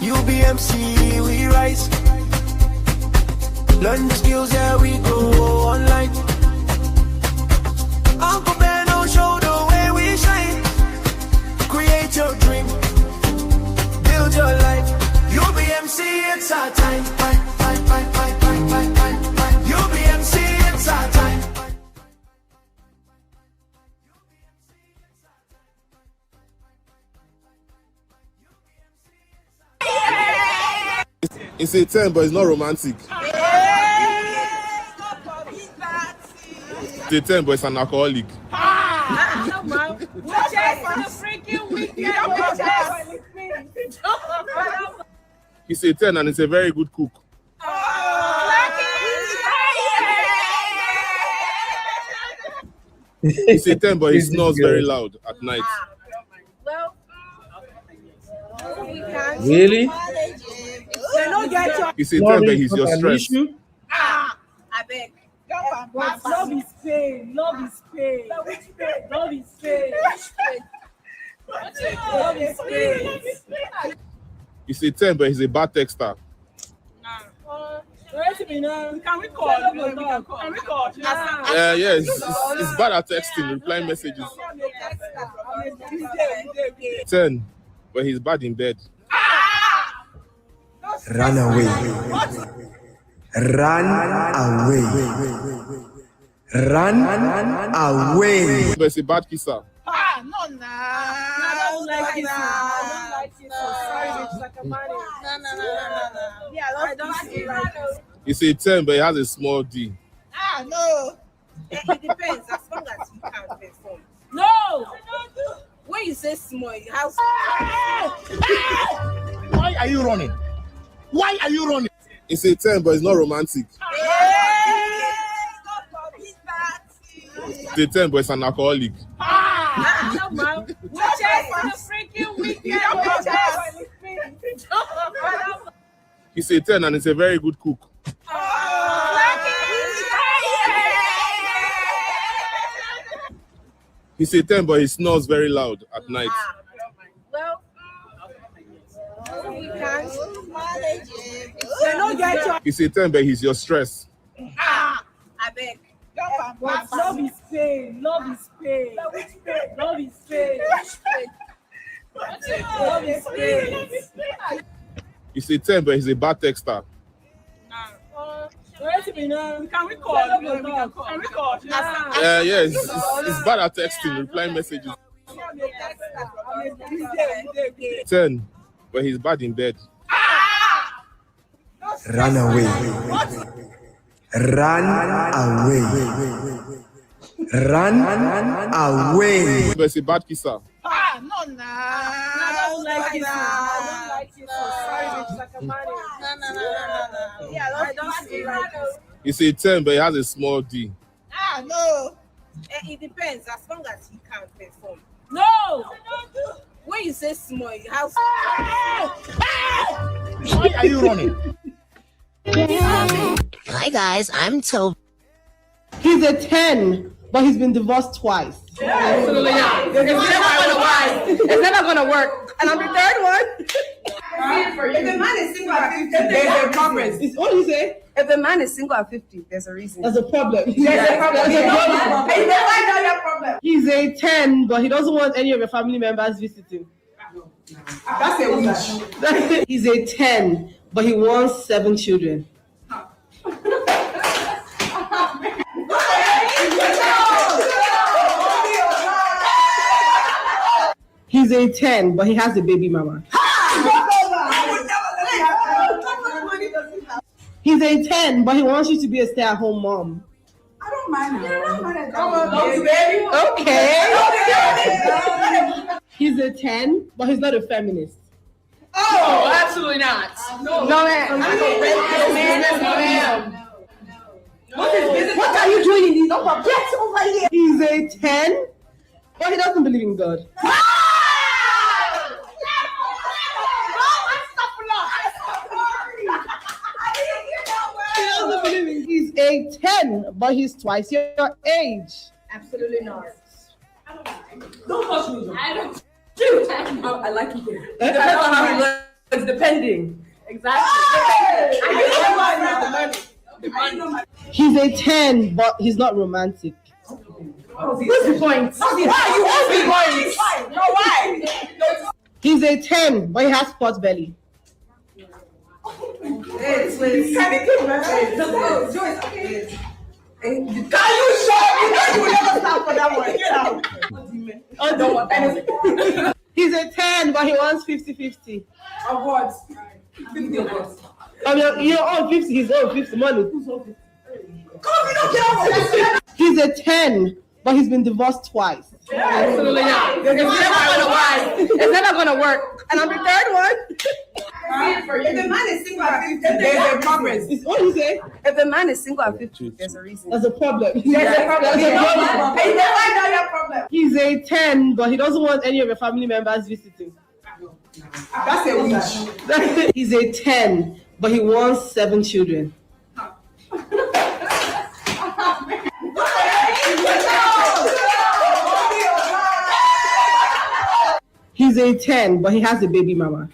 UBMC, we rise. Learn the skills, yeah, we go online. Uncle Ben will show the way we shine. Create your dream, build your life. UBMC, it's our time. UBMC, it's our time. It's a 10, but it's not romantic. It's a 10, but it's an alcoholic. It's a 10 and it's a very good cook. It's a 10, but he snores very loud at night. Really? It's a 10, but he's your stress. I beg. Love is pain. Love is pain. Love is pain. Love is pain. It's a 10, but he's a bad texter. Can we call? Can we call? Yes, it's bad at texting, replying messages. 10, but he's bad in bed. Run away. Run away. Run away. But it's a bad kisser. I don't like it. It's a 10, but he has a small D. No. It depends as long as you can perform. No. When you say small, you have. Why are you running? Why are you running? It's a 10, but it's not romantic. It's a 10, but it's an alcoholic. It's a 10 and it's a very good cook. It's a 10, but he snores very loud at night. It's a 10, but he's your stress. I beg. Love is pain. Love is pain. Love is pain. Love is pain. It's a 10, but he's a bad texter. Can we call? Can we call? Yes, it's bad at texting, replying messages. 10, but he's bad in bed. Run away. Run away. Run away. But it's a bad kisser. I don't like it. It's a 10, but he has a small D. No. It depends as long as you can perform. No. When you say small, you have. Why are you running? Hi guys, I'm Toby. He's a 10, but he's been divorced twice. Absolutely not. It's never gonna work. And on the third one, If the man is single at 50, there's a problem. what do you say? If the man is single at 50, there's a reason. There's a problem. There's a problem. There's a problem. And then why not your problem? He's a 10, but he doesn't want any of your family members visiting. That's a witch. He's a 10, but he wants 7 children. He's a 10, but he has a baby mama. He's a 10, but he wants you to be a stay-at-home mom. I don't mind. Okay. He's a 10, but he's not a feminist. Oh, absolutely not. No, ma'am. What are you doing in this? Get over here. He's a 10, But he doesn't believe in God. He doesn't believe in. He's a 10, but he's twice your age. Absolutely not. Don't touch me. I don't do that. I like you here. It depends on how he looks, depending. Exactly. He's a 10, but he's not romantic. What's the point? He's a 10, but he has pot belly. Can you show me? You will never stop for that one. Get out. I don't want anything. He's a 10, but he wants 50-50. Of what? 50 of what? I mean, you're all 50, he's all 50. Money. He's a 10, but he's been divorced twice. Absolutely not. It's never gonna work. And I'm the third one. If the man is single at 50, there's a problem. What do you say? If the man is single at 50, there's a reason. There's a problem. There's a problem. He's a 10, but he doesn't want any of your family members visiting. That's a witch. He's a 10, but he wants 7 children. He's a 10, but he has a baby mama.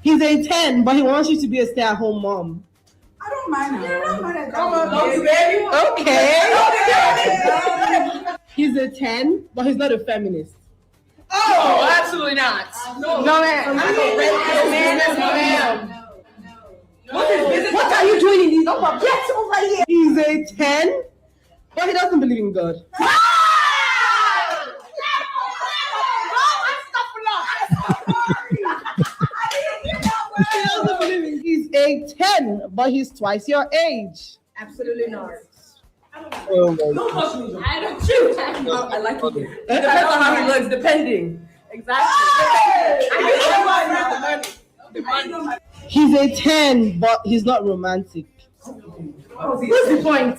He's a 10, but he wants you to be a stay-at-home mom. I don't mind her. Come on, baby. Okay. He's a 10, but he's not a feminist. Oh, absolutely not. No, ma'am. What are you doing in these? Get over here. He's a 10, but he doesn't believe in God. He doesn't believe in. He's a 10, but he's twice your age. Absolutely not. Oh my Don't touch me. I don't do that. I like you here. It depends on how he looks, depending. Exactly. He's a 10, but he's not romantic. What's the point?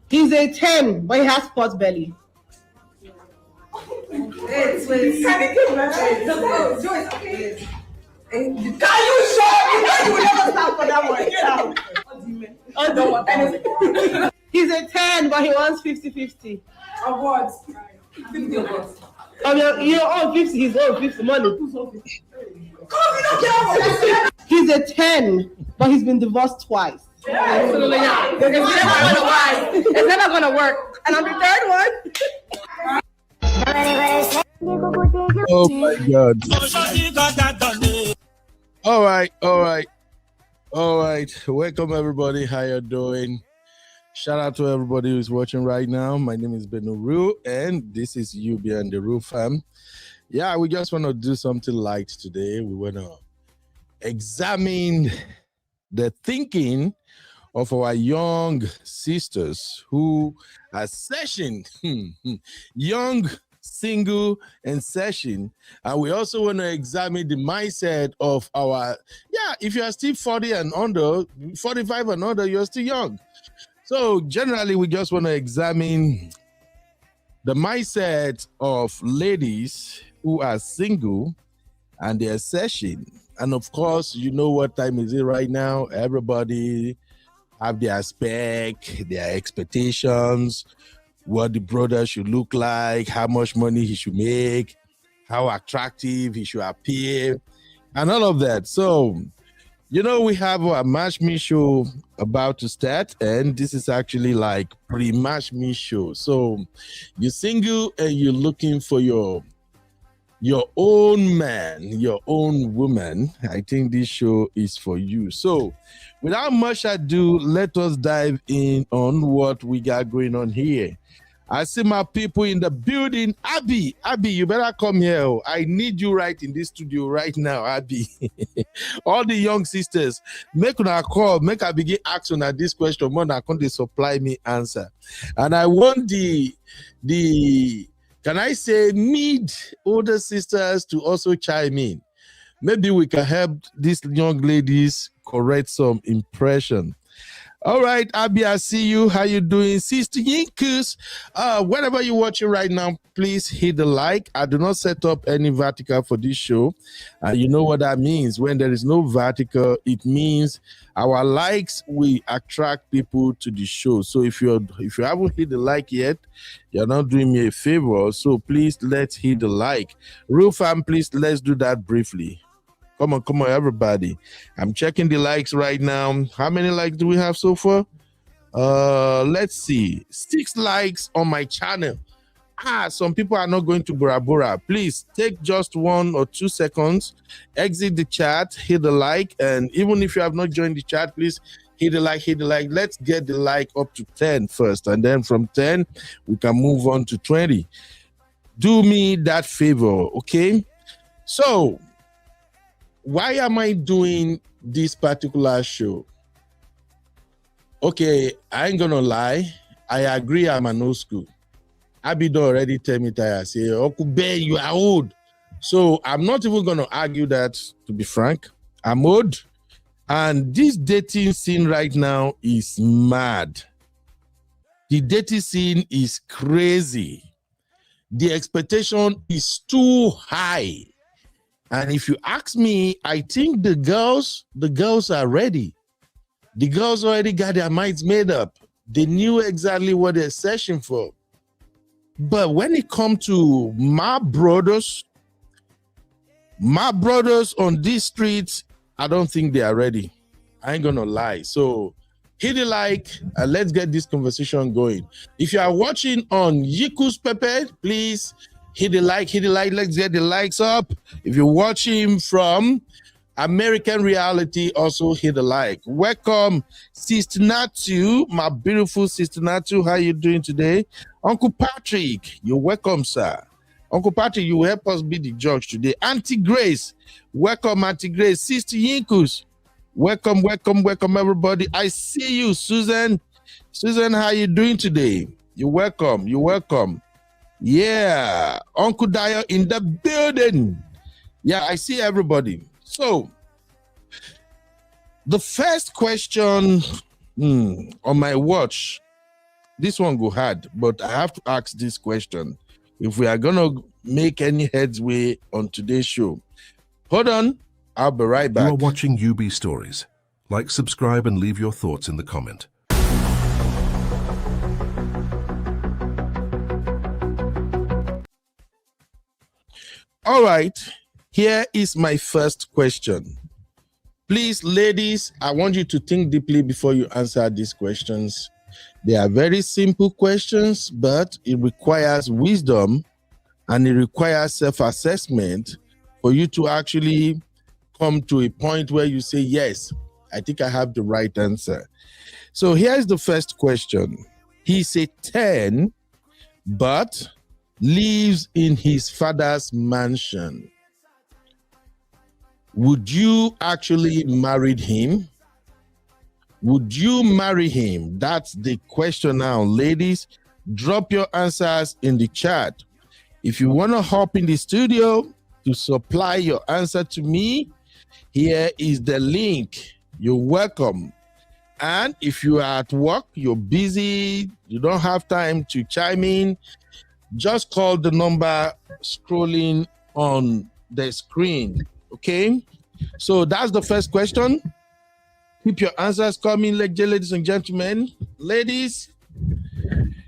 He's a 10, but he has pot belly. Can you show me? You will never stop for that one. Get out. I don't want anything. He's a 10, but he wants 50-50. Of what? 50 of what? I mean, you're all 50, he's all 50. Money. He's a 10, but he's been divorced twice. Absolutely not. It's never gonna work. And I'm the third one. Oh my God. All right. Welcome everybody. How you doing? Shout out to everybody who's watching right now. My name is Benuru, and this is UB and the Roo fam. Yeah, we just want to do something light today. We want to examine the thinking of our young sisters who are session, young, single, and session. And we also want to examine the mindset of our, if you are still 40 and under, 45 and under, you're still young. So generally, we just want to examine the mindset of ladies who are single and their session. And of course, you know what time is it right now? Everybody have their spec, their expectations, what the brother should look like, how much money he should make, how attractive he should appear, and all of that. So, you know, we have our Match Me show about to start, and this is actually like pre-Match Me show. So you're single and you're looking for your own man, your own woman. I think this show is for you. So without much ado, let us dive in on what we got going on here. I see my people in the building. Abby, you better come here. I need you right in this studio right now, Abby. All the young sisters, make una call, make I begin asking her this question. More than can they supply me answer. And I want the can I say older sisters to also chime in. Maybe we can help these young ladies correct some impression. All right, Abby, I see you. How you doing? Sister Yinkus, wherever you're watching right now, please hit the like. I do not set up any vertical for this show. You know what that means. When there is no vertical, it means our likes will attract people to the show. So if you haven't hit the like yet, you're not doing me a favor. So please, let's hit the like. Real fam, please, let's do that briefly. Come on, everybody. I'm checking the likes right now. How many likes do we have so far? Let's see. 6 likes on my channel. Some people are not going to Bora Bora. Please take just 1 or 2 seconds, exit the chat, hit the like, and even if you have not joined the chat, please hit the like. Let's get the like up to 10 first, and then from 10, we can move on to 20. Do me that favor, okay? So, why am I doing this particular show? Okay, I ain't gonna lie. I agree I'm an old school. Abido already tell me that I say, Okube, you are old. So I'm not even gonna argue that, to be frank. I'm old. And this dating scene right now is mad. The dating scene is crazy. The expectation is too high. And if you ask me, I think the girls are ready. The girls already got their minds made up. They knew exactly what they're searching for. But when it comes to my brothers on these streets, I don't think they are ready. I ain't gonna lie. So hit the like and let's get this conversation going. If you are watching on Yikus Pepe, please hit the like. Let's get the likes up. If you're watching from American Reality, also hit the like. Welcome, Sister Natu, my beautiful Sister Natu. How you doing today? Uncle Patrick, you're welcome, sir. Uncle Patrick, you will help us be the judge today. Auntie Grace, welcome, Auntie Grace. Sister Yinkus, welcome, everybody. I see you, Susan. Susan, how you doing today? You're welcome. Yeah, Uncle Dio in the building. Yeah, I see everybody. So, the first question on my watch, this one go hard, but I have to ask this question if we are going to make any headway on today's show. Hold on, I'll be right back. You are watching UB Stories. Like, subscribe, and leave your thoughts in the comment. All right, here is my first question. Please, ladies, I want you to think deeply before you answer these questions. They are very simple questions, but it requires wisdom and it requires self-assessment for you to actually come to a point where you say, yes, I think I have the right answer. So here's the first question. He's a 10, but lives in his father's mansion. Would you actually marry him? Would you marry him? That's the question now. Ladies, drop your answers in the chat. If you want to hop in the studio to supply your answer to me, here is the link. You're welcome. And if you are at work, you're busy, you don't have time to chime in, just call the number scrolling on the screen. Okay? So that's the first question. Keep your answers coming, ladies and gentlemen. Ladies,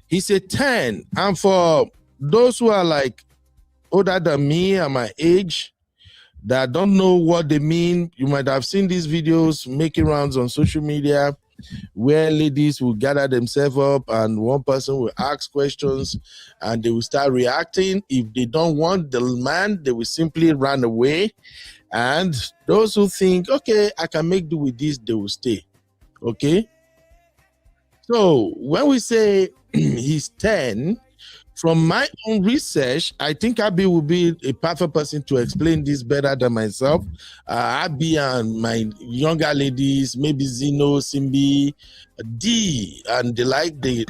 he's a 10. And for those who are like older than me and my age, that don't know what they mean, you might have seen these videos making rounds on social media where ladies will gather themselves up and one person will ask questions and they will start reacting. If they don't want the man, they will simply run away. And those who think, okay, I can make do with this, they will stay. Okay? So when we say he's 10, from my own research, I think Abby will be a perfect person to explain this better than myself. Abby and my younger ladies, maybe Zeno, Simbi, D, and the like, they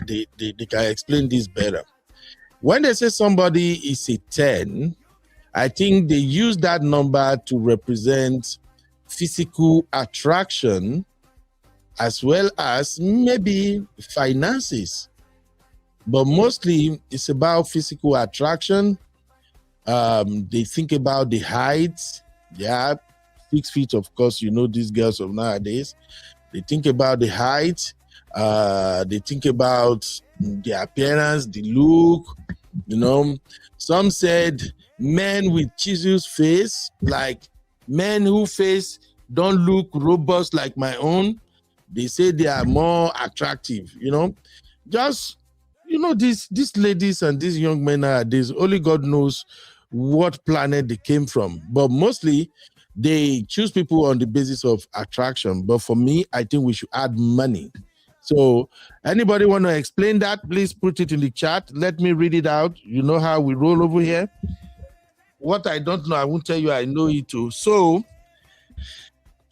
can explain this better. When they say somebody is a 10, I think they use that number to represent physical attraction as well as maybe finances. But mostly it's about physical attraction. They think about the height. Yeah, 6 feet, of course, you know, these girls of nowadays. They think about the height. They think about the appearance, the look. You know, some said men with chiseled face, like men whose face don't look robust like my own. They say they are more attractive. You know, just these ladies and these young men nowadays. Only God knows what planet they came from, but mostly they choose people on the basis of attraction. But for me, I think we should add money. So anybody want to explain that, please put it in the chat. Let me read it out. You know how we roll over here. What I don't know, I won't tell you I know it too. So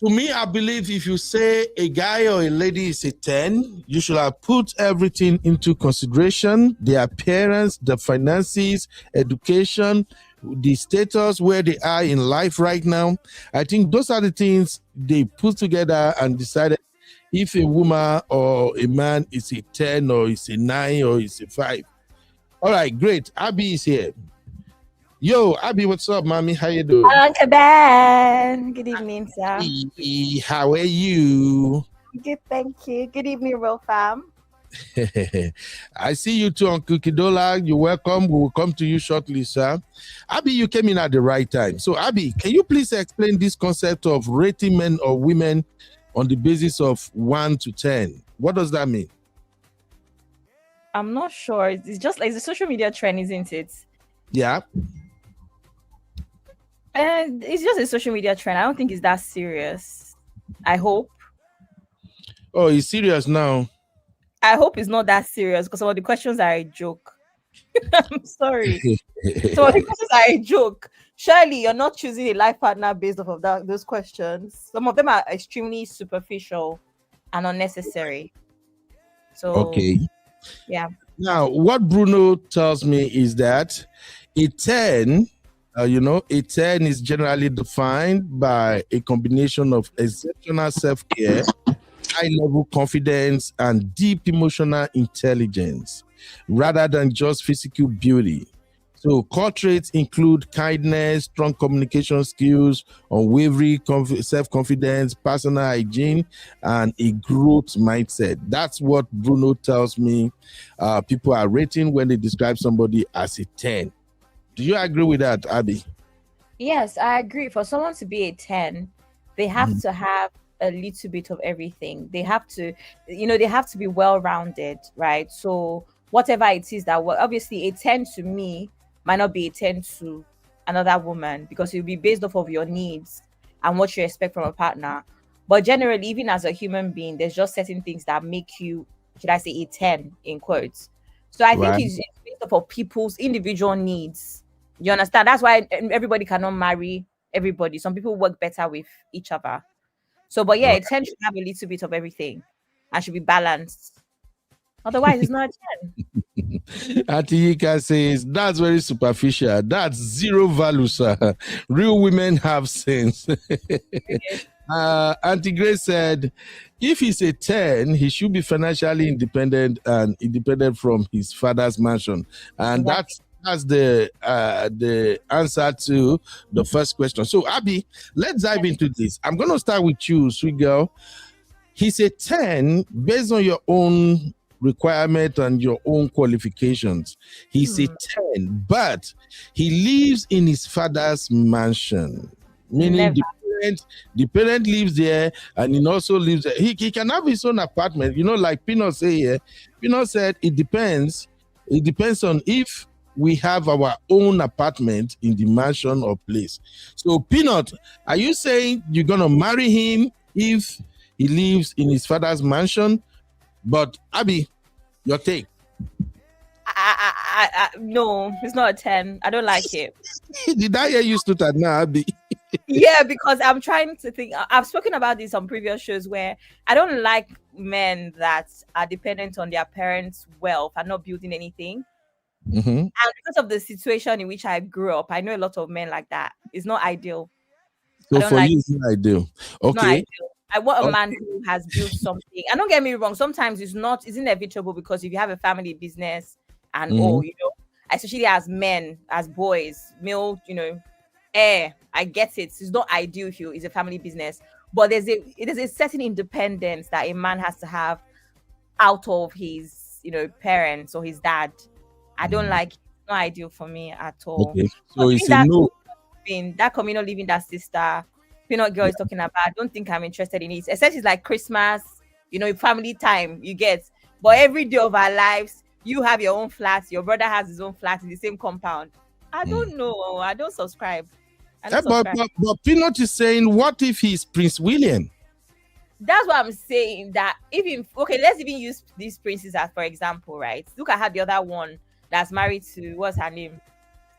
to me, I believe if you say a guy or a lady is a 10, you should have put everything into consideration: the appearance, the finances, education, the status, where they are in life right now. I think those are the things they put together and decided if a woman or a man is a 10 or is a 9 or is a 5. All right, great. Abby is here. Yo, Abby, what's up, mommy? How you doing? Uncle Ben. Good evening, sir. Hey, how are you? Good, thank you. Good evening, Real Fam. I see you too, Uncle Kidola. You're welcome. We will come to you shortly, sir. Abby, you came in at the right time. So, Abby, can you please explain this concept of rating men or women on the basis of 1 to 10? What does that mean? I'm not sure. It's just like the social media trend, isn't it? Yeah. And it's just a social media trend. I don't think it's that serious. I hope. Oh, it's serious now. I hope it's not that serious because some of the questions are a joke. I'm sorry. Some of the questions are a joke. Surely you're not choosing a life partner based off of those questions. Some of them are extremely superficial and unnecessary. So, okay. Yeah. Now, what Bruno tells me is that a 10, a 10 is generally defined by a combination of exceptional self-care, high-level confidence, and deep emotional intelligence, rather than just physical beauty. So core traits include kindness, strong communication skills, unwavering self-confidence, personal hygiene, and a growth mindset. That's what Bruno tells me people are rating when they describe somebody as a 10. Do you agree with that, Abby? Yes, I agree. For someone to be a 10, they have to have a little bit of everything. They have to, they have to be well-rounded, right? So whatever it is that, obviously a 10 to me might not be a 10 to another woman because it will be based off of your needs and what you expect from a partner. But generally, even as a human being, there's just certain things that make you, should I say, a 10 in quotes. So I think it's based off of people's individual needs. You understand? That's why everybody cannot marry everybody. Some people work better with each other. So, but yeah, a 10 should have a little bit of everything and should be balanced. Otherwise, it's not a 10. Atiyika says, that's very superficial. That's zero value, sir. Real women have sense. Auntie Grace said, if he's a 10, he should be financially independent and independent from his father's mansion. And that's the answer to the first question. So, Abby, let's dive into this. I'm going to start with you, sweet girl. He's a 10 based on your own requirement and your own qualifications. He's a 10, but he lives in his father's mansion, meaning the parent lives there and he also lives there. He can have his own apartment, like Peanut say here. Peanut said it depends on if we have our own apartment in the mansion or place. So, Peanut, are you saying you're gonna marry him if he lives in his father's mansion? But Abby, your take. No, it's not a 10. I don't like it. Did I hear you stood at now, Abby? Yeah, because I'm trying to think. I've spoken about this on previous shows where I don't like men that are dependent on their parents' wealth and not building anything. Mm-hmm. And because of the situation in which I grew up, I know a lot of men like that. It's not ideal. So for you, it's not ideal. Okay. I want a man who has built something. And don't get me wrong, sometimes it's inevitable because if you have a family business and especially as men, as boys, male, I get it. It's not ideal if it's a family business, but it is a certain independence that a man has to have out of his, parents or his dad. I don't like it. It's not ideal for me at all. Okay. So it's a no. That communal living that sister Peanut Girl is talking about, I don't think I'm interested in it. Except it's like Christmas, family time, you get. But every day of our lives, you have your own flat, your brother has his own flat in the same compound. I don't know. I don't subscribe. But Peanut is saying, what if he's Prince William? That's what I'm saying. That let's even use these princes as for example, right? Look at how the other one that's married to, what's her name?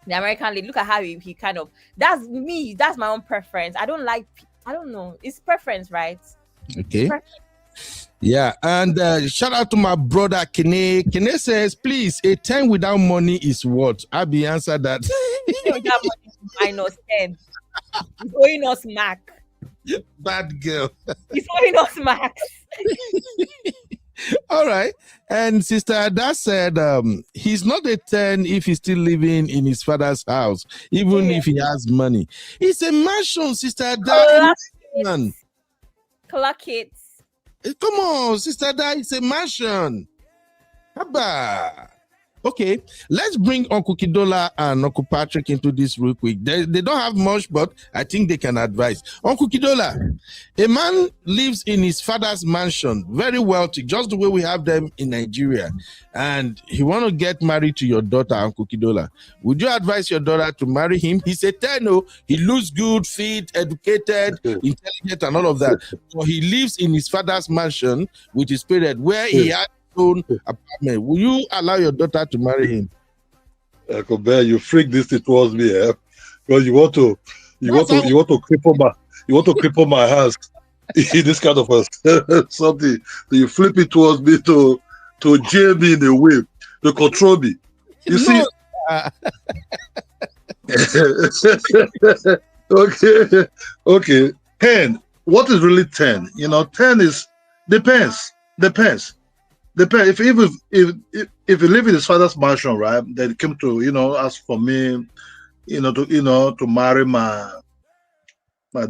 The American lady. Look at how he kind of, that's me. That's my own preference. I don't know. It's preference, right? Okay. Yeah. And shout out to my brother, Kene. Kene says, please, a 10 without money is what? Abby answered that. Without money is -10. He's owing us Mac. Bad girl. He's owing us Max. All right. And Sister Ada said he's not a 10 if he's still living in his father's house, even if he has money. It's a mansion, Sister Ada. Clock it. Come on, Sister Ada, it's a mansion. Haba. Okay, let's bring Uncle Kidola and Uncle Patrick into this real quick. They don't have much, but I think they can advise. Uncle Kidola, a man lives in his father's mansion, very wealthy, just the way we have them in Nigeria, and he want to get married to your daughter, Uncle Kidola. Would you advise your daughter to marry him? He's a 10, he looks good, fit, educated, intelligent, and all of that. So he lives in his father's mansion with his parents, where he has own apartment. Will you allow your daughter to marry him? You freak this towards me, because you want to cripple my house in this kind of something. So you flip it towards me to jail me in a way, to control me. You see? Okay. 10. What is really 10? 10 is depends. If you live in his father's mansion, right? Then came to ask for me, to marry my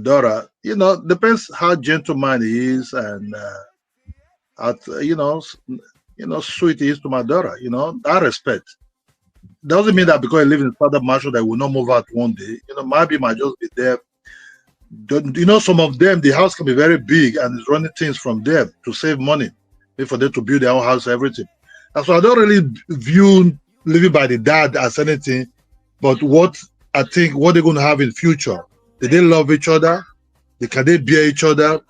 daughter. Depends how gentleman he is and sweet he is to my daughter. That respect doesn't mean that because he lives in his father's mansion that he will not move out one day. Maybe might just be there. Some of them, the house can be very big and is running things from there to save money. For them to build their own house, everything. And so I don't really view living by the dad as anything, but what they're going to have in future. Do they love each other? Can they bear each other?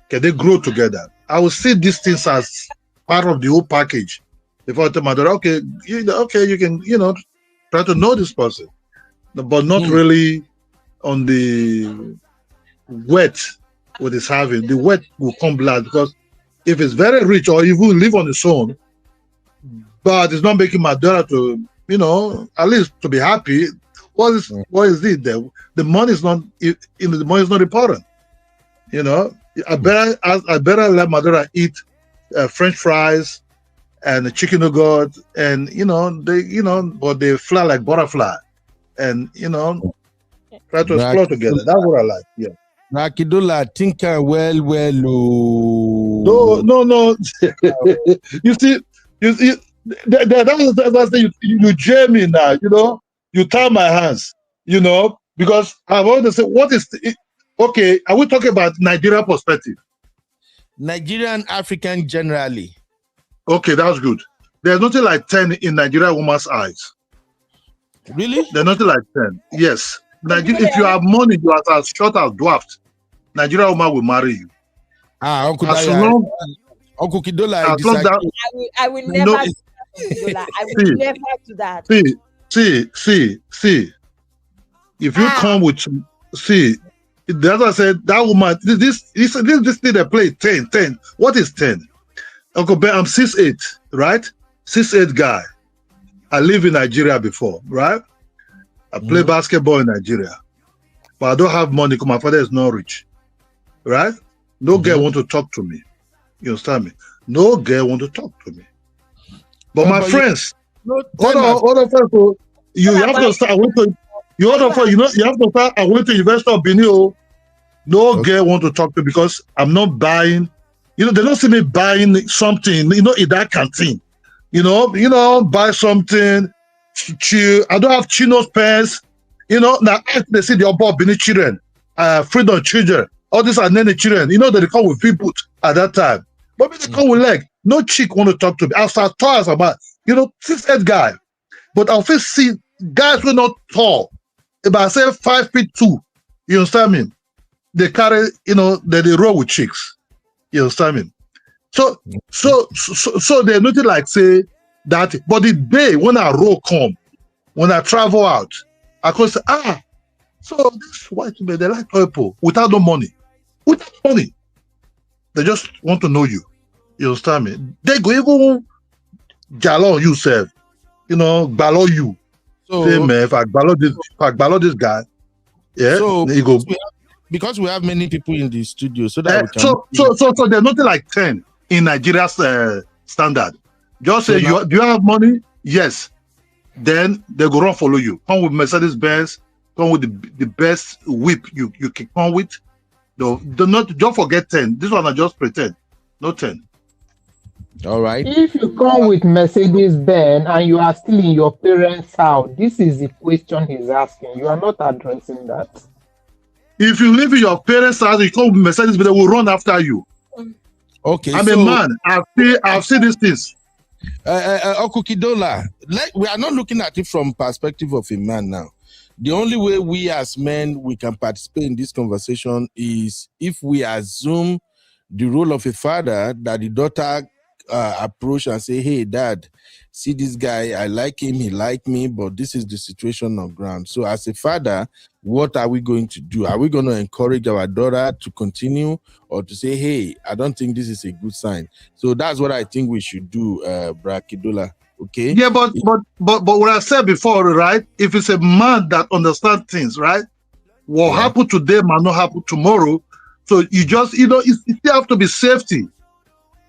Can they grow together? I will see these things as part of the whole package. If I tell my daughter, you can, try to know this person, but not really on the wet what is having. The wet will come blood because if it's very rich or even live on its own, but it's not making my daughter to, at least to be happy, what is it there? The money is not, the money is not important. I better let my daughter eat French fries and chicken nugget, and but they fly like butterfly, and try to explore together. That's what I like. Yeah. Kidola, think well. No. You see, that's you jail me now. You tie my hands. Because I've always said, what is okay? Are we talking about Nigeria perspective? Nigerian, African generally. Okay, that's good. There's nothing like 10 in Nigeria woman's eyes. Really? There's nothing like 10. Yes. If you have money, you are as short as dwarfed. Nigeria woman will marry you. Uncle Kidola, I will never do that. I will never do that. See. If you come with that's what I said. That woman, this thing they play 10. What is 10? Uncle Ben, I'm 6'8", right? 6'8" guy. I live in Nigeria before, right? I play basketball in Nigeria, but I don't have money because my father is not rich, right? No girl want to talk to me. You understand me? No girl want to talk to me. But my but friends, No, hold on, first. You have to start. You have to start. I went to University of Benin. No girl want to talk to me because I'm not buying. They don't see me buying something. In that canteen. Buy something. I don't have chinos pants. Now they see the above Benin children, freedom children. All these are nanny children. That they come with people at that time. But when they come with leg, no chick want to talk to me. I'll start tall as about 6'8" guy. But I'll first see guys who are not tall. If I say 5'2", you understand me? They carry, they roll with chicks. You understand me? So they're not like say that. But the day when I roll come, when I travel out, I could say, so this white men, they like people without no money. Without money. They just want to know you. You understand me? They go even jalo you, self. Ballo you. So, say, man, if I ballo this guy, yeah, so he go. Because we have many people in the studio, so that we can. So there's nothing like 10 in Nigeria's standard. Just say, do you have money? Yes. Then they go run follow you. Come with Mercedes Benz. Come with the best whip you can come with. Don't forget 10. This one I just pretend. No 10. All right. If you come with Mercedes Benz and you are still in your parents' house, this is the question he's asking. You are not addressing that. If you live in your parents' house, you come with Mercedes Benz, they will run after you. Okay. I'm a man. I've seen these things. Okukidola, we are not looking at it from perspective of a man now. The only way we as men we can participate in this conversation is if we assume the role of a father, that the daughter approach and say, hey, dad, see this guy, I like him, he like me, but this is the situation on ground. So as a father, what are we going to do? Are we going to encourage our daughter to continue, or to say, hey, I don't think this is a good sign? So that's what I think we should do, Brakidola. Okay. Yeah, but what I said before, right? If it's a man that understands things, right? What happened today might not happen tomorrow. So you just, it still have to be safety,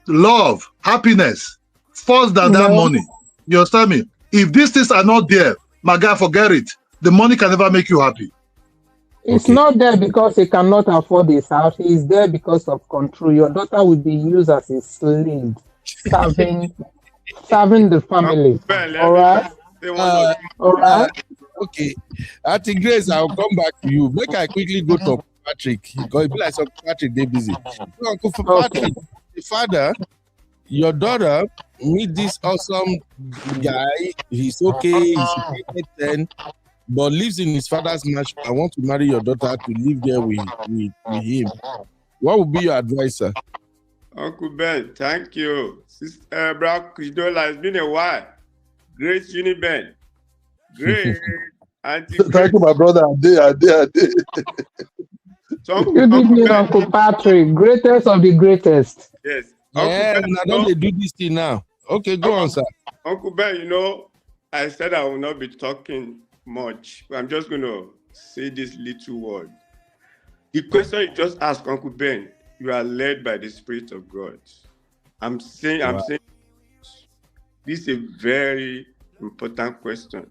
love, happiness, first than that money. You understand me? If these things are not there, my guy, forget it. The money can never make you happy. It's not there because he cannot afford his house. He is there because of control. Your daughter will be used as a slave, serving the family. All right? All right? Okay. Auntie Grace, I'll come back to you. Make I quickly go to Patrick, because it be like some Patrick, they busy. So, Uncle Patrick, the father, your daughter meet this awesome guy. He's okay. He's 10, but lives in his father's mansion. I want to marry your daughter to live there with him. What would be your advice, sir? Uncle Ben, thank you. Sister Brakidola, it's been a while. Great Uniben. Great. Thank you, my brother. I did. Good evening, Uncle Patrick. Greatest of the greatest. Yes. Yeah, I don't do this thing now. Okay, go on, sir. Uncle Ben, I said I will not be talking much. I'm just going to say this little word. The question you just asked, Uncle Ben, you are led by the Spirit of God. I'm saying this is a very important question.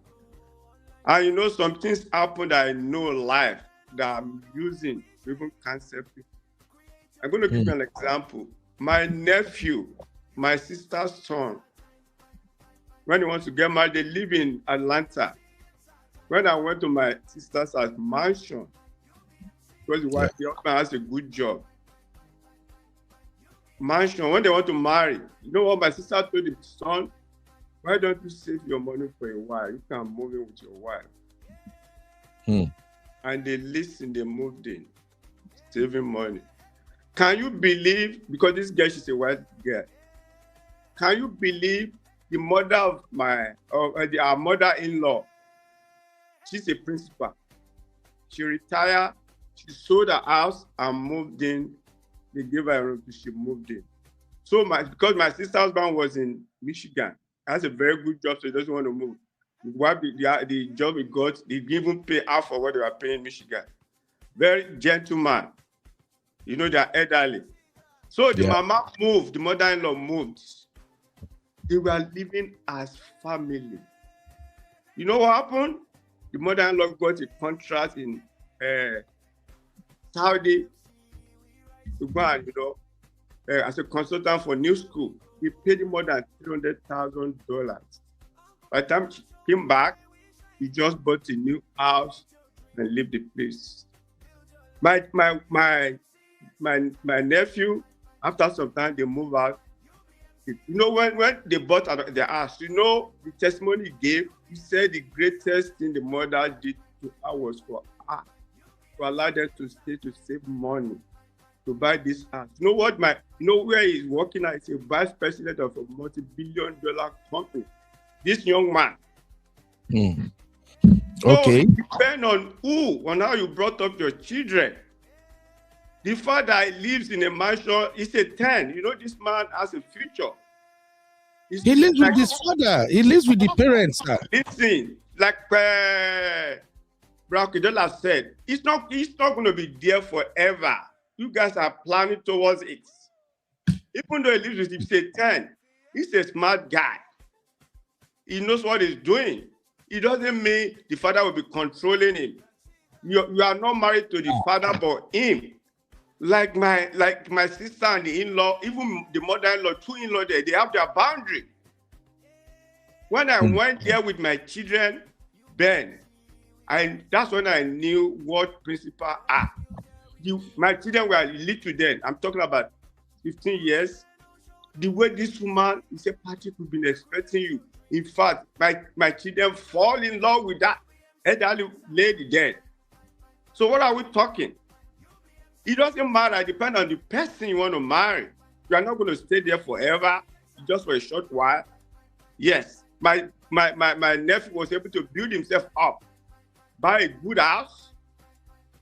And some things happen that I know life that I'm using to even cancel people. I'm going to give you an example. My nephew, my sister's son, when he wants to get married, they live in Atlanta. When I went to my sister's house mansion, because the husband has a good job. Mansion, when they want to marry, you know what my sister told the son? Why don't you save your money for a while? You can move in with your wife. And they listened, they moved in, saving money. Can you believe, because this girl, she's a white girl, can you believe the mother of our mother-in-law, she's a principal. She retired, she sold her house and moved in. They gave her a room, she moved in. So because my sister's husband was in Michigan, has a very good job, so he doesn't want to move. The job he got, they even pay half of what they were paying in Michigan. Very gentleman. You know, they're elderly. So the Yeah. mama moved, the mother-in-law moved. They were living as family. You know what happened? The mother-in-law got a contract in Saudi to go and, as a consultant for new school. He paid him more than $300,000. By the time she came back, he just bought a new house and lived the place. My nephew, after some time, they moved out. You know, when they bought their house, you know, the testimony he gave, he said the greatest thing the mother did to her was for her to allow them to stay to save money to buy this house. You know what? You know where he's working at? He's a vice president of a multi-billion-dollar company. This young man. Okay. So it depends on how you brought up your children. The father lives in a mansion. He's a 10. You know, this man has a future. He lives with his father. He lives with the parents, sir. Listen, like Brown Kidola said, he's not going to be there forever. You guys are planning towards it. Even though he lives with him, he's a 10. He's a smart guy. He knows what he's doing. It doesn't mean the father will be controlling him. You are not married to the father, but him. Like my sister and the in-law, even the mother-in-law, two in-law there, they have their boundary. When I went there with my children, Ben, that's when I knew what principles are. My children were little then. I'm talking about 15 years. The way this woman, he said, Patrick, we've been expecting you. In fact, my children fall in love with that elderly lady then. So what are we talking? It doesn't matter. It depends on the person you want to marry. You are not going to stay there forever, just for a short while. Yes, my nephew was able to build himself up, buy a good house.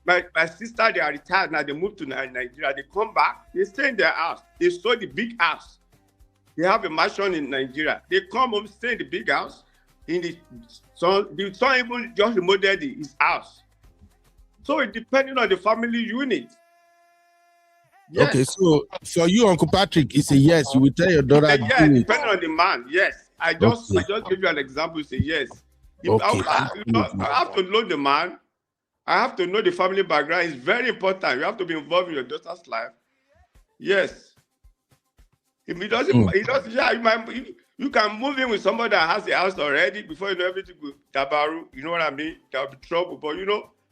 My sister, they are retired now. They moved to Nigeria. They come back. They stay in their house. They sold the big house. They have a mansion in Nigeria. They come home, stay in the big house. The son even just remodeled his house. So it depending on the family unit. Yes. Okay, so for you, Uncle Patrick, it's a yes. You will tell your daughter. Yes, depending on the man. Yes, I just give you an example. Say yes. I have to know the man. I have to know the family background. It's very important. You have to be involved in your daughter's life. Yes. If he doesn't, you can move in with somebody that has the house already before you know everything will tabaru. You know what I mean? There'll be trouble. But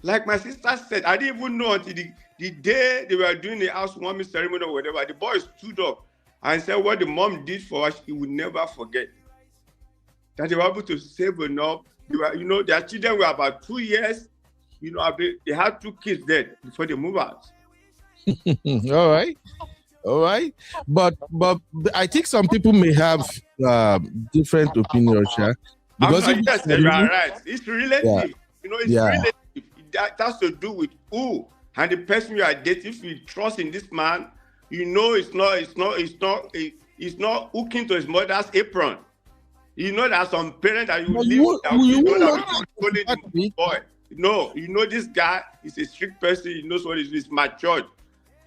like my sister said, I didn't even know until the day they were doing the housewarming ceremony or whatever. The boy stood up and said what the mom did for us, he would never forget. That they were able to save enough. They were, their children were about 2 years. They had 2 kids then before they move out. All right. But I think some people may have different opinions, yeah. Because yes, you are right. It's relative. Yeah. It's relative. That has to do with who and the person you are dating. If you trust in this man, it's not hooking to his mother's apron. That some parents that you live boy. No, this guy is a strict person. He knows what he's matured.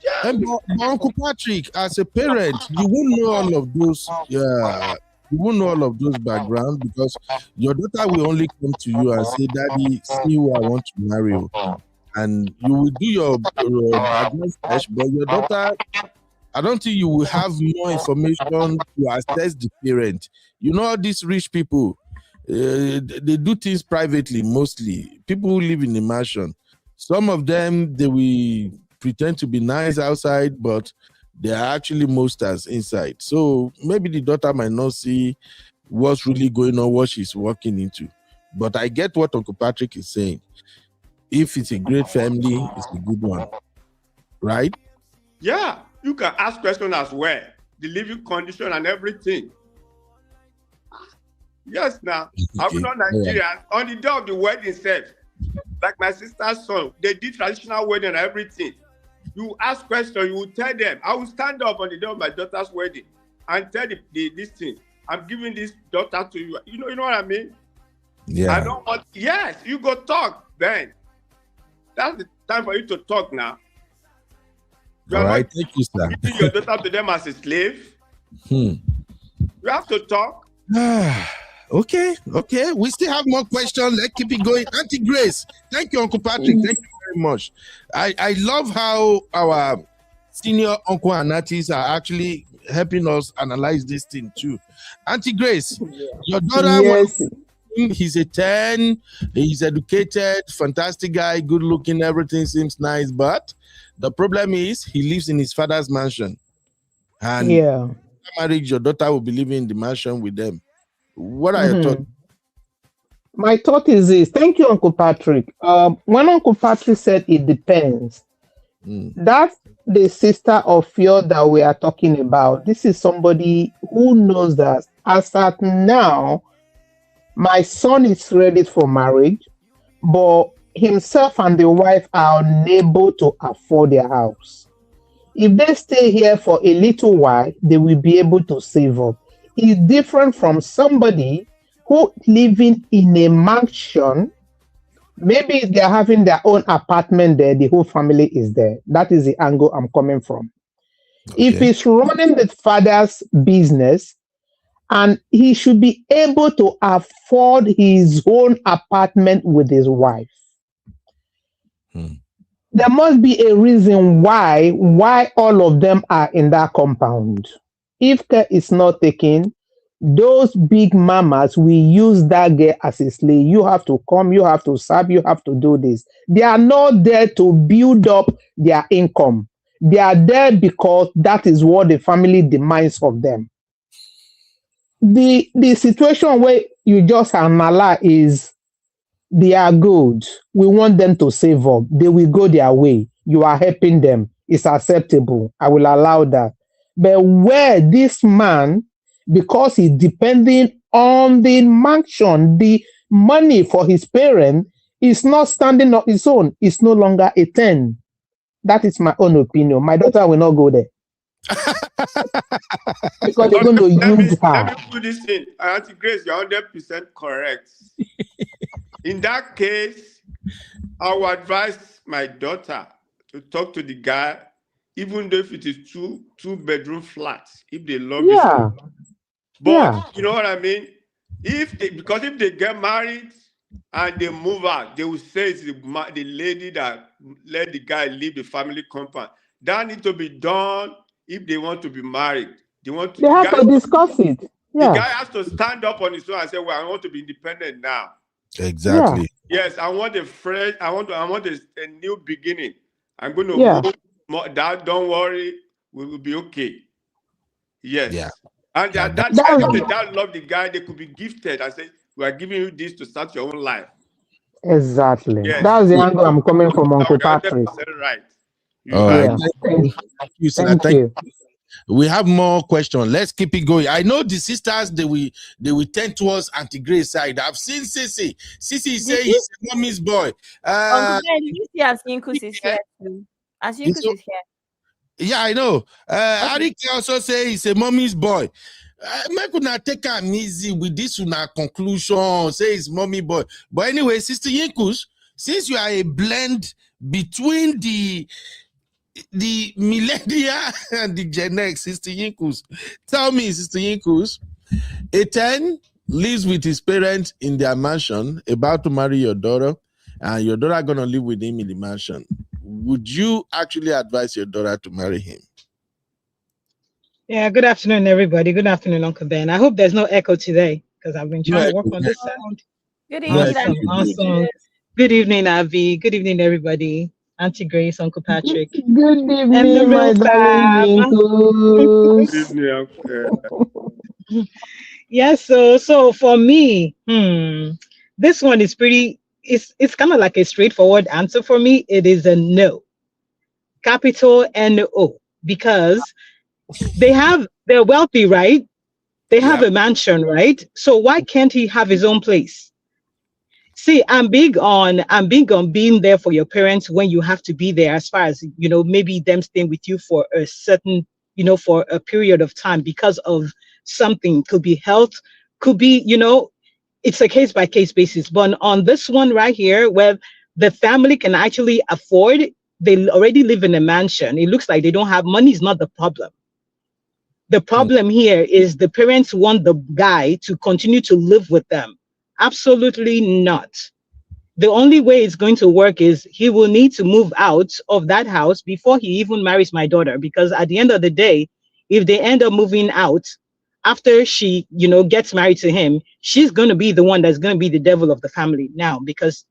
Yeah. But Uncle Patrick, as a parent, you won't know all of those. Yeah, you won't know all of those backgrounds because your daughter will only come to you and say, "Daddy, see who I want to marry you," and you will do your background search. But your daughter, I don't think you will have more information to assess the parent. All these rich people, they do things privately. Mostly people who live in the mansion. Some of them, they will pretend to be nice outside, but they are actually monsters inside. So maybe the daughter might not see what's really going on, what she's walking into. But I get what Uncle Patrick is saying. If it's a great family, it's a good one. Right? Yeah, you can ask questions as well. The living condition and everything. Yes, now. I've been on Nigeria on the day of the wedding itself. Like my sister's son, they did traditional wedding and everything. You ask questions, you will tell them. I will stand up on the day of my daughter's wedding and tell this thing. I'm giving this daughter to you. You know what I mean? Yeah. I don't want. Yes, you go talk, Ben. That's the time for you to talk now. You All are right. not Thank you, sir. giving your daughter to them as a slave. You have to talk. Okay. We still have more questions. Let's keep it going. Auntie Grace, thank you, Uncle Patrick. Thank you very much. I love how our senior uncle and aunties are actually helping us analyze this thing too. Auntie Grace, your daughter, Yes. he's a 10, he's educated, fantastic guy, good looking, everything seems nice, but the problem is he lives in his father's mansion. And Yeah. marriage, your daughter will be living in the mansion with them. What are your thoughts? My thought is this. Thank you, Uncle Patrick. When Uncle Patrick said it depends, that's the sister of fear that we are talking about. This is somebody who knows that as at now, my son is ready for marriage, but himself and the wife are unable to afford their house. If they stay here for a little while, they will be able to save up. It's different from somebody who living in a mansion. Maybe they're having their own apartment there, the whole family is there. That is the angle I'm coming from. If he's running the father's business, and he should be able to afford his own apartment with his wife. There must be a reason why all of them are in that compound. If care is not taken, those big mamas will use that girl as a slave. You have to come, you have to serve, you have to do this. They are not there to build up their income. They are there because that is what the family demands of them. The situation where you just analyze is they are good. We want them to save up. They will go their way. You are helping them. It's acceptable. I will allow that. But where this man, because he's depending on the mansion, the money for his parent, is not standing on his own. It's no longer a 10. That is my own opinion. My daughter will not go there. Because they're going to use her. Let me put this in. Auntie Grace, you're 100% correct. In that case, I would advise my daughter to talk to the guy, even though if it is two-bedroom flats, if they love each other. But you know what I mean? Because if they get married and they move out, they will say it's the lady that let the guy leave the family compound. That needs to be done if they want to be married. They have to discuss it. The guy has to stand up on his own and say, well, I want to be independent now. Exactly. Yes, I want a new beginning. I'm going to move more. Dad, don't worry, we will be okay. Yes. Yeah. And that love the guy, they could be gifted and say, we are giving you this to start your own life. Exactly. Yes. That's the angle I'm coming from, Uncle Patrick. Right. All right. Thank you, sir. Thank you. We have more questions. Let's keep it going. I know the sisters, they will tend towards Auntie Grace's side. I've seen Sissy. Sissy say he's a mommy's boy. Did you see Asinkus is here too? Asinkus is here. Yeah, I know. Arik also say he's a mommy's boy. I could not take him easy with this conclusion. Say he's mommy boy. But anyway, Sister Yinkus, since you are a blend between the millennia and the Gen X, Sister Yinkus, tell me, Sister Yinkus, a 10 lives with his parents in their mansion, about to marry your daughter, and your daughter gonna live with him in the mansion. Would you actually advise your daughter to marry him? Yeah, good afternoon, everybody. Good afternoon, Uncle Ben. I hope there's no echo today because I've been trying to work on this sound. Good evening. Awesome. Good evening, Avi. Good evening, everybody. Auntie Grace, Uncle Patrick. Good evening, my darling. Good evening. Yes, so for me, this one is it's kind of like a straightforward answer for me. It is a no. Capital N-O. Because they're wealthy, right? They have a mansion, right? So why can't he have his own place? See, I'm big on being there for your parents when you have to be there, as far as, maybe them staying with you for a certain, for a period of time because of something. Could be health, could be, it's a case by case basis. But on this one right here, where the family can actually afford They already live in a mansion. It looks like they don't have money. Is not the problem. The problem here is the parents want the guy to continue to live with them. Absolutely not. The only way it's going to work is he will need to move out of that house before he even marries my daughter. Because at the end of the day, if they end up moving out after she, gets married to him, she's going to be the one that's going to be the devil of the family now, because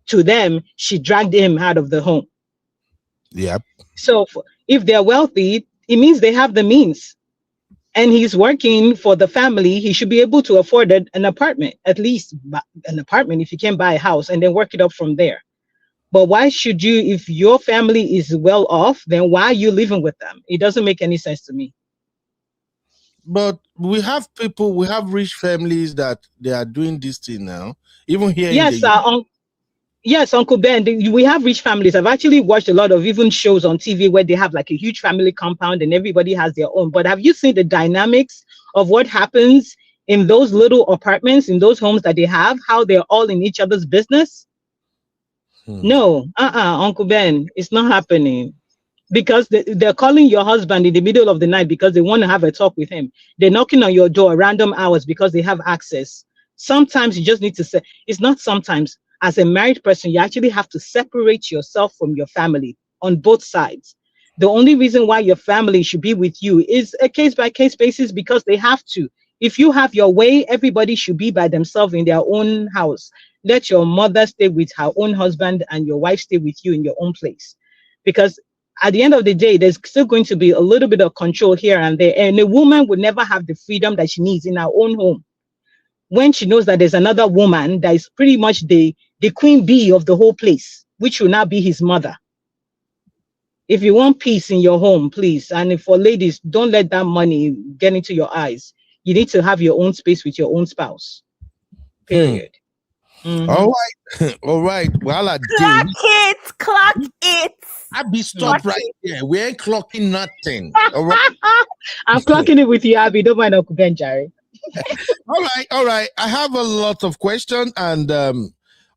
to them, she dragged him out of the home. Yep. So if they're wealthy, it means they have the means. And he's working for the family, he should be able to afford an apartment, at least an apartment if you can buy a house, and then work it up from there. But why should you, if your family is well off, then why are you living with them? It doesn't make any sense to me. But we have rich families that they are doing this thing now, even here. Yes, yes, Uncle Ben, we have rich families. I've actually watched a lot of even shows on TV where they have like a huge family compound and everybody has their own. But have you seen the dynamics of what happens in those little apartments, in those homes that they have, how they're all in each other's business? No, Uncle Ben, it's not happening. Because they're calling your husband in the middle of the night because they want to have a talk with him. They're knocking on your door random hours because they have access. Sometimes you just need to say, it's not sometimes. As a married person, you actually have to separate yourself from your family on both sides. The only reason why your family should be with you is a case-by-case basis because they have to. If you have your way, everybody should be by themselves in their own house. Let your mother stay with her own husband and your wife stay with you in your own place. Because at the end of the day, there's still going to be a little bit of control here and there. And a woman would never have the freedom that she needs in her own home when she knows that there's another woman that is pretty much the queen bee of the whole place, which will now be his mother. If you want peace in your home, please, and for ladies, don't let that money get into your eyes. You need to have your own space with your own spouse. Period. All right. All right. Well, Clock it. I be stopped right there. We ain't clocking nothing. All right. I'm clocking it with you, Abby. Don't mind Uncle Ben, Jerry. All right. I have a lot of questions, and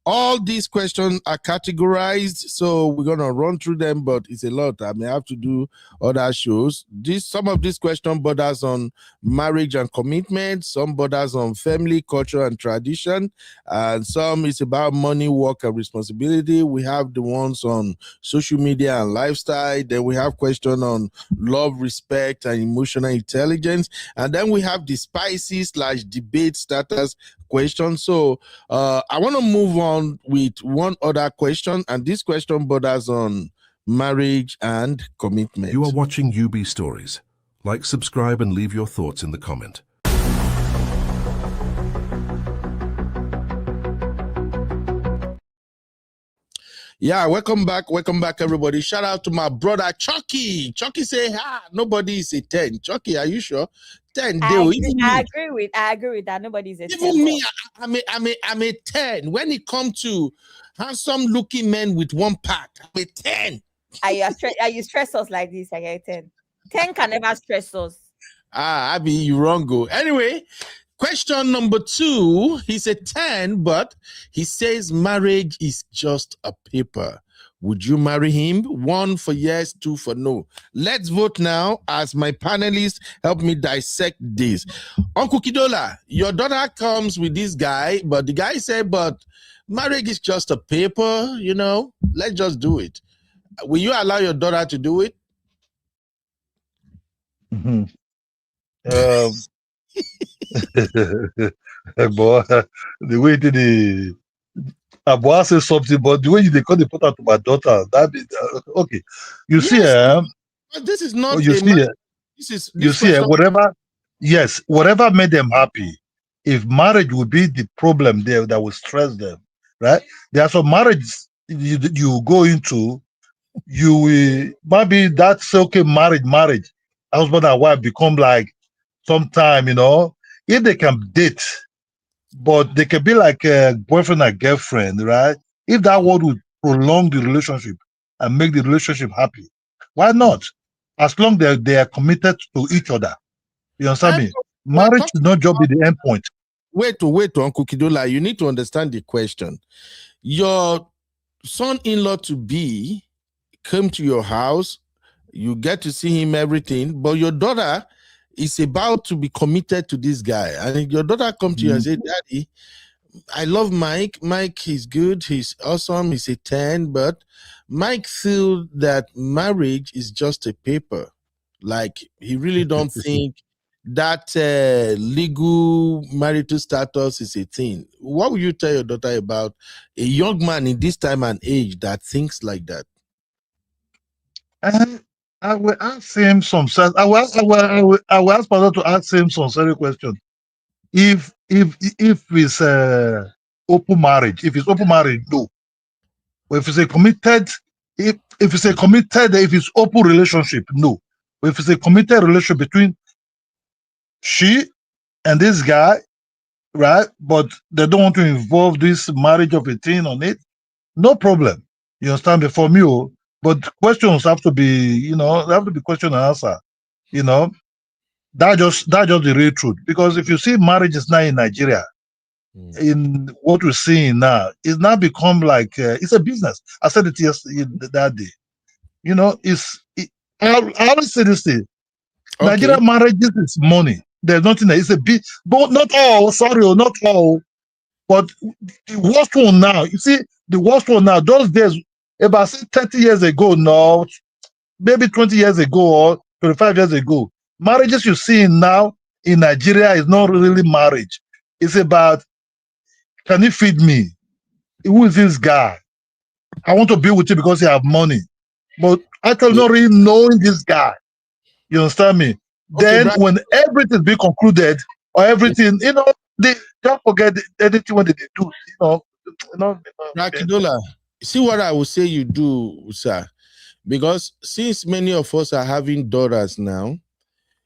all these questions are categorized, so we're gonna run through them, but it's a lot. I may have to do other shows. Some of these questions borders on marriage and commitment, some borders on family, culture, and tradition, and some is about money, work, and responsibility. We have the ones on social media and lifestyle. Then we have questions on love, respect, and emotional intelligence, and then we have the spicy/debate starters question. So I want to move on with one other question, and this question borders on marriage and commitment. You are watching UB Stories. Like, subscribe, and leave your thoughts in the comment. Yeah, welcome back, everybody. Shout out to my brother Chucky. Chucky say, nobody is a 10. Chucky, are you sure? 10. I agree with that. Nobody's a 10. Even me, I'm a 10. When it comes to handsome looking men with one pack, I'm a 10. Are you stress us like this? I get 10. 10 can never stress us. Abby, you wrong go. Anyway, question number 2, he's a 10, but he says marriage is just a paper. Would you marry him? 1 for yes, 2 for no. Let's vote now as my panelists help me dissect this. Uncle Kidola, your daughter comes with this guy, but the guy said, but marriage is just a paper, let's just do it. Will you allow your daughter to do it? Boy, the way the Abua says something, but the way they call the put out to my daughter, that be okay. You see, this is not. Whatever made them happy. If marriage would be the problem there that would stress them, right? There are some marriages you go into, you will maybe that's okay. Marriage, husband and wife become like sometime, if they can date, but they can be like a boyfriend and girlfriend, right? If that word would prolong the relationship and make the relationship happy, why not? As long as they are committed to each other. You understand me? Marriage should not just be the end point. Wait, Uncle Kidola, you need to understand the question. Your son-in-law to be come to your house, you get to see him everything, but your daughter is about to be committed to this guy, and your daughter come to you and say, Daddy, I love Mike. Mike, he's good, he's awesome, he's a 10, but Mike feels that marriage is just a paper. Like, he really don't think that legal marital status is a thing. What would you tell your daughter about a young man in this time and age that thinks like that? I will ask him some. I will ask Pastor to ask him some serious question. If it's open marriage, no. But if it's a committed, if it's open relationship, no. But if it's a committed relationship between she and this guy, right? But they don't want to involve this marriage of a teen on it, no problem. You understand? Before me, but questions have to be, they have to be question and answer. That just the real truth. Because if you see marriages now in Nigeria, in what we're seeing now, it's now become like it's a business. I said it yesterday, that day. I always say this thing. Okay. Nigerian marriages is money. There's nothing there. It's a bit, but not all. Sorry, not all. But the worst one now, you see, the worst one now, those days, about 30 years ago, no, maybe 20 years ago or 25 years ago, marriages you see now in Nigeria is not really marriage. It's about, can you feed me? Who is this guy? I want to be with you because you have money. But actually not really knowing this guy. You understand me? Okay, then when everything be concluded or everything, they don't forget anything what they do. Rakidola, see what I would say you do, sir. Because since many of us are having daughters now,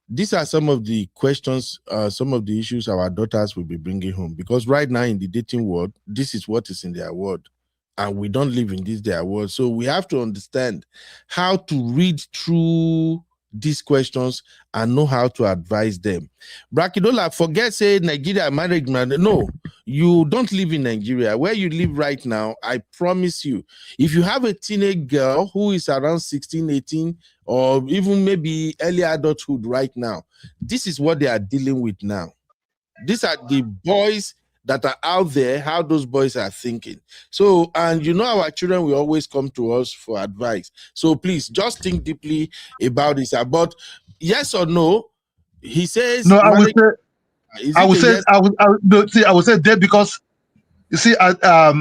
these are some of the questions, some of the issues our daughters will be bringing home. Because right now in the dating world, this is what is in their world. And we don't live in this their world. So we have to understand how to read through these questions and know how to advise them. Brakidola, forget say Nigeria marriage man. No, you don't live in Nigeria. Where you live right now, I promise you, if you have a teenage girl who is around 16, 18, or even maybe early adulthood right now, this is what they are dealing with now. These are the boys that are out there, how those boys are thinking. So, and our children will always come to us for advice. So please just think deeply about this. But yes or no, he says. No, I would say that because you see, I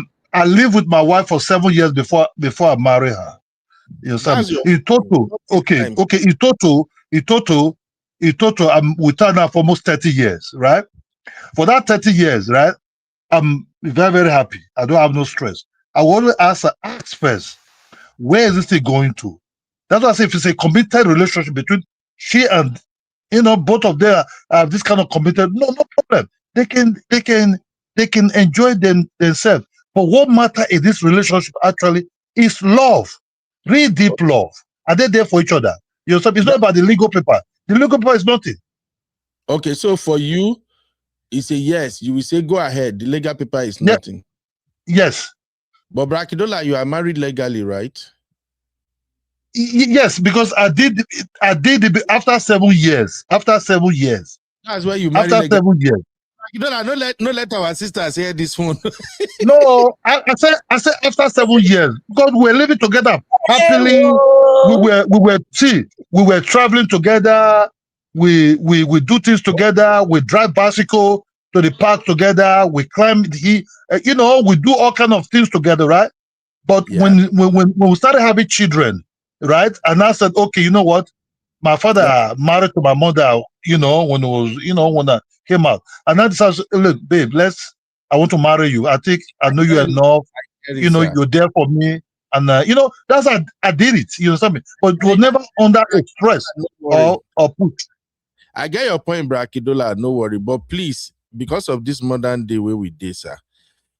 lived with my wife for 7 years before I married her. You know, in total, in total, I'm with her now for almost 30 years, right? For that 30 years, right, I'm very, very happy. I don't have no stress. I want to ask first, where is this thing going to? That's why I say if it's a committed relationship between she and, both of them have this kind of committed, no problem. They can enjoy themselves. But what matter in this relationship actually is love, real deep love. Are they there for each other? It's not about the legal paper. The legal paper is nothing. Okay, so for you, it's a yes. You will say, go ahead. The legal paper is nothing. Yes. But Brakidola, you are married legally, right? Yes, because I did it after 7 years. After 7 years. That's why you married after 7 years. Brakidola, no let our sisters hear this one. No, I said after 7 years because we were living together happily. We were traveling together. We do things together. We drive bicycle to the park together. We climb we do all kind of things together, right? But when we started having children, right? And I said, okay, you know what? My father married to my mother, when it was, when I came out. And I decided, look, babe, I want to marry you. I think I know you enough. You're there for me. And that's how I did it. You understand me? But it was never under stress or push. I get your point, Brakidola, no worry. But please, because of this modern day way we date, sir,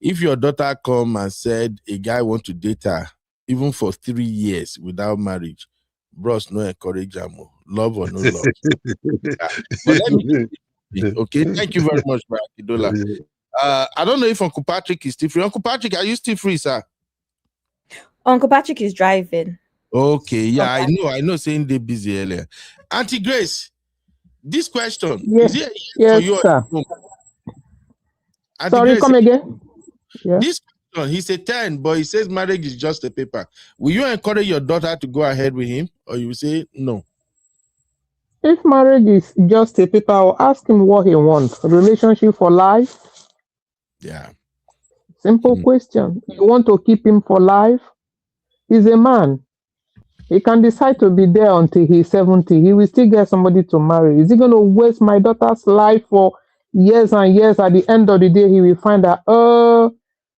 if your daughter come and said a guy want to date her, even for 3 years without marriage, bros, no encourage them. Love or no love. Okay, thank you very much, Brakidola. I don't know if Uncle Patrick is still free. Uncle Patrick, are you still free, sir? Uncle Patrick is driving. Okay, yeah, I know saying they busy earlier. Auntie Grace, this question Yes, is it yes, for you? sir. Auntie Sorry, Grace, come again. Yeah. this question, he's a 10, but he says marriage is just a paper. Will you encourage your daughter to go ahead with him, or you will say no? If marriage is just a paper, I'll ask him what he wants. Relationship for life? Yeah. Simple question. You want to keep him for life? He's a man. He can decide to be there until he's 70. He will still get somebody to marry. Is he going to waste my daughter's life for years and years? At the end of the day, he will find that,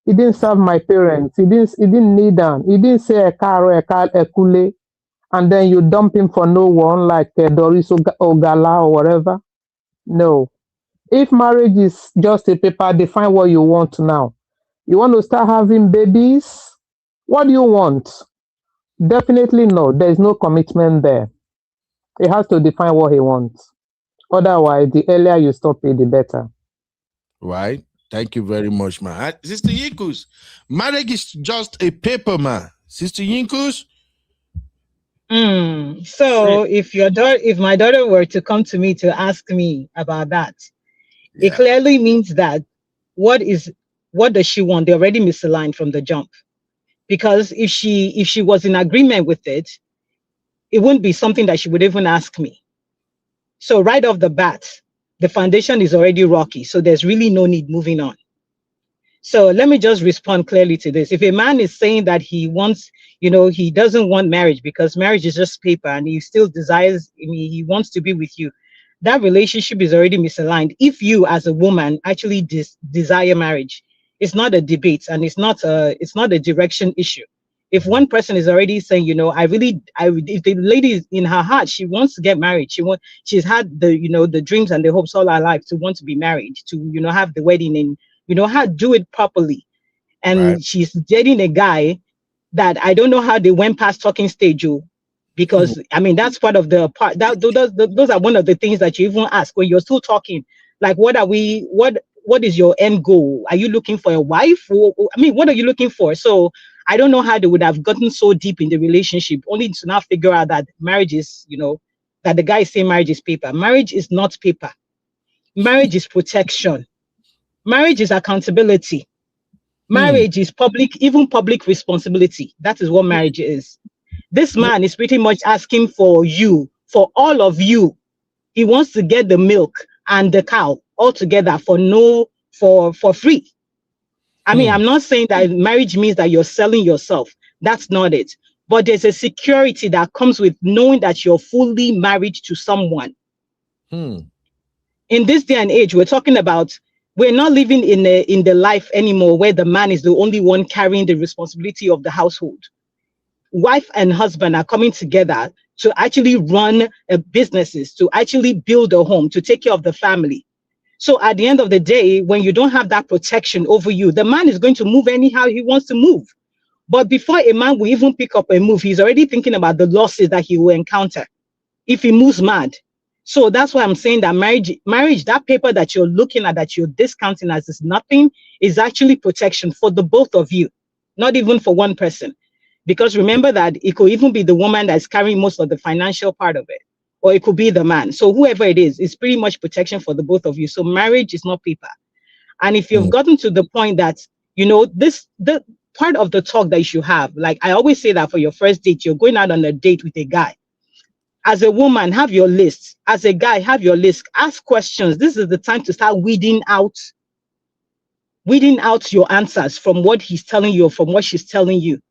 he didn't serve my parents. He didn't need them. He didn't say a car, a kule, and then you dump him for no one like Doris Ogala or whatever. No. If marriage is just a paper, define what you want now. You want to start having babies? What do you want? Definitely no. There is no commitment there. He has to define what he wants. Otherwise, the earlier you stop it, the better. Right. Thank you very much, man. Sister Yinkus, marriage is just a paper, man. Sister Yinkus. So if my daughter were to come to me to ask me about that, it clearly means that what does she want? They're already misaligned from the jump. Because if she was in agreement with it, it wouldn't be something that she would even ask me. So right off the bat, the foundation is already rocky. So there's really no need moving on. So let me just respond clearly to this. If a man is saying that he wants, he doesn't want marriage because marriage is just paper and he still desires, he wants to be with you, that relationship is already misaligned. If you as a woman actually desire marriage, it's not a debate and it's not a direction issue. If one person is already saying, if the lady is in her heart, she wants to get married, she's had the dreams and the hopes all her life to want to be married, to have the wedding and how to do it properly, and she's dating a guy that I don't know how they went past talking stage, because that's part of the part that those are one of the things that you even ask when you're still talking, like what is your end goal? Are you looking for a wife? What are you looking for? So I don't know how they would have gotten so deep in the relationship only to now figure out that marriage is, that the guy is saying marriage is paper. Marriage is not paper. Marriage is protection. Marriage is accountability. Marriage is public responsibility. That is what marriage is. This man is pretty much asking for you, for all of you. He wants to get the milk and the cow all together for free. I'm not saying that marriage means that you're selling yourself. That's not it. But there's a security that comes with knowing that you're fully married to someone. In this day and age, we're not living in the life anymore where the man is the only one carrying the responsibility of the household. Wife and husband are coming together to actually run businesses, to actually build a home, to take care of the family. So at the end of the day, when you don't have that protection over you, the man is going to move anyhow he wants to move. But before a man will even pick up a move, he's already thinking about the losses that he will encounter if he moves mad. So that's why I'm saying that marriage, that paper that you're looking at, that you're discounting as is nothing, is actually protection for the both of you, not even for one person. Because remember that it could even be the woman that's carrying most of the financial part of it, or it could be the man. So whoever it is, it's pretty much protection for the both of you. So marriage is not paper. And if you've gotten to the point that, the part of the talk that you should have, like I always say that for your first date, you're going out on a date with a guy. As a woman, have your list. As a guy, have your list. Ask questions. This is the time to start weeding out your answers from what he's telling you or from what she's telling you.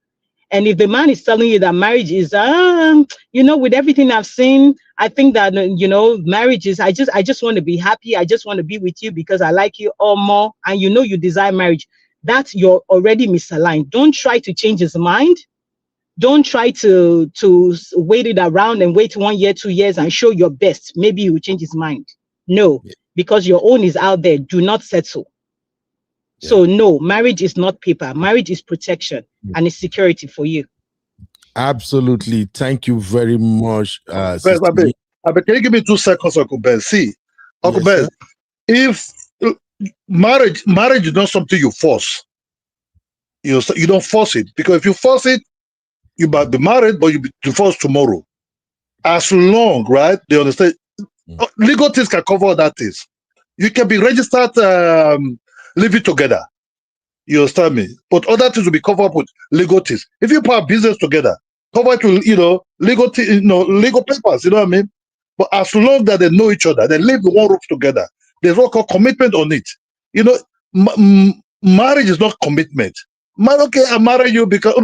And if the man is telling you that marriage is, with everything I've seen, I think that, marriage is, I just want to be happy. I just want to be with you because I like you or more. And you desire marriage. That you're already misaligned. Don't try to change his mind. Don't try to wait it around and wait 1 year, 2 years and show your best. Maybe he will change his mind. No, because your own is out there. Do not settle. So no, marriage is not paper. Marriage is protection and it's security for you. Absolutely. Thank you very much. Can you give me 2 seconds, Uncle Ben? See, Uncle Ben, if marriage is not something you force, you don't force it, because if you force it, You might be married, but you be divorced tomorrow. As long, right? They understand. Legal things can cover all that things. You can be registered, living together. You understand me? But other things will be covered up with legal things. If you put a business together, cover it with, legal, legal papers. You know what I mean? But as long that they know each other, they live in one roof together. There's what called commitment on it. Marriage is not commitment. Okay, I marry you because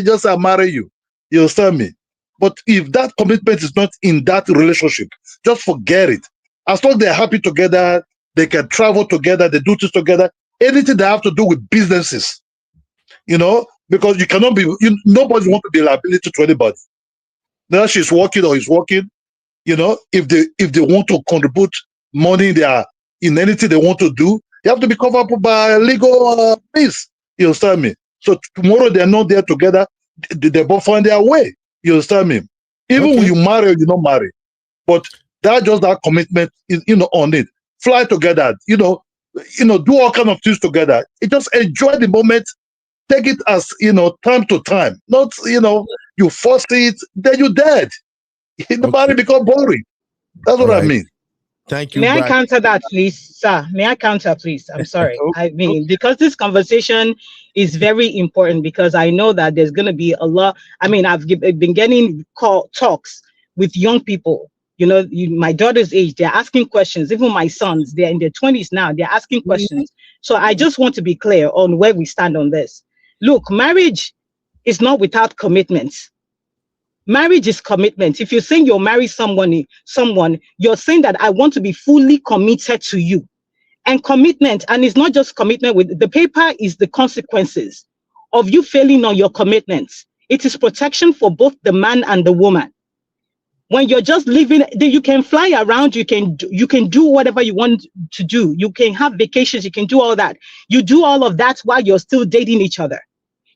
just I marry you. You understand me? But if that commitment is not in that relationship, just forget it. As long as they're happy together, they can travel together, they do things together. Anything they have to do with businesses, because you cannot be. Nobody wants to be a liability to anybody. Now she's working or he's working. If they want to contribute money, they are in anything they want to do. You have to be covered up by legal means. You understand me? So tomorrow they're not there together. They both find their way. You understand me? Even when you marry or you not marry, but that's just that commitment, on it. Fly together. Do all kind of things together. Just enjoy the moment. Take it as time to time. Not you force it, then you're dead. The body become boring. That's what I mean. Thank you. May I counter that, please, sir? May I counter, please? I'm sorry. Because this conversation is very important, because I know that there's going to be a lot. I've been getting talks with young people. My daughter's age, they're asking questions. Even my sons, they're in their 20s now. They're asking questions. So I just want to be clear on where we stand on this. Look, marriage is not without commitments. Marriage is commitment. If you're saying you'll marry someone, you're saying that I want to be fully committed to you. And commitment, and it's not just commitment with the paper, is the consequences of you failing on your commitments. It is protection for both the man and the woman. When you're just living, you can fly around, you can do whatever you want to do. You can have vacations, you can do all that. You do all of that while you're still dating each other.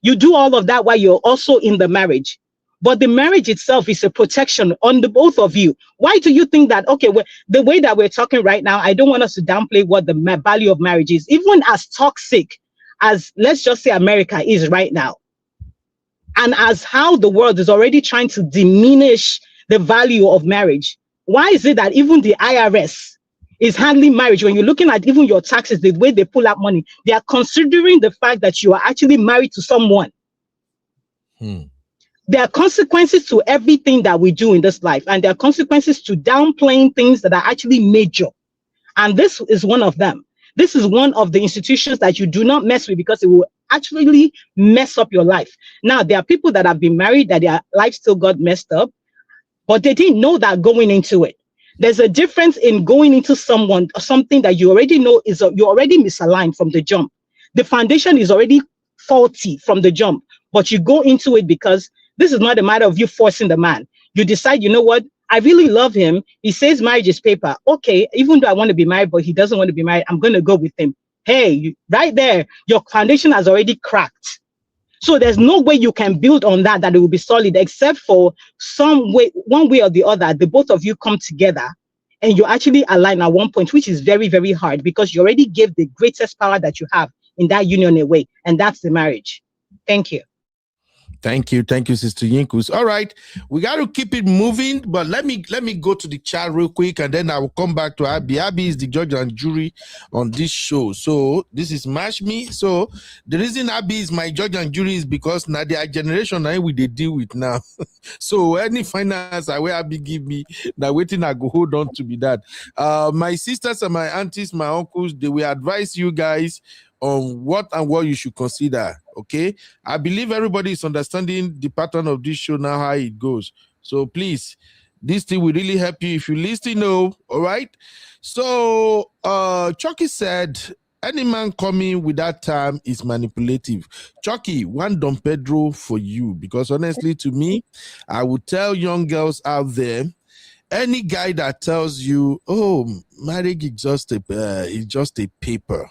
You do all of that while you're also in the marriage. But the marriage itself is a protection on the both of you. Why do you think that, the way that we're talking right now, I don't want us to downplay what the value of marriage is. Even as toxic as, let's just say, America is right now, and as how the world is already trying to diminish the value of marriage, why is it that even the IRS is handling marriage? When you're looking at even your taxes, the way they pull out money, they are considering the fact that you are actually married to someone. There are consequences to everything that we do in this life, and there are consequences to downplaying things that are actually major. And this is one of them. This is one of the institutions that you do not mess with, because it will actually mess up your life. Now, there are people that have been married that their life still got messed up, but they didn't know that going into it. There's a difference in going into something that you already know you're already misaligned from the jump. The foundation is already faulty from the jump, but you go into it because this is not a matter of you forcing the man. You decide, you know what? I really love him. He says marriage is paper. Okay, even though I want to be married, but he doesn't want to be married, I'm going to go with him. Hey, right there, your foundation has already cracked. So there's no way you can build on that it will be solid, except for some way, one way or the other, the both of you come together and you actually align at one point, which is very, very hard, because you already gave the greatest power that you have in that union away, and that's the marriage. Thank you. Thank you, Sister Yinkus. All right, we got to keep it moving, but let me go to the chat real quick, and then I will come back to Abby. Abby is the judge and jury on this show. So this is Mash Me. So the reason Abby is my judge and jury is because now their generation now we they deal with now. So any finance I will Abby give me, now waiting I go hold on to be that. My sisters and my aunties, my uncles, they will advise you guys on what you should consider. Okay, I believe everybody is understanding the pattern of this show now, how it goes. So please, this thing will really help you if you listen. All right. So Chucky said, any man coming with that time is manipulative. Chucky, one Don Pedro for you, because honestly, to me, I would tell young girls out there, any guy that tells you, oh, marriage is just a paper,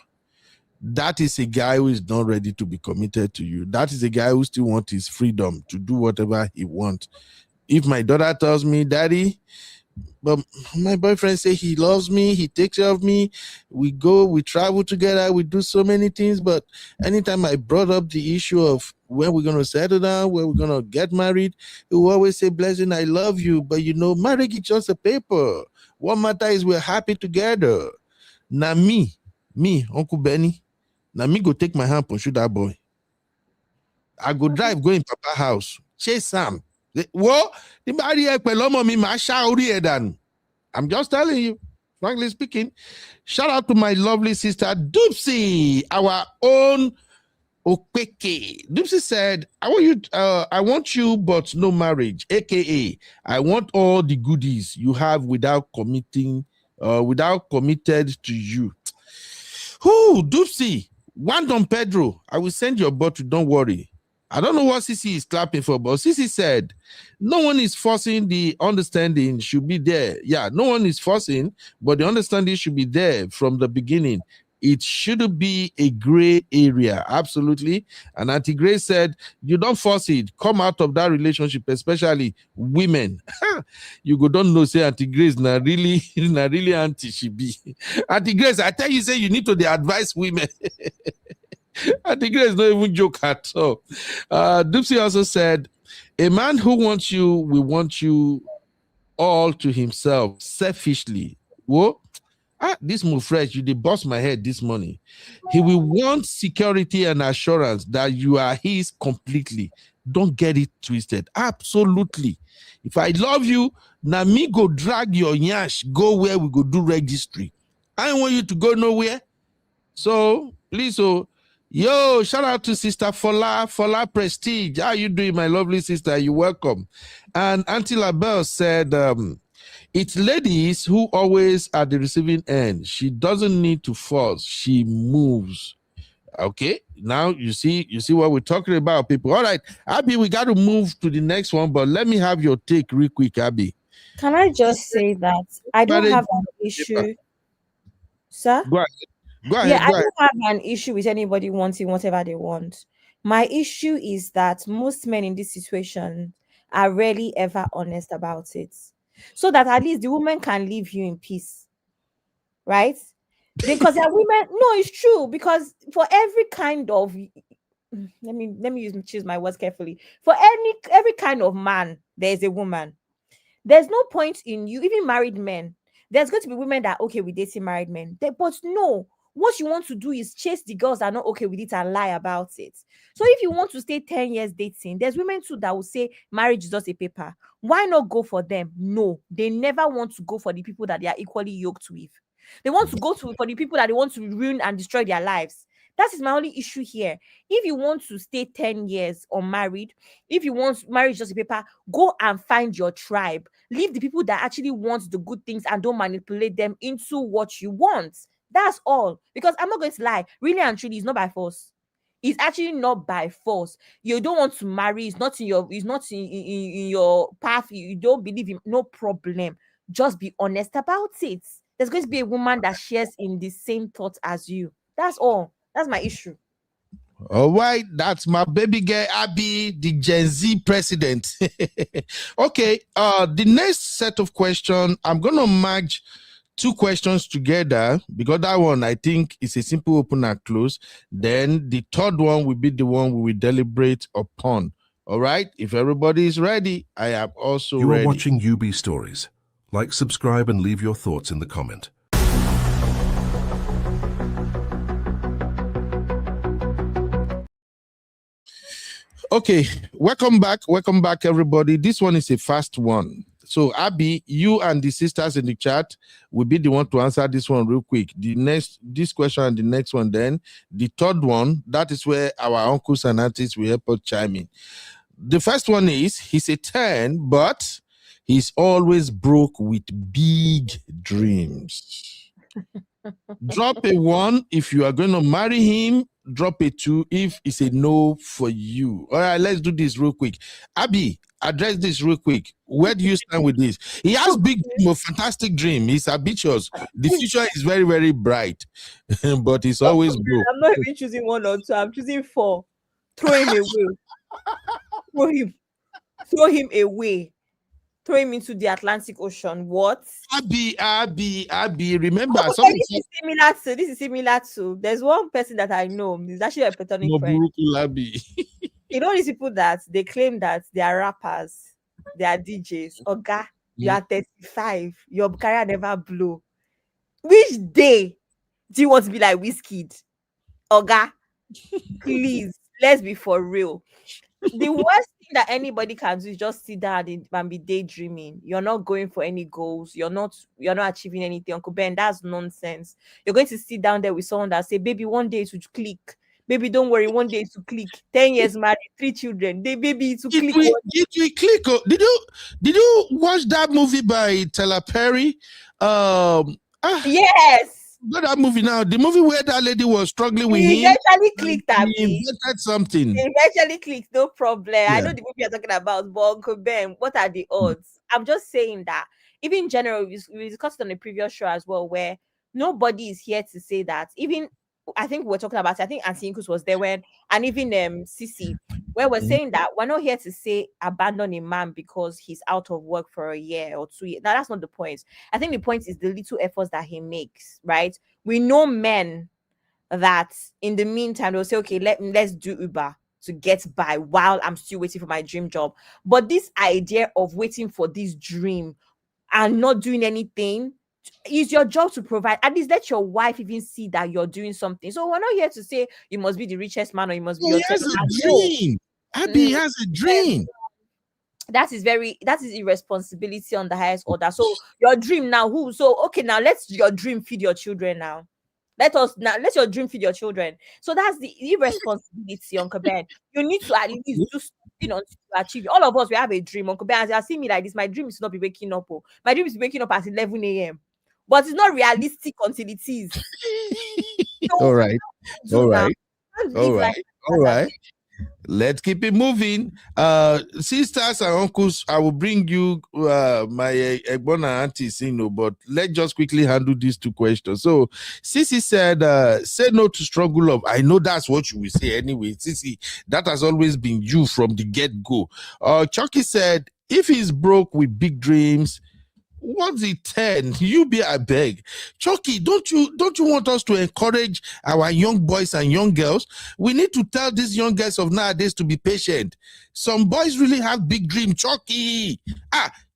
that is a guy who is not ready to be committed to you. That is a guy who still wants his freedom to do whatever he wants. If my daughter tells me, Daddy, but my boyfriend say he loves me, he takes care of me. We go, we travel together, we do so many things. But anytime I brought up the issue of when we're gonna settle down, when we're gonna get married, he will always say, Blessing, I love you, but marriage is just a paper. What matter is we're happy together. Now me, Uncle Benny, now me go take my hand pursue that boy. I go drive, go in Papa house, chase Sam. What? I'm just telling you, frankly speaking. Shout out to my lovely sister Doopsy, our own Okeke. Doopsy said, I want you, but no marriage, aka I want all the goodies you have without committed to you. Who Doopsy? One Don Pedro, I will send you a bottle, don't worry. I don't know what CC is clapping for, but CC said, no one is forcing, the understanding should be there. Yeah, no one is forcing, but the understanding should be there from the beginning. It shouldn't be a gray area. Absolutely. And Auntie Grace said, you don't force it. Come out of that relationship, especially women. You go don't know, say Auntie Grace, na really auntie she be. Auntie Grace, I tell you, say you need to advise women. I think there's not even joke at all. Doopsy also said, a man who wants you will want you all to himself selfishly. Whoa. This move fresh, you did bust my head this morning. He will want security and assurance that you are his completely. Don't get it twisted. Absolutely. If I love you, now me go drag your yash, go where we go do registry. I don't want you to go nowhere. So, please, yo, shout out to Sister Fola Prestige. How you doing, my lovely sister? You're welcome. And Auntie LaBelle said, it's ladies who always at the receiving end. She doesn't need to force. She moves. Okay, now you see what we're talking about, people. All right, Abby, we got to move to the next one, but let me have your take real quick, Abby. Can I just say that I don't have an issue, sir? Go ahead. I don't have an issue with anybody wanting whatever they want. My issue is that most men in this situation are rarely ever honest about it, so that at least the woman can leave you in peace, right? Because there are women. No, it's true. Because for every kind of, let me choose my words carefully. For every kind of man, there is a woman. There's no point in you, even married men. There's going to be women that are okay with dating married men, but no. What you want to do is chase the girls that are not okay with it and lie about it. So if you want to stay 10 years dating, there's women too that will say marriage is just a paper. Why not go for them? No, they never want to go for the people that they are equally yoked with. They want to go for the people that they want to ruin and destroy their lives. That is my only issue here. If you want to stay 10 years unmarried, if you want marriage just a paper, go and find your tribe. Leave the people that actually want the good things and don't manipulate them into what you want. That's all. Because I'm not going to lie. Really and truly, it's not by force. It's actually not by force. You don't want to marry. It's not in your path. You don't believe him. No problem. Just be honest about it. There's going to be a woman that shares in the same thoughts as you. That's all. That's my issue. All right, that's my baby girl Abby, the Gen Z president. Okay, the next set of questions, I'm gonna merge two questions together because that one I think is a simple open and close. Then the third one will be the one we will deliberate upon. All right, if everybody is ready, I am also ready. You are watching UB Stories. Like, subscribe, and leave your thoughts in the comment. Okay, welcome back, everybody. This one is a fast one. So, Abby, you and the sisters in the chat will be the one to answer this one real quick. This question and the next one, then the third one, that is where our uncles and aunties will help us chime in. The first one is, he's a 10, but he's always broke with big dreams. Drop a 1 if you are going to marry him. Drop a 2 if it's a no for you. All right, let's do this real quick. Abby, address this real quick. Where do you stand with this? He has big dream, a fantastic dream. He's ambitious. The future is very, very bright, but he's always broke. I'm not even choosing 1 or 2. I'm choosing 4. Throw him away. Throw him away. throw him into the Atlantic Ocean. What? Abby, remember Okay, something. this is similar to there's one person that I know, is actually a platonic friend. Abby. You know these people that they claim that they are rappers, they are DJs. Oga, you are 35, your career never blew. Which day do you want to be like Wizkid? Oga, please, let's be for real. The worst thing that anybody can do is just sit down and be daydreaming. You're not going for any goals. You're not achieving anything. Uncle Ben, that's nonsense. You're going to sit down there with someone that say, baby, one day it will click. Baby, don't worry, one day it will click. 10 years married, 3 children. Baby, it will click. Did we click? Oh, did you watch that movie by Tyler Perry? Yes. That movie now, the movie where that lady was struggling with him. He eventually clicked that. He invented something. He eventually clicked, no problem. Yeah. I know the movie you're talking about, but Uncle Ben, what are the odds? I'm just saying that even in general, we discussed on the previous show as well, where nobody is here to say that. Even I think we're talking about, I think Auntie Inkus was there when, and even Sissy, where we're saying that we're not here to say abandon a man because he's out of work for a year or 2 years. Now, that's not the point. I think the point is the little efforts that he makes, right? We know men that in the meantime, they'll say, okay, let's do Uber to get by while I'm still waiting for my dream job. But this idea of waiting for this dream and not doing anything, is your job to provide. At least let your wife even see that you're doing something. So we're not here to say you must be the richest man or you must be. He has a dream. Abby has a dream. That is irresponsibility on the highest order. So your dream now, okay, now let's your dream feed your children now. Let your dream feed your children. So that's the irresponsibility, Uncle Ben. You need to at least do something to achieve. All of us, we have a dream, Uncle Ben. As you see me like this, my dream is to not be waking up. Oh. My dream is waking up at 11 a.m. But it's not realistic until it is. So, all right. Let's keep it moving. Sisters and uncles, I will bring you my Egbona aunties, but let's just quickly handle these 2 questions. So Sissy said, say no to struggle love. I know that's what you will say anyway. Sissy, that has always been you from the get-go. Chucky said, if he's broke with big dreams, what's it 10? You be a beg. Chucky, don't you want us to encourage our young boys and young girls? We need to tell these young girls of nowadays to be patient. Some boys really have big dreams. Chucky.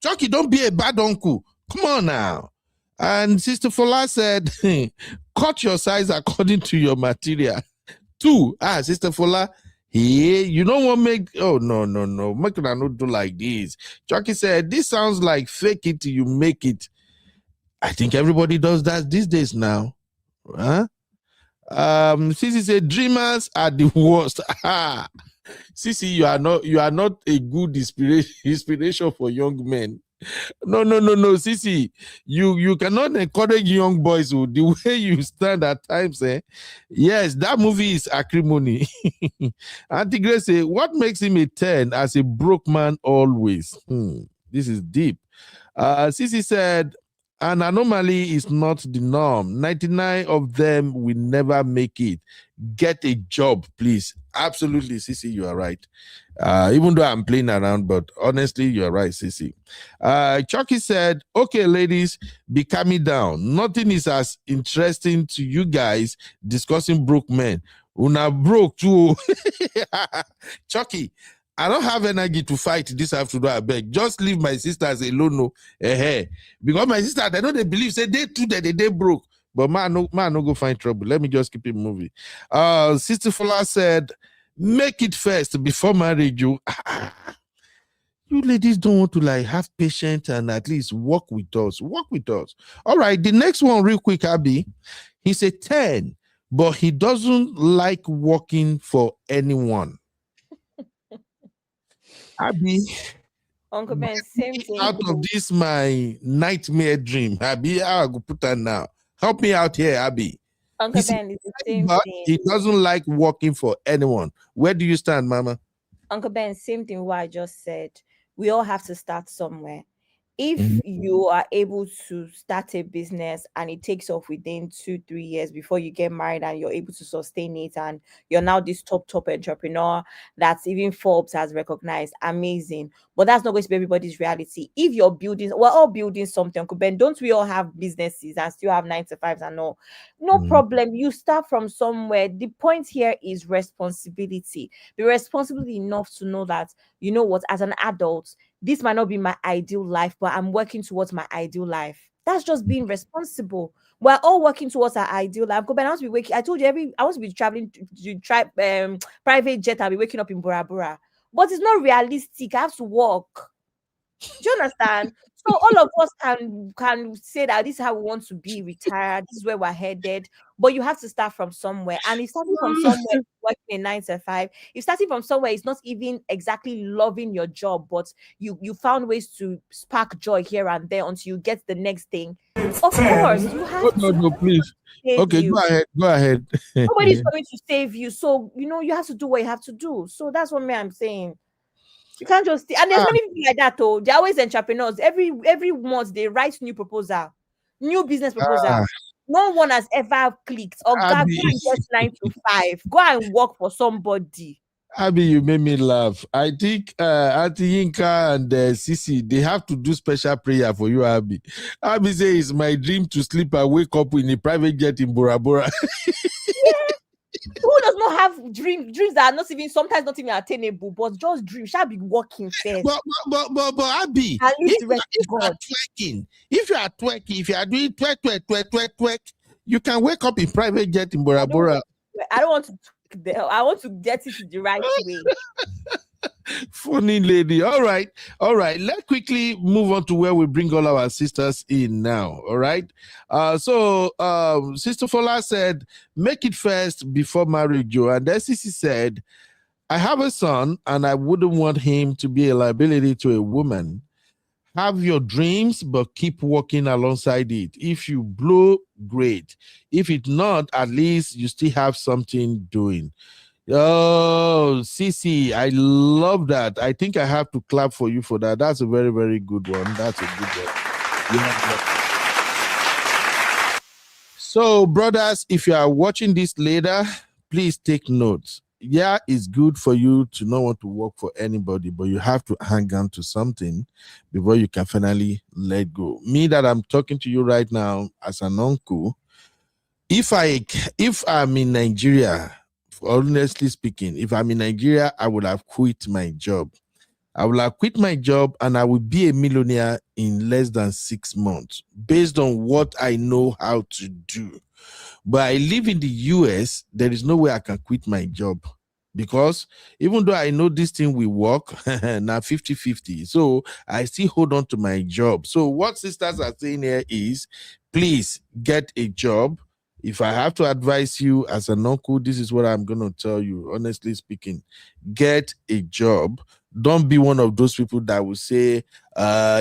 Chucky, don't be a bad uncle. Come on now. And Sister Fola said, cut your size according to your material. 2. Sister Fola, hey, you don't want to make, oh, no. Make it not do like this. Chucky said, this sounds like fake it till you make it. I think everybody does that these days now. Huh? Sissy said, dreamers are the worst. Sissy, you are not a good inspiration for young men. No, Sissy, you cannot encourage young boys the way you stand at times. Yes, that movie is acrimony. Auntie Grace say, what makes him a 10 as a broke man always? This is deep. Sissy said, an anomaly is not the norm. 99 of them will never make it. Get a job, please. Absolutely, Sissy, you are right. Even though I'm playing around, but honestly, you are right, Sissy. Chucky said, okay, ladies, be calming down. Nothing is as interesting to you guys discussing broke men. Una broke too. Chucky, I don't have energy to fight this afternoon, I beg. Just leave my sisters alone. No. Because my sister, they know they believe, say they too, they broke. But man, no go find trouble. Let me just keep it moving. Sister Fola said, make it first before marriage. You ladies don't want to have patience and at least work with us. All right, the next one real quick, Abby. He's a 10, but he doesn't like working for anyone. Abby, Uncle Ben, same thing. Out of this, my nightmare dream. Abby, how I go put that now? Help me out here, Abby. Uncle Ben, it's the same but thing. He doesn't like working for anyone. Where do you stand, Mama? Uncle Ben, same thing what I just said. We all have to start somewhere. If Mhm. you are able to start a business and it takes off within 2-3 years before you get married and you're able to sustain it and you're now this top entrepreneur that's even Forbes has recognized, amazing. But that's not going to be everybody's reality. If you're building, we're all building something, Uncle Ben. Don't we all have businesses and still have 9 to 5s and all? No problem. You start from somewhere. The point here is responsibility. Be responsible enough to know that, you know what, as an adult, this might not be my ideal life, but I'm working towards my ideal life. That's just being responsible. We're all working towards our ideal life. Go, Ben, I want to be waking. I told you I want to be traveling to try private jet. I'll be waking up in Bora Bora, but it's not realistic. I have to work. Do you understand? So all of us can say that this is how we want to be retired. This is where we're headed. But you have to start from somewhere. And if starting from somewhere, working a 9 to 5, if starting from somewhere is not even exactly loving your job, but you found ways to spark joy here and there until you get the next thing. Of course, you have to. No, please. Okay, you. go ahead. Nobody's going to save you. So, you have to do what you have to do. So that's what I'm saying. You can't just and there's many people like that. Oh, they're always entrepreneurs. Every month they write new proposal, new business proposal. No one has ever clicked or go and get 9 to 5. Go and work for somebody. Abby, you made me laugh. I think Auntie Yinka and Sisi, they have to do special prayer for you, Abby. Abby says it's my dream to sleep and wake up in a private jet in Bora Bora. Who does not have dreams that are not even attainable, but just dreams? Shall be working first. But Abby, if you are twerking, if you are doing twerk, you can wake up in private jet in Bora Bora. I don't want to. I want to get it the right way. Funny lady. All right. Let's quickly move on to where we bring all our sisters in now. All right. So Sister Fola said, make it first before marriage, Joe. And then Sisi said, I have a son and I wouldn't want him to be a liability to a woman. Have your dreams, but keep working alongside it. If you blow, great. If it's not, at least you still have something doing. Oh, Sisi, I love that. I think I have to clap for you for that. That's a very, very good one. That's a good one. So, brothers, if you are watching this later, please take notes. Yeah, it's good for you to not want to work for anybody, but you have to hang on to something before you can finally let go. Me, that I'm talking to you right now as an uncle, if I'm in Nigeria, honestly speaking, if I'm in Nigeria, I would have quit my job. I will have quit my job and I will be a millionaire in less than 6 months based on what I know how to do. But I live in the US, there is no way I can quit my job because even though I know this thing will work, now 50-50. So I still hold on to my job. So what sisters are saying here is, please get a job. If I have to advise you as an uncle, this is what I'm going to tell you, honestly speaking. Get a job. Don't be one of those people that will say,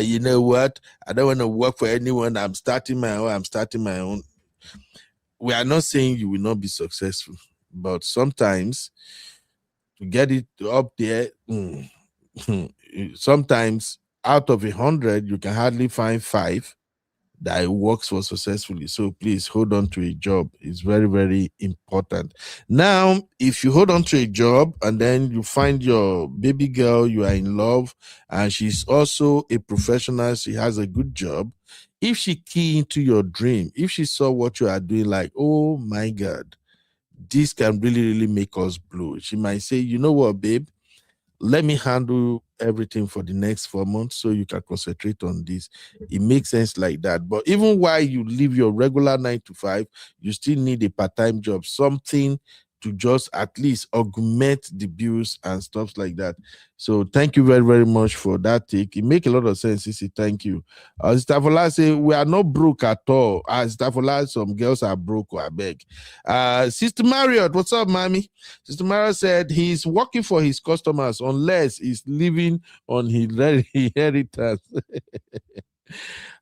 you know what, I don't want to work for anyone. I'm starting my own. We are not saying you will not be successful, but sometimes to get it up there, sometimes out of 100, you can hardly find 5 that it works for successfully. So please hold on to a job. It's very, very important. Now, if you hold on to a job and then you find your baby girl, you are in love, and she's also a professional, she has a good job. If she key into your dream, if she saw what you are doing, like, oh my God, this can really, really make us blow. She might say, you know what, babe, let me handle everything for the next 4 months so you can concentrate on this. It makes sense like that. But even while you leave your regular 9 to 5, you still need a part-time job, something to just at least augment the bills and stuff like that. So thank you very, very much for that take. It makes a lot of sense, Sisi. Thank you. Sister Fola say, we are not broke at all. Sister Fola, some girls are broke, I beg. Sister Marriott, what's up, mommy? Sister Marriott said he's working for his customers unless he's living on his inheritance.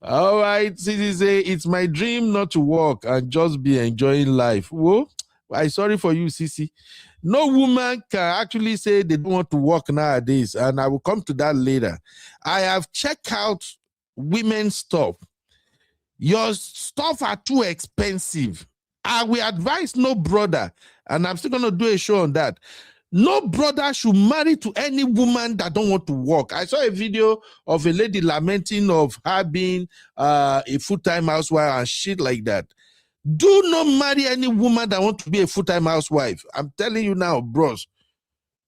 All right, Sisi say, it's my dream not to work and just be enjoying life. Whoa. I'm sorry for you, Sisi. No woman can actually say they don't want to work nowadays, and I will come to that later. I have checked out women's stuff. Your stuff are too expensive. I will advise no brother, and I'm still gonna do a show on that. No brother should marry to any woman that don't want to work. I saw a video of a lady lamenting of her being a full-time housewife and shit like that. Do not marry any woman that want to be a full-time housewife. I'm telling you now, bros.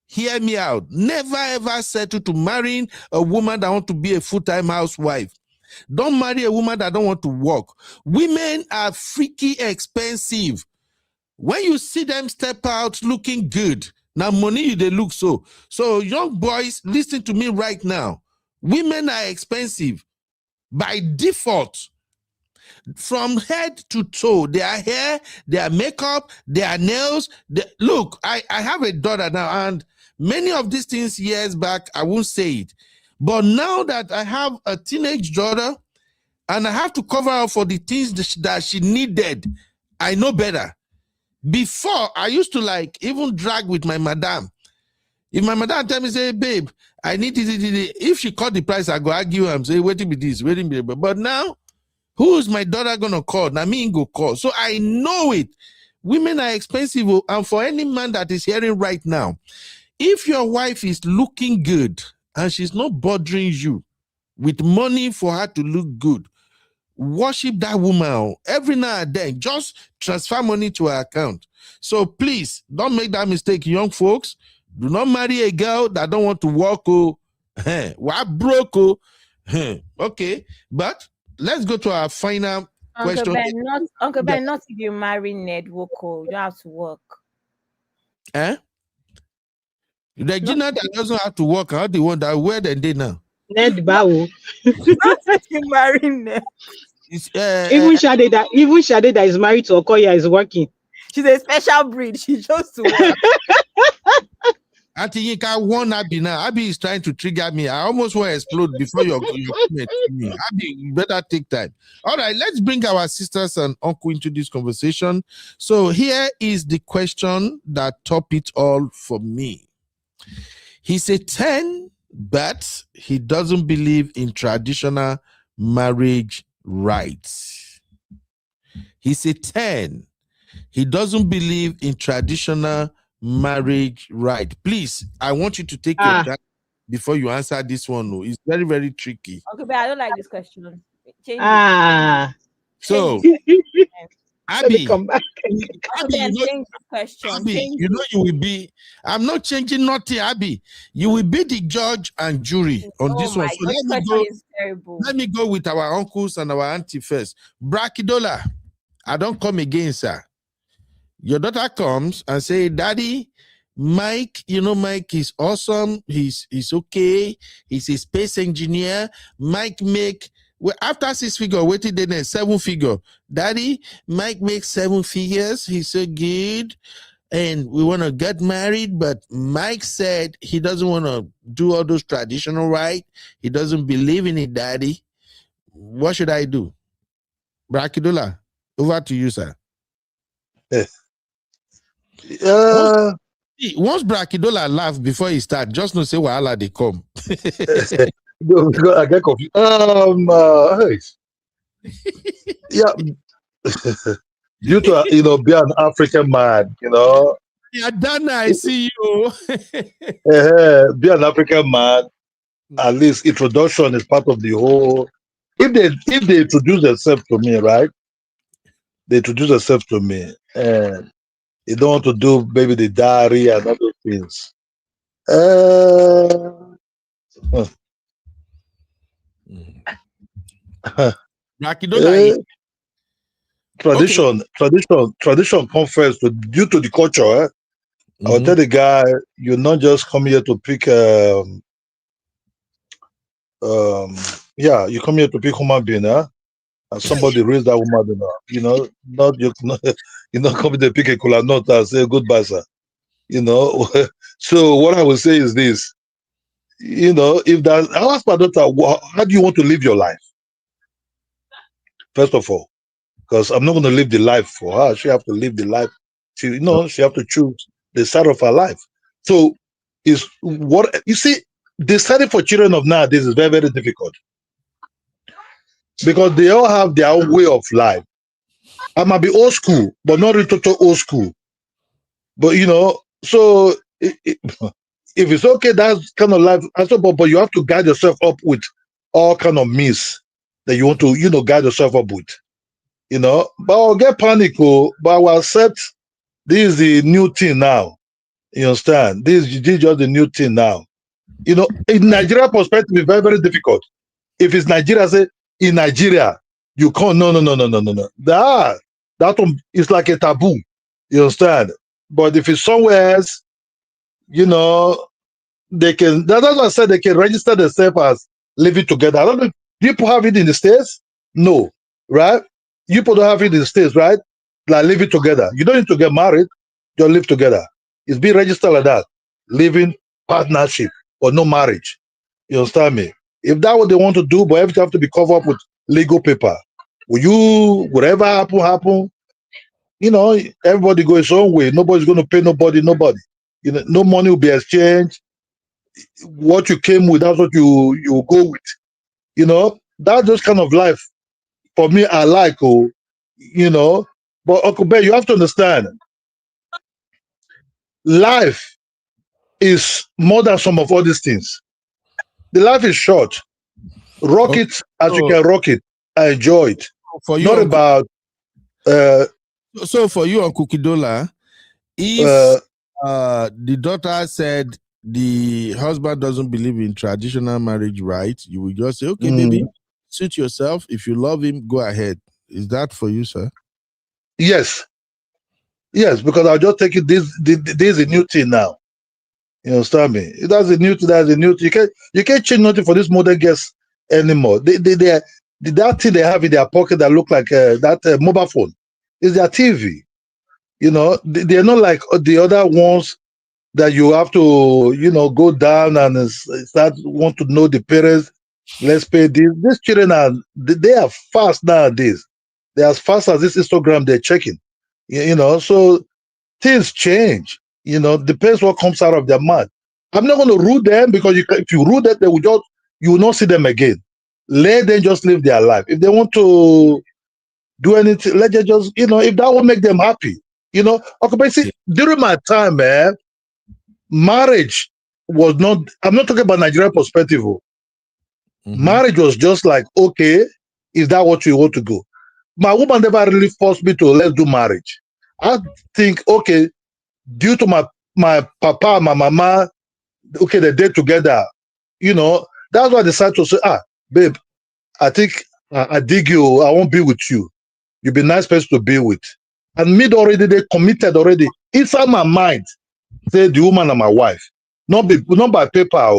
Hear me out. Never ever settle to marrying a woman that want to be a full-time housewife. Don't marry a woman that don't want to work. Women are freaky expensive. When you see them step out looking good, now money they look so. So young boys, listen to me right now. Women are expensive by default. From head to toe, their hair, their makeup, their nails. Look, I have a daughter now, and many of these things years back, I won't say it. But now that I have a teenage daughter and I have to cover her for the things that she needed, I know better. Before, I used to like even drag with my madam. If my madam tell me, say, babe, I need this. If she called the price, I go argue and say, waiting be this, waiting be that. But now, who is my daughter gonna call? Now me go call. So I know it. Women are expensive, and for any man that is hearing right now, if your wife is looking good and she's not bothering you with money for her to look good, worship that woman every now and then. Just transfer money to her account. So please don't make that mistake, young folks. Do not marry a girl that don't want to work. What broke? Okay, but let's go to our final question. Uncle Ben, not if you marry Ned Woko. You have to work. Regina that doesn't have to work, how the one that where they did now? Ned Bawo. Not if you marry Ned. Even Shade that is married to Okoya is working. She's a special breed. She chose to work. Auntie Yinka won Abby now. Abby is trying to trigger me. I almost want to explode before your comment to me. Abby, you better take time. All right, let's bring our sisters and uncle into this conversation. So here is the question that top it all for me. He's a 10, but he doesn't believe in traditional marriage rights. He's a 10. He doesn't believe in traditional marriage right. Please, I want you to take your time before you answer this one. No, it's very, very tricky. Okay, but I don't like this question. So, Abby, come back. Abby, you know you will be. I'm not changing nothing, Abby. You will be the judge and jury on this one. So let me go with our uncles and our auntie first. Brakidola, I don't come again, sir. Your daughter comes and say, Daddy, Mike, you know, Mike is awesome. He's okay. He's a space engineer. Mike after 6 figure, waiting then 7 figure. Daddy, Mike makes 7 figures. He's so good. And we want to get married, but Mike said he doesn't want to do all those traditional right. He doesn't believe in it, Daddy. What should I do? Brakidola, over to you, sir. Once Brakidola laugh before he start, just no say wahala they come. I get confused. Yeah, due to be an African man, Yeah, Dana, I see you. Be an African man. At least introduction is part of the whole. If they introduce themselves to me, right? They introduce themselves to me, and they don't want to do maybe the diary and other things. Tradition comes first due to the culture. I will tell the guy, you're not just come here to pick you come here to pick human being, and somebody raised that woman being, you're not coming to pick a cola nut and say goodbye, sir. So what I will say is this, if that, I'll ask my daughter, how do you want to live your life? First of all, because I'm not going to live the life for her. She have to live the life. She have to choose the side of her life. So is what you see, deciding for children of nowadays is very, very difficult. because they all have their own way of life. I might be old school, but not really total old school. But so if it's okay, that's kind of life. I said, but you have to guide yourself up with all kind of means that you want to, guide yourself up with. But I'll get panic, but I will accept this is the new thing now. You understand? This is just the new thing now. In Nigeria perspective, it's very, very difficult. If it's Nigeria, say in Nigeria, you can't. No. That one is like a taboo. You understand? But if it's somewhere else, they can. That's why I said they can register themselves as living together. I don't know. People have it in the States? No, right? You people don't have it in the States, right? Like living together. You don't need to get married. Just live together. It's being registered like that. Living partnership, but no marriage. You understand me? If that's what they want to do, but everything have to be covered up with legal paper. Whatever happen, everybody go his own way. Nobody's going to pay nobody. No money will be exchanged. What you came with, that's what you go with. That's just kind of life. For me, I like, but Uncle Ben, you have to understand, life is more than some of all these things. The life is short. Rock it as you can rock it. I enjoy it. For you, not about. So for you, Uncle Kidola, if the daughter said the husband doesn't believe in traditional marriage rights, you will just say, okay, baby, suit yourself. If you love him, go ahead. Is that for you, sir? Yes, because I'll just take it. This is a new thing now. You understand me? That's a new thing. You can't change nothing for this modern girls anymore. That thing they have in their pocket that look like that mobile phone is their TV. They're not like the other ones that you have to go down and start want to know the parents. Let's pay this. These children they are fast nowadays. They're as fast as this Instagram they're checking. So things change. Depends what comes out of their mouth. I'm not going to rule them because if you rule them, you will not see them again. Let them just live their life. If they want to do anything, let them just, if that will make them happy. Occupancy during my time, man, marriage was not. I'm not talking about Nigerian perspective. Marriage was just like, okay, is that what you want to go? My woman never really forced me to let's do marriage. I think, okay, due to my papa, my mama, okay, they did together. That's why I decided to say, babe, I think I dig you. I won't be with you. You'll be a nice person to be with. And me already, they committed already. Inside my mind, say the woman and my wife. Not by paper,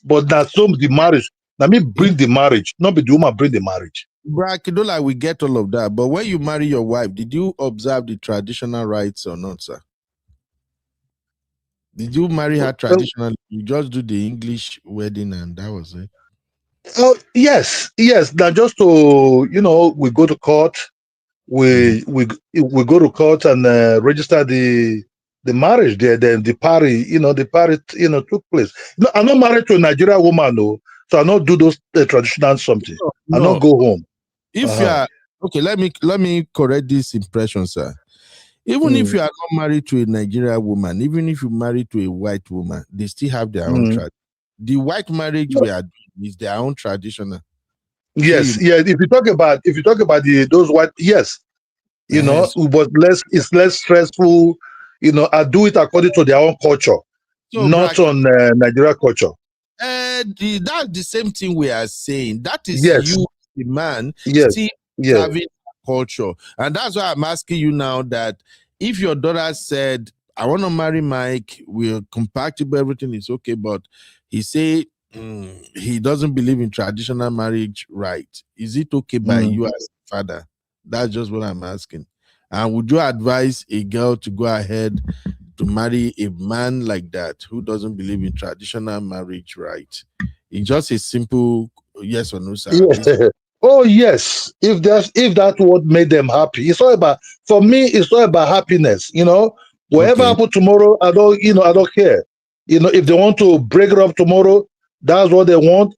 but that's the marriage. Let me bring the marriage. Not be the woman bring the marriage. Bra Kidola, we get all of that. But when you marry your wife, did you observe the traditional rites or not, sir? Did you marry her traditionally? You just do the English wedding and that was it? Oh, yes. Now just to, we go to court. We go to court and register the marriage there. Then the party, took place. No, I'm not married to a Nigerian woman, no. So I not do those traditional something. I not go home. If you are okay, let me correct this impression, sir. Even if you are not married to a Nigerian woman, even if you marry to a white woman, they still have their own tradition. The white marriage we are doing is their own traditional. Yes, If you talk about those white, yes, but it's less stressful. I do it according to their own culture, so not on Nigeria culture. That's the same thing we are saying. That is you, the man, still having culture. And that's why I'm asking you now that if your daughter said, I want to marry Mike, we're compatible, everything is okay, but he say he doesn't believe in traditional marriage right. Is it okay by you as a father? That's just what I'm asking. And would you advise a girl to go ahead to marry a man like that who doesn't believe in traditional marriage right? It's just a simple yes or no, sir. Yeah. Oh yes, if that's what made them happy. It's all about, for me, it's all about happiness. Whatever happen tomorrow, I don't care. If they want to break it up tomorrow, that's what they want.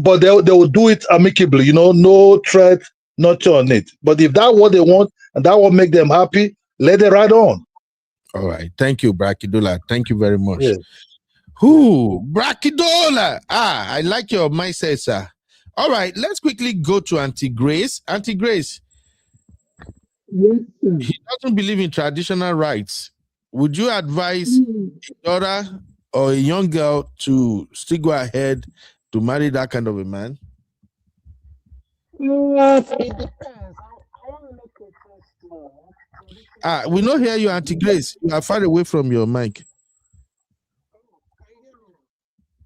but they will do it amicably, no threat, nothing on it. But if that's what they want and that will make them happy, let it ride on. All right. Thank you, Brakidola. Thank you very much. Yeah. Who? Brakidola. I like your mindset, sir. All right. Let's quickly go to Auntie Grace. Auntie Grace. Yes, sir. He doesn't believe in traditional rights. Would you advise a daughter or a young girl to still go ahead to marry that kind of a man? It depends. We don't hear you, Auntie Grace. You are far away from your mic.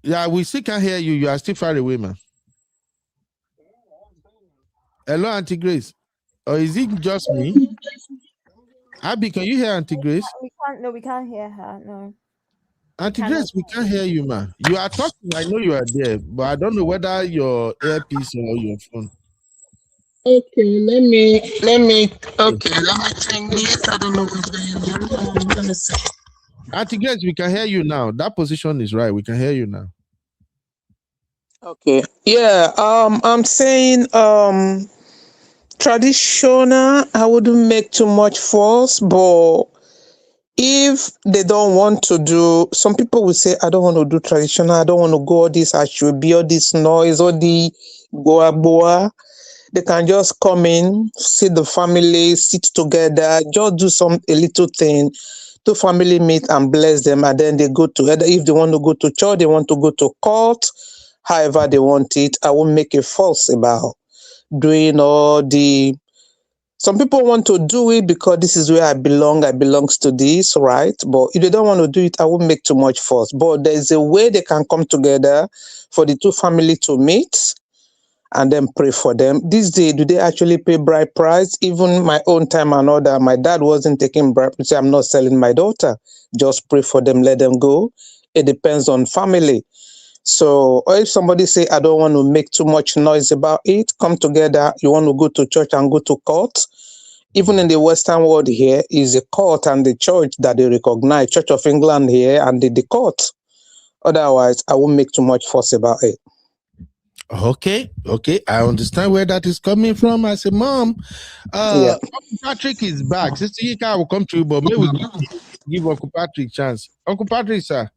Yeah, we still can't hear you. You are still far away, man. Hello, Auntie Grace. Or is it just me? Abby, can you hear Auntie Grace? We can't hear her. No. Auntie Grace, we can't hear you, man. You are talking. I know you are there, but I don't know whether your earpiece or your phone. Okay, let me change this. I don't know what's going on. Auntie Grace, we can hear you now. That position is right. We can hear you now. Okay. Yeah. I'm saying traditional, I wouldn't make too much fuss, but if they don't want to do, some people will say, I don't want to do traditional, I don't want to go all this ashwebi, all this noise, all the boa boa. They can just come in, see the family, sit together, just do a little thing to family meet and bless them, and then they go to either if they want to go to church, they want to go to court, however they want it. I won't make a fuss about doing all the. Some people want to do it because this is where I belongs to this, right? But if they don't want to do it, I won't make too much fuss. But there's a way they can come together for the two families to meet and then pray for them. This day, do they actually pay bride price? Even my own time and all that, my dad wasn't taking bride price. I'm not selling my daughter. Just pray for them, let them go. It depends on family. So, or if somebody say, I don't want to make too much noise about it, come together. You want to go to church and go to court. Even in the Western world here is a court and the church that they recognize, Church of England here and the court. Otherwise, I won't make too much fuss about it. Okay. I understand where that is coming from as a mom. Uncle Patrick is back. Sister Yika will come to you, but maybe we give Uncle Patrick a chance. Uncle Patrick, sir.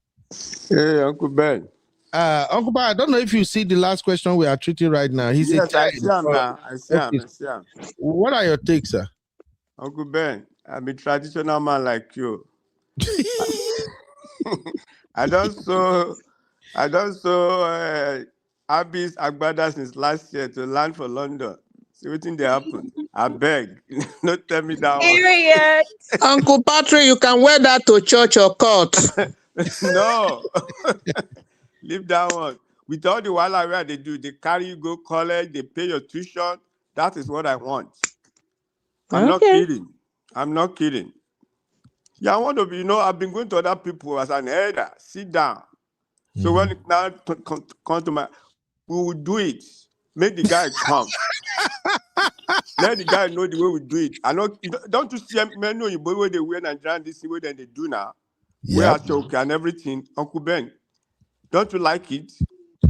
Hey, Uncle Ben. Uncle Ben, I don't know if you see the last question we are treating right now. Yes, I see him now. I see him. What are your takes, sir? Uncle Ben, I'm a traditional man like you. I don't so Abby's Agbada since last year to land for London. See what thing they happen. I beg. Don't tell me that Period. Uncle Patrick, you can wear that to church or court. No. Leave that one. With all the while where they do, they carry you go college, they pay your tuition. That is what I want. I'm not kidding. Yeah, I want to be, I've been going to other people as an elder. Sit down. So when it now come to my, we will do it. Make the guy come. Let the guy know the way we do it. I know. Don't you see men know the way they wear Nigerian this way than they do now? We are choking and everything. Uncle Ben, don't you like it?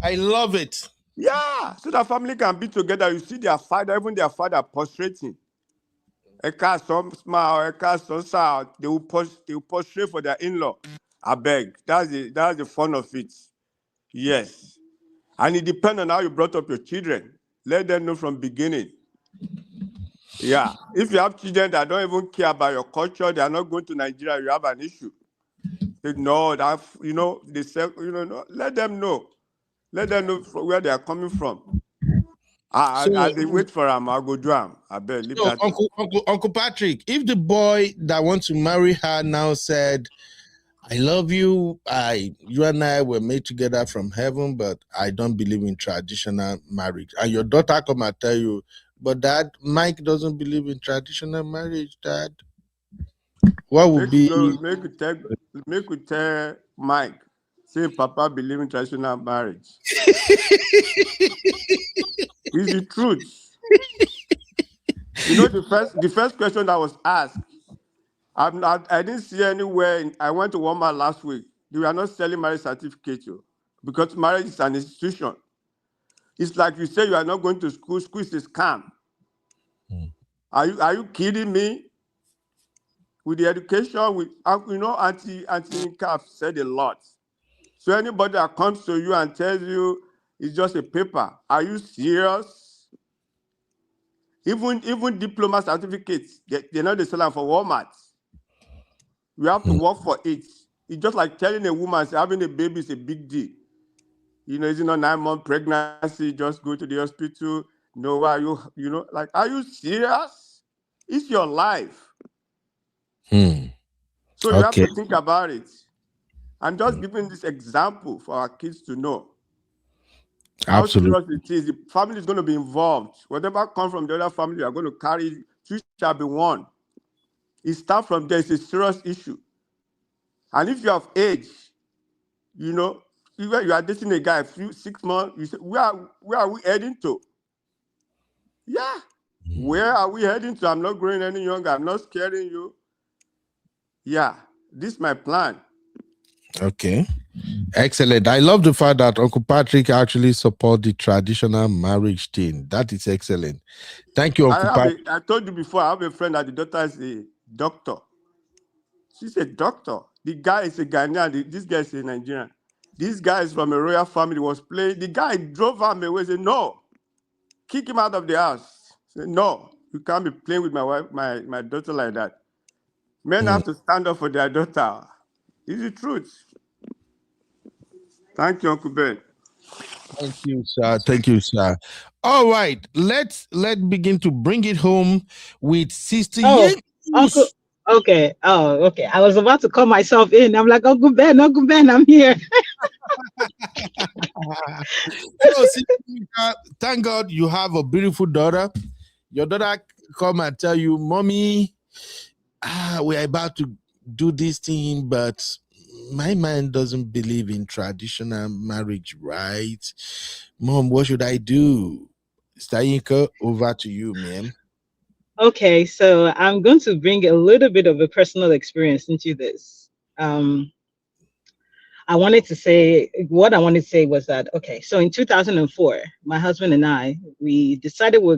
I love it. Yeah, so that family can be together. You see their father, even their father prostrating. A car some smile, a car some sound. They will prostrate for their in-law. I beg. That's the fun of it. Yes. And it depends on how you brought up your children. Let them know from beginning. Yeah. If you have children that don't even care about your culture, they are not going to Nigeria, you have an issue. They know that, they say, no, let them know. Let them know where they are coming from. They wait for them. I'll go do them. I bet. Uncle Patrick, if the boy that wants to marry her now said, I love you, you and I were made together from heaven, but I don't believe in traditional marriage. And your daughter come and tell you, but Dad, Mike doesn't believe in traditional marriage, Dad. What would Make you tell Mike, say Papa believe in traditional marriage. It's the truth. The first question that was asked, I didn't see anywhere. I went to Walmart last week. They were not selling marriage certificates because marriage is an institution. It's like you say you are not going to school. School is a scam. Are you kidding me? With the education, with Auntie Cap said a lot. So anybody that comes to you and tells you it's just a paper, are you serious? Even diploma certificates, they're not the seller for Walmart. You have to work for it. It's just like telling a woman having a baby is a big deal. It's not 9-month pregnancy, just go to the hospital. No, why you like, are you serious? It's your life. So you have to think about it. I'm just giving this example for our kids to know how serious it is. The family is going to be involved. Whatever comes from the other family, you are going to carry. Two shall be one. It starts from there. It's a serious issue. And if you have age, you are dating a guy 6 months, you say, where are we heading to? Yeah. Where are we heading to? I'm not growing any younger. I'm not scaring you. Yeah. This is my plan. Okay. Excellent. I love the fact that Uncle Patrick actually support the traditional marriage thing. That is excellent. Thank you, Uncle Patrick. I told you before, I have a friend that the daughter is a doctor. She's a doctor. The guy is a Ghanaian. This guy is a Nigerian. This guy is from a royal family, was playing. The guy drove him away, said, no. Kick him out of the house. Said, no, you can't be playing with my wife, my daughter like that. Men have to stand up for their daughter. It's the truth. Thank you, Uncle Ben. Thank you, sir. Thank you, sir. All right, let's begin to bring it home with Sister Uncle. Okay. Oh, okay. I was about to call myself in. I'm like, Uncle Ben, I'm here. So, thank God you have a beautiful daughter. Your daughter come and tell you, Mommy, we're about to do this thing, but my mind doesn't believe in traditional marriage, right? Mom, what should I do? Stayinka, over to you, ma'am. Okay, so I'm going to bring a little bit of a personal experience into this. What I wanted to say was that, okay, so in 2004, my husband and I, we decided we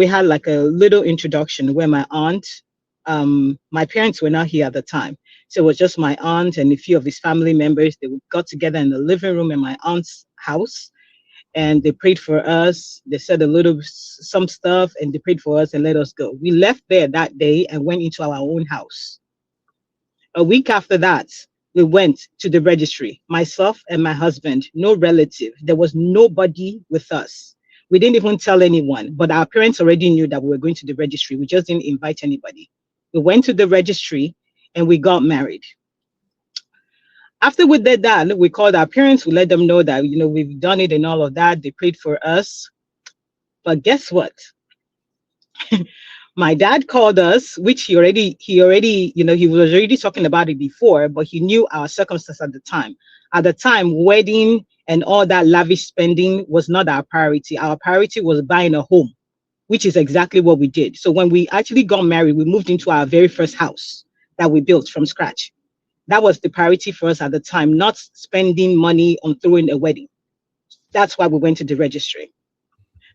had like a little introduction where my aunt, my parents were not here at the time. So it was just my aunt and a few of his family members. They got together in the living room in my aunt's house, and they prayed for us. They said some stuff, and they prayed for us and let us go. We left there that day and went into our own house. A week after that, we went to the registry, myself and my husband, no relative. There was nobody with us. We didn't even tell anyone, but our parents already knew that we were going to the registry. We just didn't invite anybody. We went to the registry and we got married. After we did that, we called our parents. We let them know that, we've done it and all of that. They prayed for us. But guess what? My dad called us, which he was already talking about it before, but he knew our circumstance at the time. At the time, wedding and all that lavish spending was not our priority. Our priority was buying a home, which is exactly what we did. So when we actually got married, we moved into our very first house that we built from scratch. That was the priority for us at the time, not spending money on throwing a wedding. That's why we went to the registry.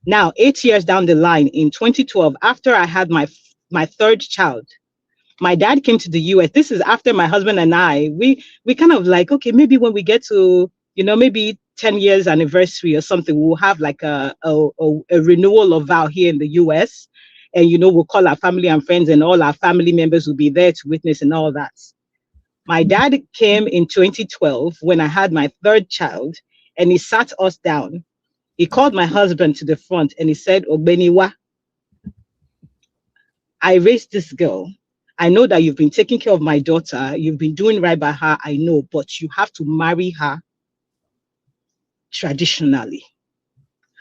Now, 8 years down the line, in 2012, after I had my third child, my dad came to the US. This is after my husband and I, we kind of like, okay, maybe when we get to, maybe 10 years anniversary or something, we'll have like a renewal of vow here in the US. And, we'll call our family and friends, and all our family members will be there to witness and all that. My dad came in 2012 when I had my third child, and he sat us down. He called my husband to the front and he said, Ogbeniwa, I raised this girl. I know that you've been taking care of my daughter. You've been doing right by her. I know, but you have to marry her traditionally.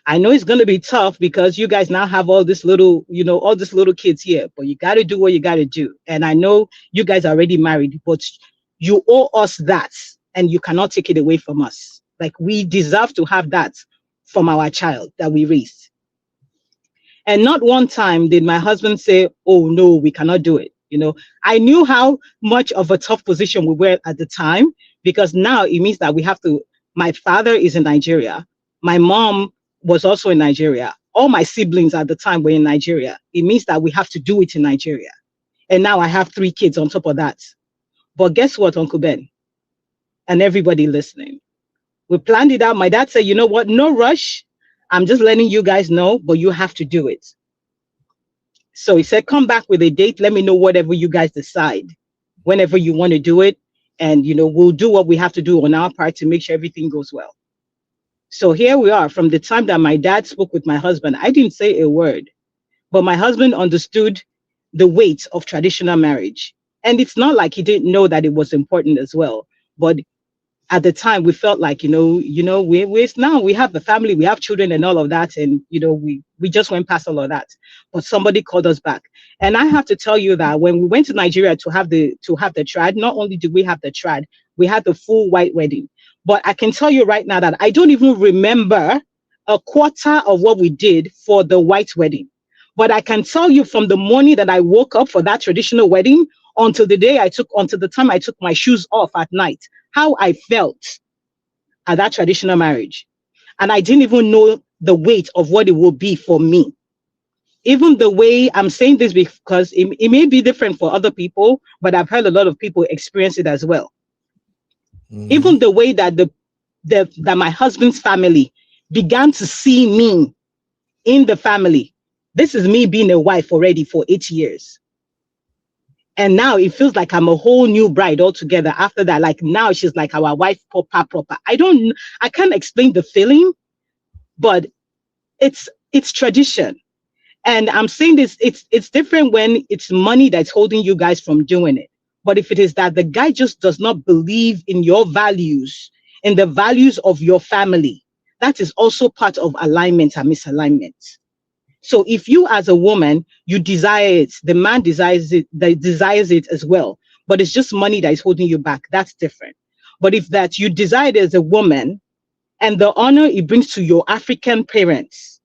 I know it's going to be tough because you guys now have all these little kids here, but you got to do what you got to do. And I know you guys are already married, but you owe us that, and you cannot take it away from us. Like, we deserve to have that from our child that we raised. And not one time did my husband say, oh no, we cannot do it. I knew how much of a tough position we were at the time, because now it means that we have to, my father is in Nigeria, My mom was also in Nigeria. All my siblings at the time were in Nigeria. It means that we have to do it in Nigeria. And now I have 3 kids on top of that. But guess what, Uncle Ben? And everybody listening. We planned it out. My dad said, you know what? No rush. I'm just letting you guys know, but you have to do it. So he said, come back with a date. Let me know whatever you guys decide, whenever you want to do it. And, you know, we'll do what we have to do on our part to make sure everything goes well. So here we are. From the time that my dad spoke with my husband, I didn't say a word, but my husband understood the weight of traditional marriage. And it's not like he didn't know that it was important as well. But at the time, we felt like, we now we have the family, we have children and all of that. And, we just went past all of that. But somebody called us back. And I have to tell you that when we went to Nigeria to have the trad, not only did we have the trad, we had the full white wedding. But I can tell you right now that I don't even remember a quarter of what we did for the white wedding. But I can tell you from the morning that I woke up for that traditional wedding until the time I took my shoes off at night, how I felt at that traditional marriage. And I didn't even know the weight of what it will be for me. Even the way I'm saying this, because it may be different for other people, but I've heard a lot of people experience it as well. Mm-hmm. Even the way that that my husband's family began to see me in the family. This is me being a wife already for 8 years. And now it feels like I'm a whole new bride altogether after that. Like now she's like our wife proper. I can't explain the feeling, but it's tradition. And I'm saying this, it's different when it's money that's holding you guys from doing it. But if it is that the guy just does not believe in your values, in the values of your family, that is also part of alignment and misalignment. So if you as a woman, you desire it, the man desires it as well, but it's just money that is holding you back, that's different. But if that you desire it as a woman and the honor it brings to your African parents,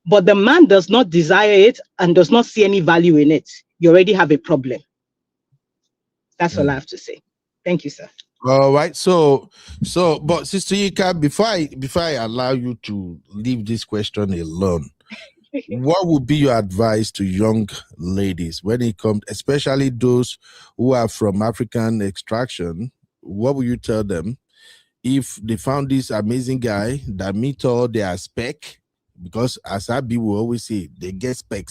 but the man does not desire it and does not see any value in it, you already have a problem. That's all I have to say. Thank you, sir. All right. But Sister Yinka, before I allow you to leave this question alone, what would be your advice to young ladies when it comes, especially those who are from African extraction? What would you tell them if they found this amazing guy that meet all their spec? Because as Abi will always say, they get spec.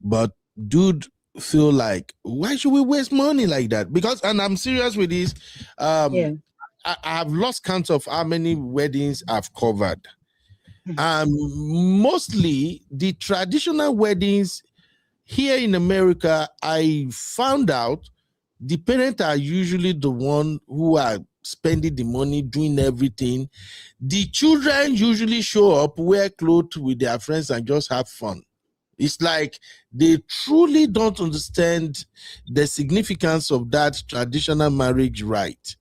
But dude feel like, why should we waste money like that? Because, and I'm serious with this, I've lost count of how many weddings I've covered. Mostly the traditional weddings here in America, I found out the parents are usually the one who are spending the money, doing everything. The children usually show up, wear clothes with their friends and just have fun. It's like they truly don't understand the significance of that traditional marriage rite.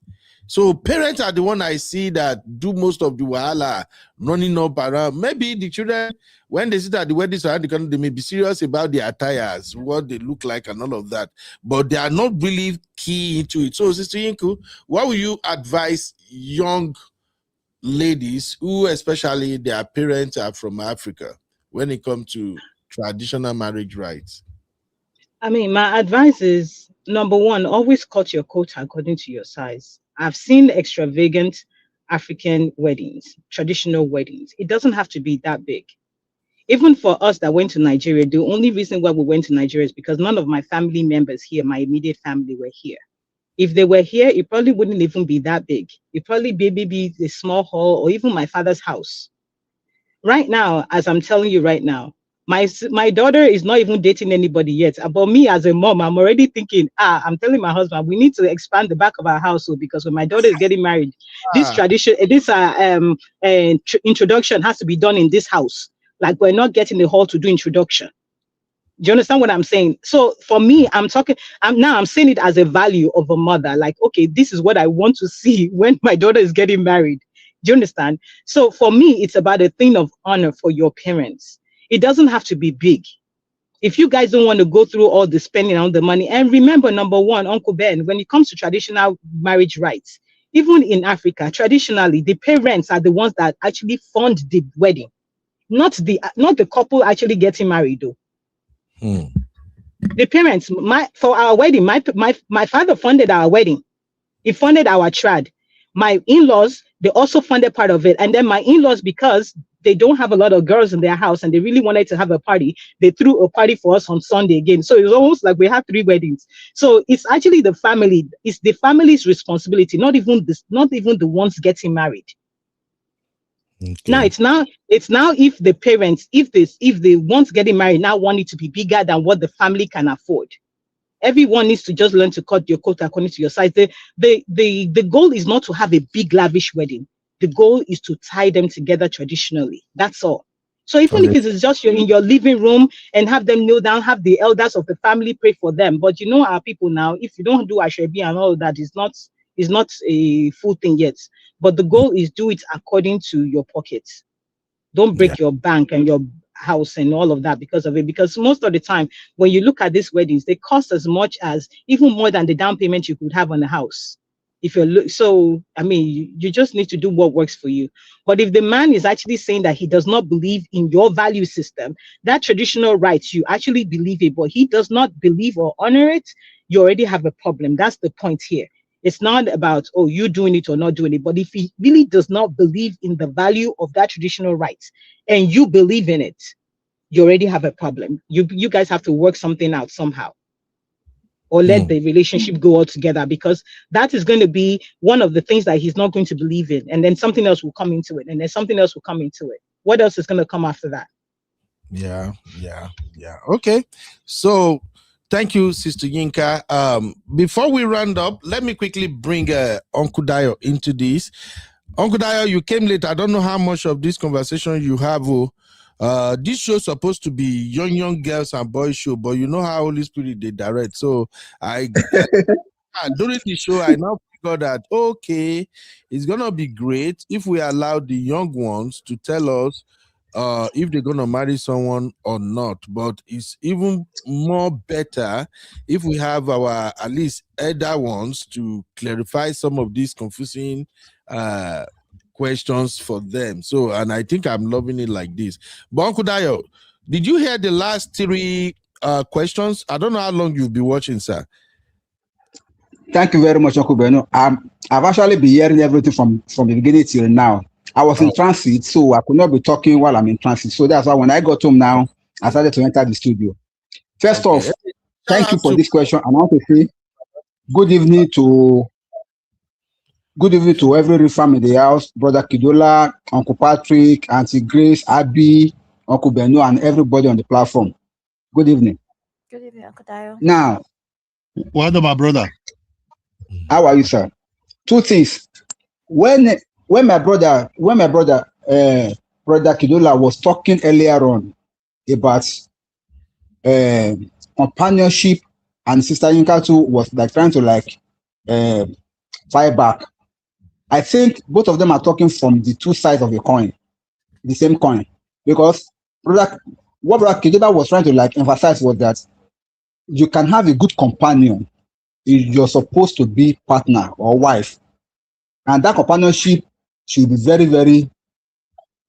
So parents are the one I see that do most of the wahala, running up around. Maybe the children, when they sit at the weddings around the country, they may be serious about their attires, what they look like and all of that, but they are not really key into it. So Sister Yinku, what will you advise young ladies who, especially their parents are from Africa, when it comes to traditional marriage rites? I mean, my advice is, number one, always cut your coat according to your size. I've seen extravagant African weddings, traditional weddings. It doesn't have to be that big. Even for us that went to Nigeria, the only reason why we went to Nigeria is because none of my family members here, my immediate family, were here. If they were here, it probably wouldn't even be that big. It probably be a small hall or even my father's house. Right now, as I'm telling you right now, my daughter is not even dating anybody yet. About me as a mom, I'm already thinking, I'm telling my husband, we need to expand the back of our household, because when my daughter is getting married, this tradition, this introduction has to be done in this house. Like, we're not getting the hall to do introduction. Do you understand what I'm saying? So for me, I'm saying it as a value of a mother. Like, okay, this is what I want to see when my daughter is getting married. Do you understand? So for me, it's about a thing of honor for your parents. It doesn't have to be big. If you guys don't want to go through all the spending on the money, and remember, number one, Uncle Ben, when it comes to traditional marriage rights, even in Africa, traditionally, the parents are the ones that actually fund the wedding, not the couple actually getting married though. The parents, for our wedding, my father funded our wedding. He funded our trad. My in-laws, they also funded part of it. And then my in-laws, because they don't have a lot of girls in their house and they really wanted to have a party, they threw a party for us on Sunday again. So it was almost like we had 3 weddings. So it's actually the family, it's the family's responsibility, not even the ones getting married. Okay. Now it's now if the parents, if the ones getting married now want it to be bigger than what the family can afford. Everyone needs to just learn to cut your coat according to your size. The goal is not to have a big lavish wedding. The goal is to tie them together traditionally. That's all. So even if it's just you're in your living room and have them kneel down, have the elders of the family pray for them. But you know our people now, if you don't do Ashwebi and all that, is not a full thing yet. But the goal is do it according to your pockets. Don't break your bank and your house and all of that because of it. Because most of the time, when you look at these weddings, they cost as much as even more than the down payment you could have on the house. If you're so, I mean, you just need to do what works for you. But if the man is actually saying that he does not believe in your value system, that traditional rights, you actually believe it, but he does not believe or honor it, you already have a problem. That's the point here. It's not about, oh, you doing it or not doing it. But if he really does not believe in the value of that traditional rights and you believe in it, you already have a problem. You guys have to work something out somehow. Or let the relationship go altogether, because that is going to be one of the things that he's not going to believe in. And then something else will come into it. And then something else will come into it. What else is going to come after that? Yeah. Okay. So thank you, Sister Yinka. Before we round up, let me quickly bring Uncle Dayo into this. Uncle Dayo, you came late. I don't know how much of this conversation you have. This show is supposed to be young girls and boys show, but you know how Holy Spirit they direct. So during the show, I now figured that okay, it's gonna be great if we allow the young ones to tell us if they're gonna marry someone or not. But it's even more better if we have our at least elder ones to clarify some of these confusing questions for them. So, and I think I'm loving it like this. But Uncle Dayo, did you hear the last 3 questions? I don't know how long you've been watching, sir. Thank you very much, Uncle Beno. I've actually been hearing everything from the beginning till now. I was in transit, so I could not be talking while I'm in transit. So that's why when I got home now, I started to enter the studio. First off, thank you for this question. I want to say good evening to every family in the house, Brother Kidola, Uncle Patrick, Auntie Grace, Abby, Uncle Beno, and everybody on the platform. Good evening. Good evening, Uncle Dayo. Now, what about my brother? How are you, sir? 2 things. When my brother Kidola was talking earlier on about companionship, and Sister Yinka too was like trying to fight back. I think both of them are talking from the 2 sides of a coin, the same coin. Because what Brother Kidola was trying to emphasize was that you can have a good companion if you're supposed to be partner or wife. And that companionship should be very, very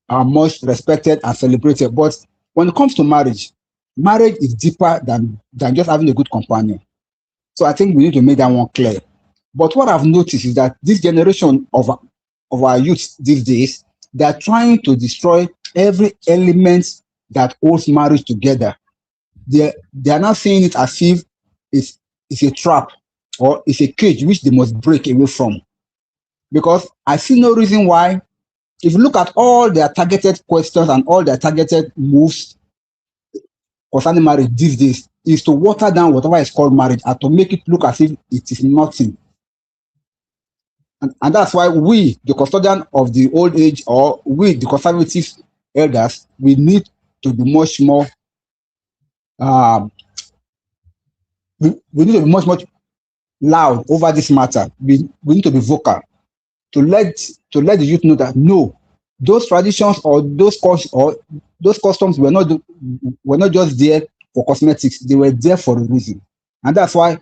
much respected and celebrated. But when it comes to marriage is deeper than just having a good companion. So I think we need to make that one clear. But what I've noticed is that this generation of our youth these days, they are trying to destroy every element that holds marriage together. They are not seeing it as if it's a trap or it's a cage which they must break away from. Because I see no reason why, if you look at all their targeted questions and all their targeted moves concerning marriage these days, is to water down whatever is called marriage and to make it look as if it is nothing. And that's why we, the custodian of the old age, or we, the conservative elders, we need to be much more, we need to be much loud over this matter. We need to be vocal to let the youth know that no, those traditions or those customs were not just there for cosmetics. They were there for a reason. And that's why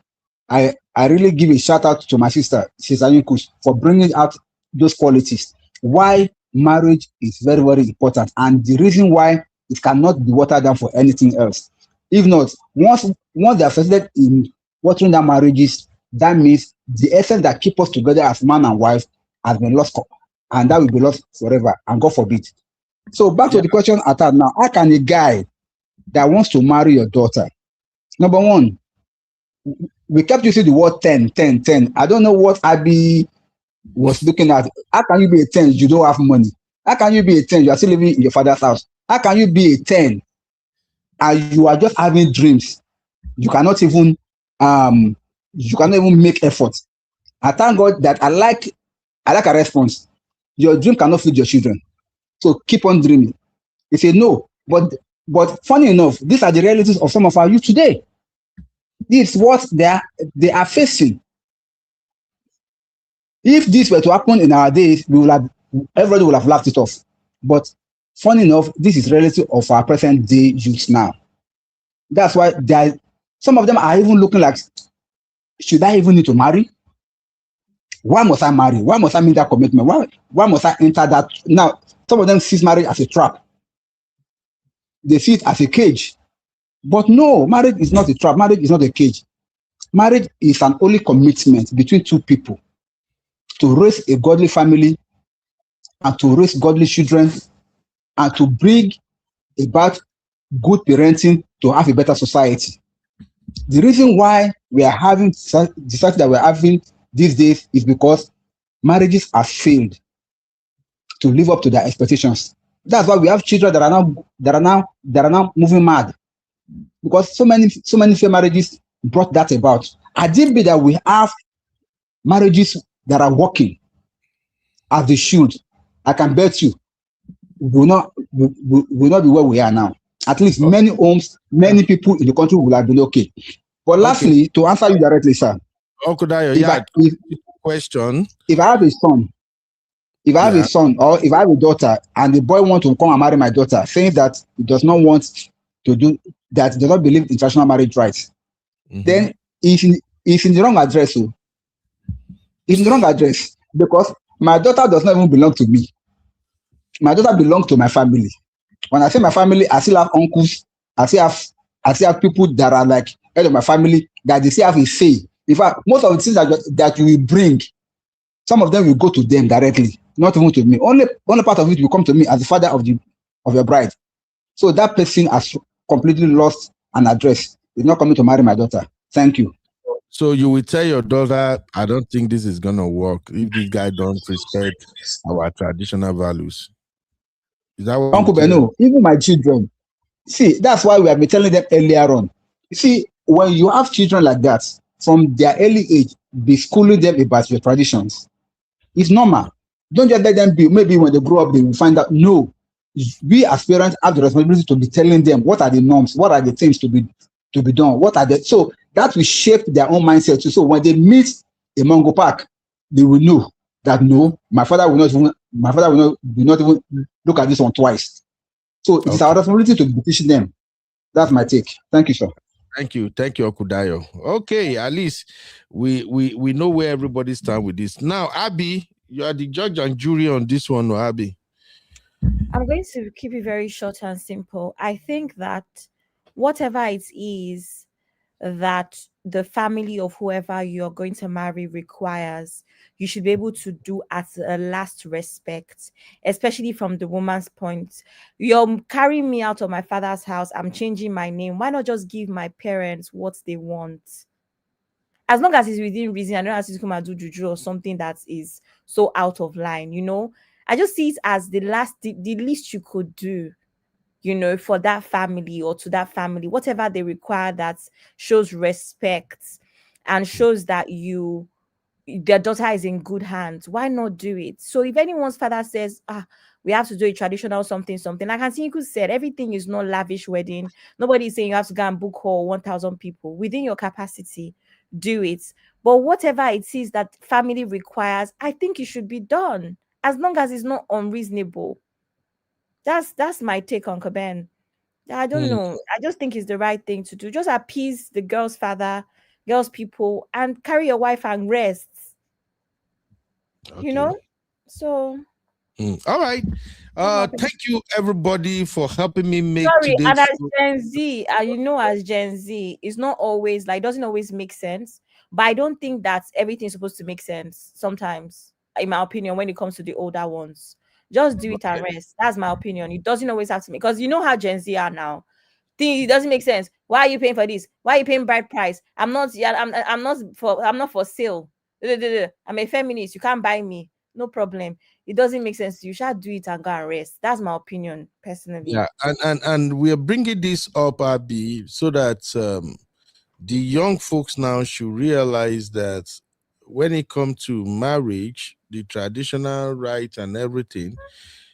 I really give a shout out to my sister Yunkus for bringing out those qualities. Why marriage is very, very important, and the reason why it cannot be watered down for anything else. If not, once they are succeeded in watering down marriages, that means the essence that keep us together as man and wife has been lost, and that will be lost forever, and God forbid. So back to the question at hand now. How can a guy that wants to marry your daughter, number one, we kept using the word 10, 10, 10. I don't know what Abby was looking at. How can you be a 10 if you don't have money? How can you be a 10? You are still living in your father's house. How can you be a 10 and you are just having dreams? You cannot even make effort. I thank God that I like a response. Your dream cannot feed your children. So keep on dreaming. He said no. But funny enough, these are the realities of some of our youth today. This is what they are facing. If this were to happen in our days, everybody would have laughed it off. But funny enough, this is reality of our present day youth now. That's why some of them are even looking like, should I even need to marry? Why must I marry? Why must I make that commitment? Why must I enter that? Now, some of them see marriage as a trap. They see it as a cage. But no, marriage is not a trap. Marriage is not a cage. Marriage is an holy commitment between two people to raise a godly family and to raise godly children and to bring about good parenting to have a better society. The reason why we are having the society that we're having these days is because marriages have failed to live up to their expectations. That's why we have children that are now moving mad, because so many failed marriages brought that about. I did be that we have marriages that are working as they should. I can bet you will not be where we are now. At least many homes, many people in the country will have been okay. But lastly, to answer you directly, sir. Question. If I have a son, or if I have a daughter, and the boy wants to come and marry my daughter, saying that he does not want to do that, does not believe in traditional marriage rights, then he's in the wrong address. So he's in the wrong address, because my daughter does not even belong to me. My daughter belongs to my family. When I say my family, I still have uncles. I still have people that are like head of my family that they still have a say. In fact, most of the things that you will bring, some of them will go to them directly, not even to me. Only part of it will come to me as the father of your bride. So that person has completely lost an address. He's not coming to marry my daughter. Thank you. So you will tell your daughter, I don't think this is gonna work if this guy don't respect our traditional values. Is that what Uncle Beno, even my children. See, that's why we have been telling them earlier on. You see, when you have children like that, from their early age, be schooling them about your traditions. It's normal. Don't just let them be. Maybe when they grow up, they will find out. No, we as parents have the responsibility to be telling them what are the norms, what are the things to be done, what are the, so that will shape their own mindset too. So when they meet a Mango Park, they will know that no, my father will not even look at this one twice. So it's our responsibility to be teaching them. That's my take. Thank you, sir. Thank you, Okudayo. Okay, at least we know where everybody stands with this. Now, Abby, you are the judge and jury on this one, no, Abby? I'm going to keep it very short and simple. I think that whatever it is that the family of whoever you're going to marry requires, you should be able to do at a last respect, especially from the woman's point. You're carrying me out of my father's house. I'm changing my name. Why not just give my parents what they want? As long as it's within reason, I don't have to come and do juju or something that is so out of line, you know. I just see it as the least you could do, you know, for that family or to that family, whatever they require that shows respect and shows that their daughter is in good hands. Why not do it? So if anyone's father says, we have to do a traditional something, like Antiku said, everything is not lavish wedding. Nobody is saying you have to go and book hall 1,000 people. Within your capacity, do it. But whatever it is that family requires, I think it should be done, as long as it's not unreasonable. That's my take on Ben. I don't know. I just think it's the right thing to do. Just appease the girl's father, girls people, and carry your wife and rest. You know? So all right. Thank you everybody for helping me make sorry, today's and as show. Gen Z, as Gen Z, it's not always like doesn't always make sense. But I don't think that everything's supposed to make sense sometimes, in my opinion, when it comes to the older ones. Just do it and rest. That's my opinion. It doesn't always have to make, because you know how Gen Z are now. It doesn't make sense. Why are you paying for this? Why are you paying bride price? I'm not for sale. I'm a feminist. You can't buy me. No problem. It doesn't make sense. You should do it and go and rest. That's my opinion, personally. Yeah, and we are bringing this up, Abby, so that the young folks now should realize that when it comes to marriage, the traditional right and everything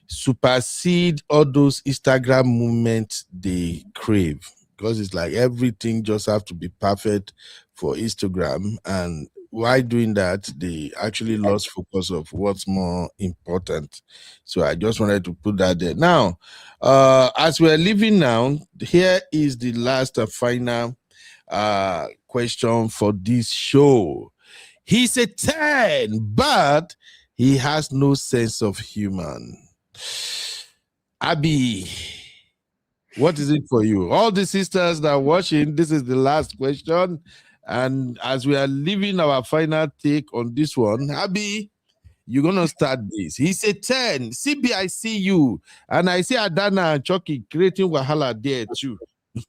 supersede all those Instagram movements they crave, because it's like everything just have to be perfect for Instagram, and while doing that they actually lost focus of what's more important. So I just wanted to put that there. Now as we're leaving now, here is the last and final question for this show. He's a 10, but he has no sense of humor. Abby, what is it for you? All the sisters that are watching, this is the last question. And as we are leaving our final take on this one, Abby, you're going to start this. He's a 10. CB, I see you. And I see Adana and Chucky creating Wahala there too.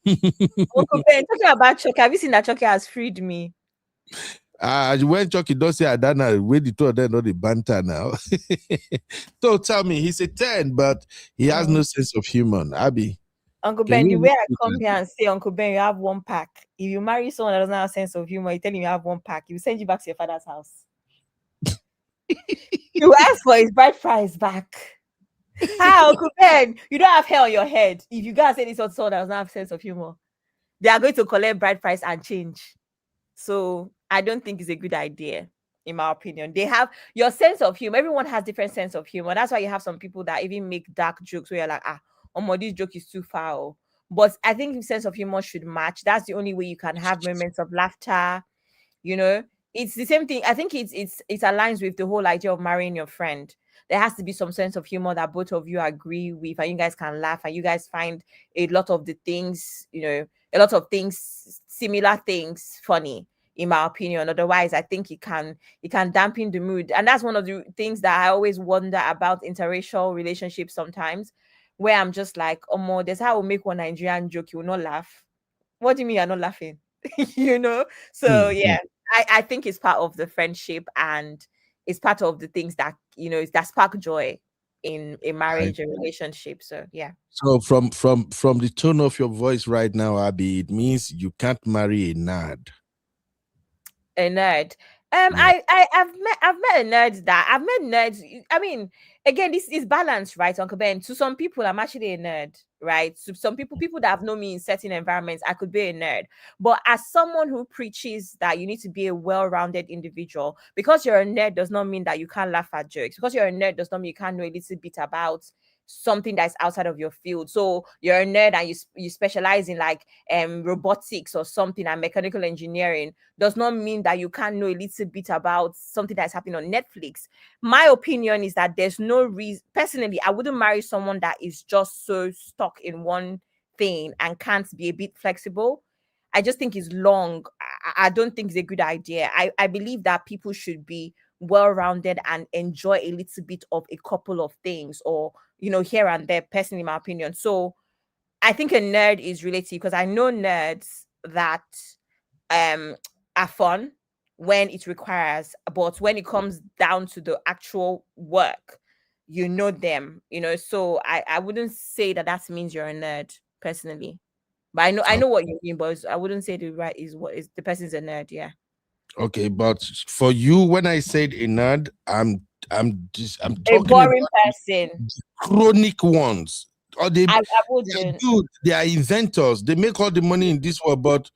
Uncle Ben, talking about Chucky, have you seen that Chucky has freed me? When Chucky does say Adana, where the two of them know the banter now. So tell me, he's a 10, but he has no sense of humor. Abby, Uncle Ben, the way I come here and say, Uncle Ben, you have one pack. If you marry someone that doesn't have a sense of humor, you tell him you have one pack, he will send you back to your father's house. You ask for his bride price back. Hi, Uncle Ben, you don't have hair on your head. If you guys say this on someone that doesn't have a sense of humor, they are going to collect bride price and change. So I don't think it's a good idea, in my opinion. They have your sense of humor. Everyone has different sense of humor. That's why you have some people that even make dark jokes where you're like, this joke is too foul. But I think sense of humor should match. That's the only way you can have moments of laughter. You know, it's the same thing. I think it aligns with the whole idea of marrying your friend. There has to be some sense of humor that both of you agree with, and you guys can laugh, and you guys find a lot of the things, similar things funny, in my opinion. Otherwise, I think it can dampen the mood. And that's one of the things that I always wonder about interracial relationships sometimes, where I'm just like, there's how I will make one Nigerian joke, you will not laugh. What do you mean you're not laughing? So yeah, I think it's part of the friendship, and it's part of the things that that spark joy in a marriage and relationship. So yeah. So from the tone of your voice right now, Abby, it means you can't marry a nerd. A nerd. I've met a nerd that I've met nerds. I mean, again, this is balance, right, Uncle Ben? To some people, I'm actually a nerd, right? To some people that have known me in certain environments, I could be a nerd. But as someone who preaches that you need to be a well-rounded individual, because you're a nerd does not mean that you can't laugh at jokes. Because you're a nerd does not mean you can't know a little bit about something that's outside of your field. So you're a nerd and you specialize in like robotics or something and mechanical engineering, does not mean that you can't know a little bit about something that's happening on Netflix. My opinion is that there's no reason, personally, I wouldn't marry someone that is just so stuck in one thing and can't be a bit flexible. I just think it's long. I don't think it's a good idea. I believe that people should be well-rounded and enjoy a little bit of a couple of things, or here and there, personally, in my opinion. So I think a nerd is relative, because I know nerds that are fun when it requires, but when it comes down to the actual work, them, so I wouldn't say that means you're a nerd, personally. But I know what you mean, but I wouldn't say the right is what is the person's a nerd. Yeah. Okay, but for you, when I said a nerd, I'm talking a boring person. Chronic ones. Or they wouldn't. They are inventors. They make all the money in this world. But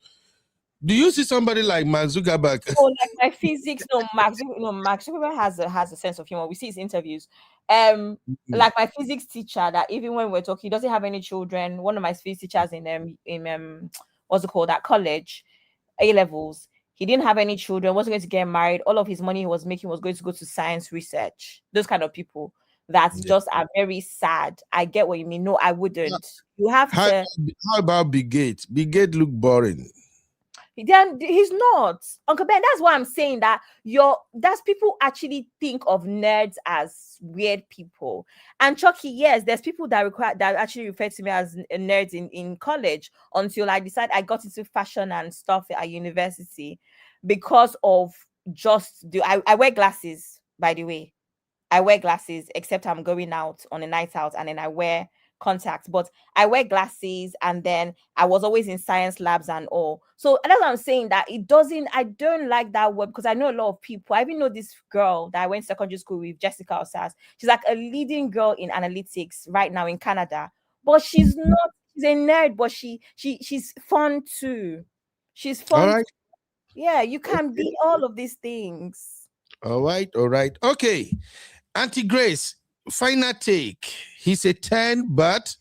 do you see somebody like Mark Zuckerberg? Oh, like my physics. Mark Zuckerberg has a sense of humor. We see his interviews. Like my physics teacher, that even when we're talking, he doesn't have any children. One of my physics teachers in what's it called, at college, A levels. He didn't have any children, wasn't going to get married. All of his money he was making was going to go to science research. Those kind of people that just are very sad. I get what you mean. No, I wouldn't. You have to. How about Big Gate? Big Gate look boring. Then he's not, Uncle Ben. That's why I'm saying that that's people actually think of nerds as weird people. And Chucky, yes, there's people that actually refer to me as nerds in college until I decided I got into fashion and stuff at university because of I wear glasses, by the way. I wear glasses, except I'm going out on a night out, and then I wear contacts, but I wear glasses, and then I was always in science labs and all. So that's what I'm saying, that I don't like that word, because I know a lot of people. I even know this girl that I went to secondary school with, Jessica Osas. She's like a leading girl in analytics right now in Canada, but she's a nerd, but she's fun too. She's fun. All right. Yeah, you can be all of these things. All right. Okay. Auntie Grace, final take. He's a 10, but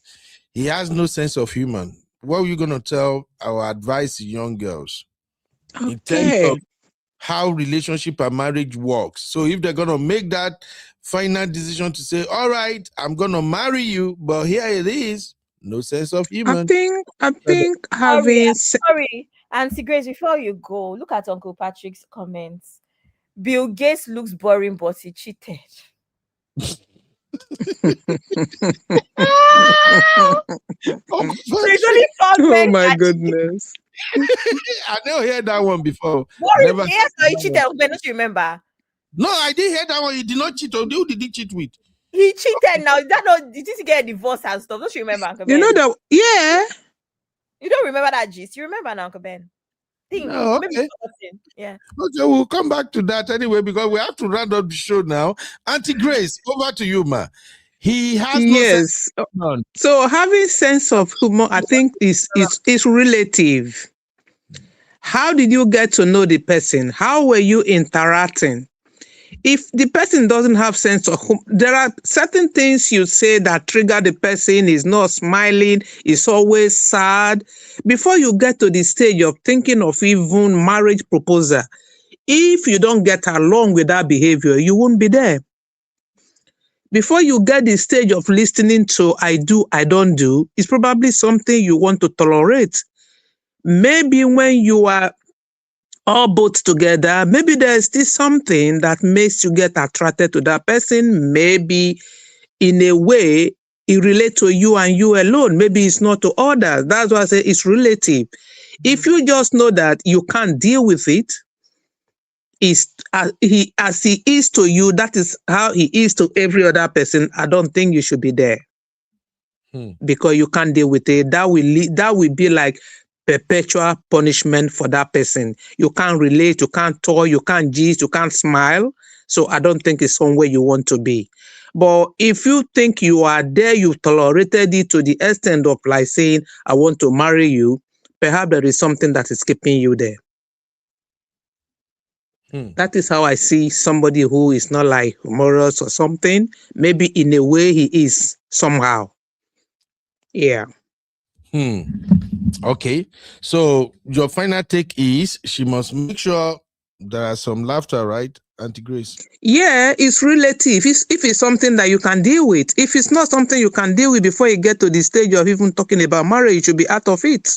he has no sense of humor. What are you going to tell our advice to young girls in terms of how relationship and marriage works? So if they're going to make that final decision to say, all right, I'm going to marry you, but here it is, no sense of humor. I think having... Sorry, Auntie Grace, before you go, look at Uncle Patrick's comments. Bill Gates looks boring, but he cheated. Oh my goodness. I never heard that one before. Never. Yes, he cheated. Don't you remember? No, I didn't hear that one. He did not cheat. Who did he cheat with? He cheated. Now did he get a divorce and stuff? Don't you remember, Uncle Ben? You know that? Yeah. You don't remember that gist? You remember now, Uncle Ben? No, okay. Yeah. Okay, we'll come back to that anyway, because we have to round up the show now. Auntie Grace, over to you, ma. He has no sense of humor. So having sense of humor, I think is relative. How did you get to know the person? How were you interacting? If the person doesn't have sense of humor, there are certain things you say that trigger the person. Is not smiling, is always sad. Before you get to the stage of thinking of even marriage proposal, if you don't get along with that behavior, you won't be there. Before you get the stage of listening to I do, I don't do, it's probably something you want to tolerate. Maybe when you are all both together, maybe there's still something that makes you get attracted to that person. Maybe in a way it relates to you and you alone. Maybe it's not to others. That's why I say it's relative. If you just know that you can't deal with it, as he is to you, that is how he is to every other person. I don't think you should be there because you can't deal with it. That will be like perpetual punishment for that person. You can't relate, you can't talk, you can't gist, you can't smile. So I don't think it's somewhere you want to be. But if you think you are there, you've tolerated it to the extent of like saying, I want to marry you, perhaps there is something that is keeping you there. That is how I see somebody who is not like humorous or something. Maybe in a way he is somehow. Yeah. Okay. So your final take is she must make sure there are some laughter, right, Auntie Grace? Yeah, it's relative. If it's something that you can deal with. If it's not something you can deal with before you get to the stage of even talking about marriage, you should be out of it.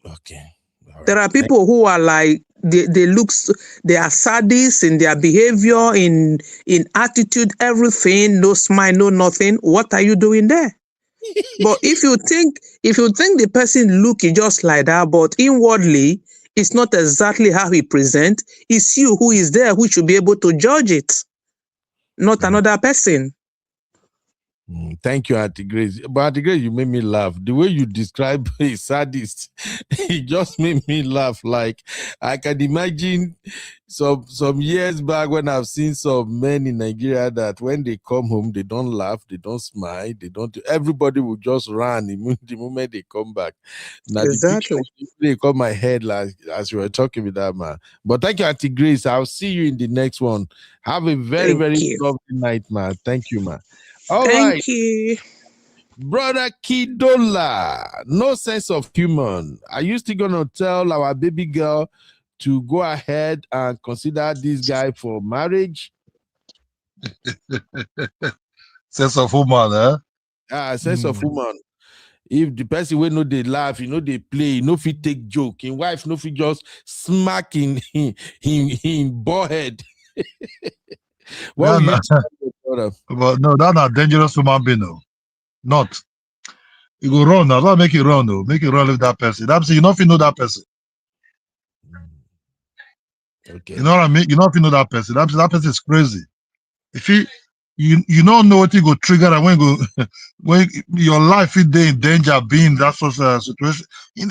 Okay. Right. There are people who are like, they are sadists in their behavior, in attitude, everything, no smile, no nothing. What are you doing there? But if you think the person looking just like that, but inwardly it's not exactly how he presents, it's you who is there who should be able to judge it, not another person. Thank you, Auntie Grace. But Auntie Grace, you made me laugh. The way you describe a sadist, it just made me laugh. Like I can imagine some years back when I've seen some men in Nigeria that when they come home, they don't laugh, they don't smile, everybody will just run the moment they come back. Now, exactly. They caught my head as you were talking with that man. But thank you, Auntie Grace. I'll see you in the next one. Have a very, very lovely night, man. Thank you, man. All Thank right. you. Brother Kidola, no sense of humor. Are you still gonna tell our baby girl to go ahead and consider this guy for marriage? Sense of humor, Sense of humor. If the person will know they laugh, they play, fit take joke. In wife, no fit just smack in forehead. But no, that's not dangerous human being. No. Not. You go run now. Don't make it run, though. Make it run with that person. That's you know if you know that person. Okay. You know what I mean? You know if you know that person. That person is crazy. If you don't know what you go trigger and when your life is in danger being that sort of situation. In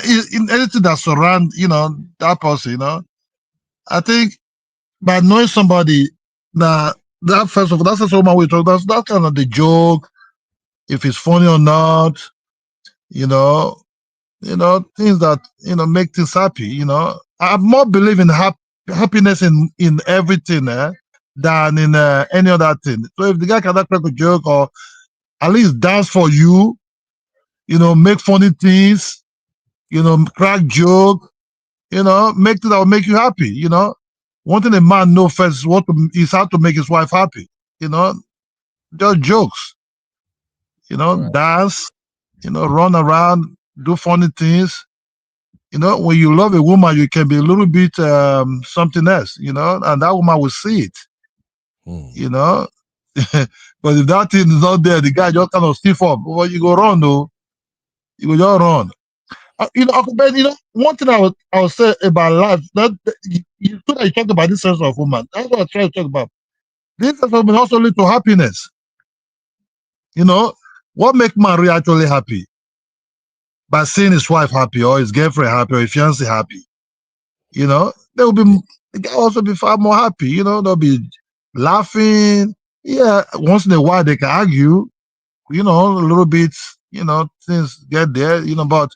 anything that surround, that person, I think by knowing somebody that first of all, that's the way we talk. That's kind of the joke. If it's funny or not, things that make things happy. I more believe in happiness in everything than in any other thing. So if the guy cannot crack a joke or at least dance for you, make funny things, crack joke, make things that will make you happy. One thing a man knows first is how to make his wife happy. Just jokes. Dance, run around, do funny things. When you love a woman, you can be a little bit something else, and that woman will see it. But if that thing is not there, the guy just kind of stiff up. Well, you go run, though. You go just run. Uncle Ben, one thing I would say about life, you talked about this sense of woman. That's what I try to talk about. This sense of woman also leads to happiness. What makes man really actually happy? By seeing his wife happy, or his girlfriend happy, or his fiancé happy. They will be, the guy also be far more happy. They'll be laughing. Yeah, once in a while they can argue. A little bit. Things get there. But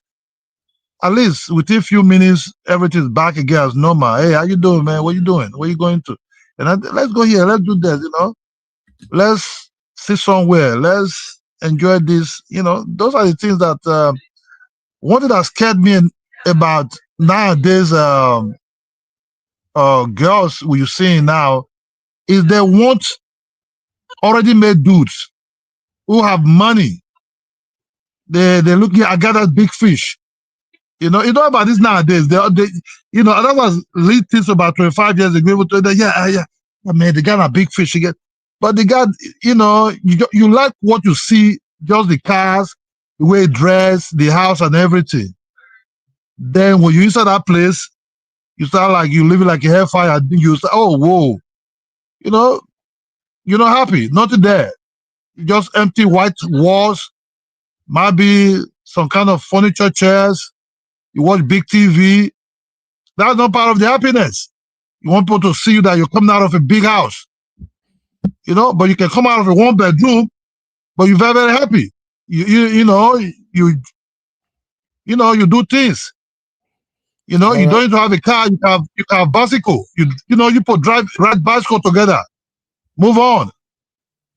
at least within a few minutes, everything's back again as normal. Hey, how you doing, man? What you doing? Where you going to? And let's go here. Let's do that. Let's sit somewhere. Let's enjoy this. Those are the things that. One thing that scared me about nowadays girls you're seeing now is they want already made dudes who have money. They're looking at that big fish. You know about this nowadays. That was lead things about 25 years ago. Yeah, man, the guy a big fish again. But the guy, you like what you see, just the cars, the way he dress, the house and everything. Then when you inside that place, you start like you living like a hellfire. You start, oh whoa, you're not happy, nothing there. Just empty white walls, maybe some kind of furniture chairs. You watch big TV. That's not part of the happiness. You want people to see you that you're coming out of a big house, but you can come out of a one bedroom, but you're very, very happy. You do things. You don't need to have a car. You can have bicycle. You put ride bicycle together. Move on.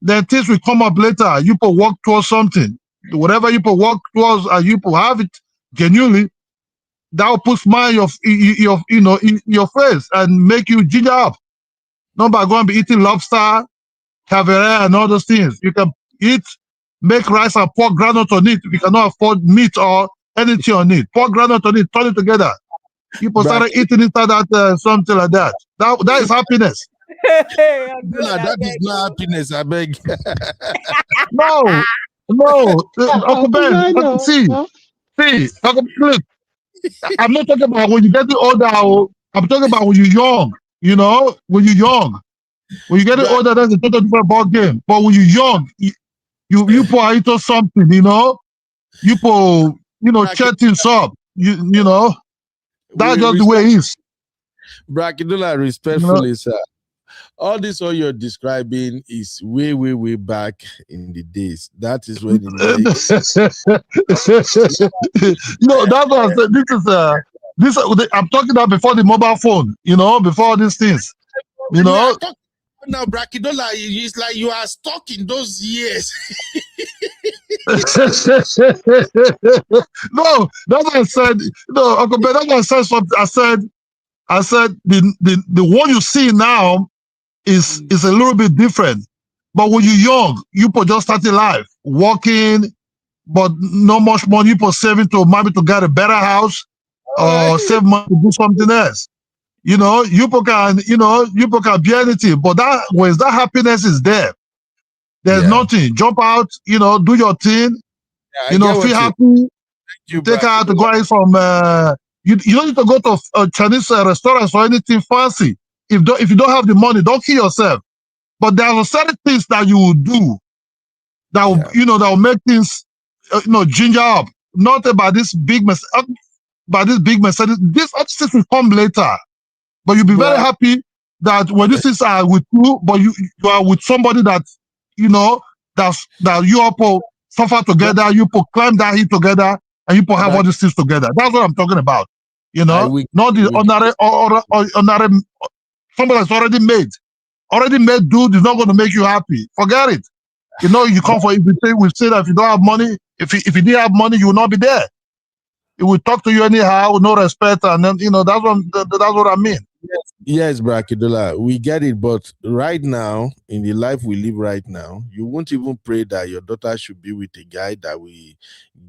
Then things will come up later. You put work towards something. Whatever you put work towards, and you put have it genuinely. That will put smile in your face and make you ginger up. Not by going to be eating lobster, caviar, and all those things. You can eat. Make rice and pork granite on it. If you cannot afford meat or anything on it, pork granite on it, turn it together. People started eating inside that something like that. That is happiness. That is not happiness, I beg. No, Uncle Ben, see, Uncle, look, I'm not talking about when you get older. I'm talking about when you're young. When you're young. When you get older, that's a totally different ball game. But when you're young, you put into something, you put, check things up, that's just the way it is. Brakidola, respectfully, sir. All this all you're describing is way, way, way back in the days. That is when that's what I said. This I'm talking about before the mobile phone, before these things. Now, Brakidola, it's like you are stuck in those years. No, that's what I said. No, Uncle Ben, that's what I said something. I said the one you see now is a little bit different. But when you're young, you put just starting life, working, but not much money, you put saving to maybe to get a better house or save money to do something else. You know, you can be anything, but that when that happiness is there, there's nothing. Jump out, do your thing, feel happy. Take her out to go out from you don't need to go to Chinese restaurants or anything fancy. If you don't have the money, don't kill yourself. But there are certain things that you will do that will, that will make things ginger up. Not about this big mess, by this big Mercedes. This things will come later. But you'll be very happy that when these things are with you, but you are with somebody that that you all suffer together, you climb that hill together, and you have all these things together. That's what I'm talking about. Not the ordinary somebody that's already made dude is not going to make you happy. Forget it. You come for we say that if you don't have money, if you didn't have money, you will not be there. It will talk to you anyhow, with no respect, and then that's what I mean. Yes, Brakidola, we get it, but right now, in the life we live right now, you won't even pray that your daughter should be with a guy that will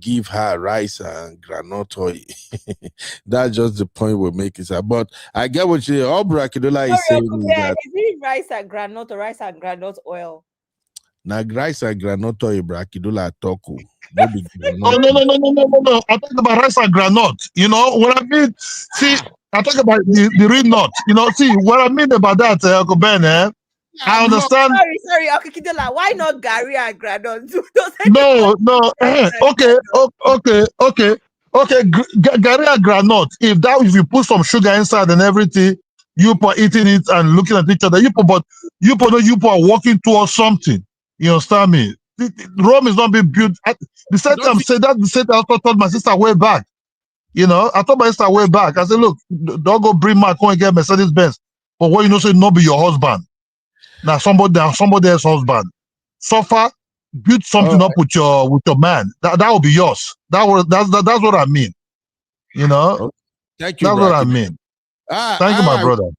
give her rice and groundnut oil. That's just the point we're making, sir. But I get what you all Brakidola is saying. Is it rice and groundnut or rice and groundnut oil? Now, rice and groundnut oil, Brakidola talk. No. I talk about rice and groundnut. What I mean, see, I talk about the real nut. See, what I mean about that, Uncle Ben, I understand. Sorry, Uncle Kidola, why not Gary and groundnut? No. Okay. Gary and groundnut. If you put some sugar inside and everything, you put eating it and looking at each other. You are working towards something. You understand me? Rome is not being built. The same time, say that the same time I told my sister way back. I told my sister way back. I said, look, don't go bring my car and get Mercedes Benz. But what say not be your husband. Now somebody else's husband. Suffer, build something up with your man. That will be yours. That's what I mean. Thank you. That's what I mean. Thank you, my brother.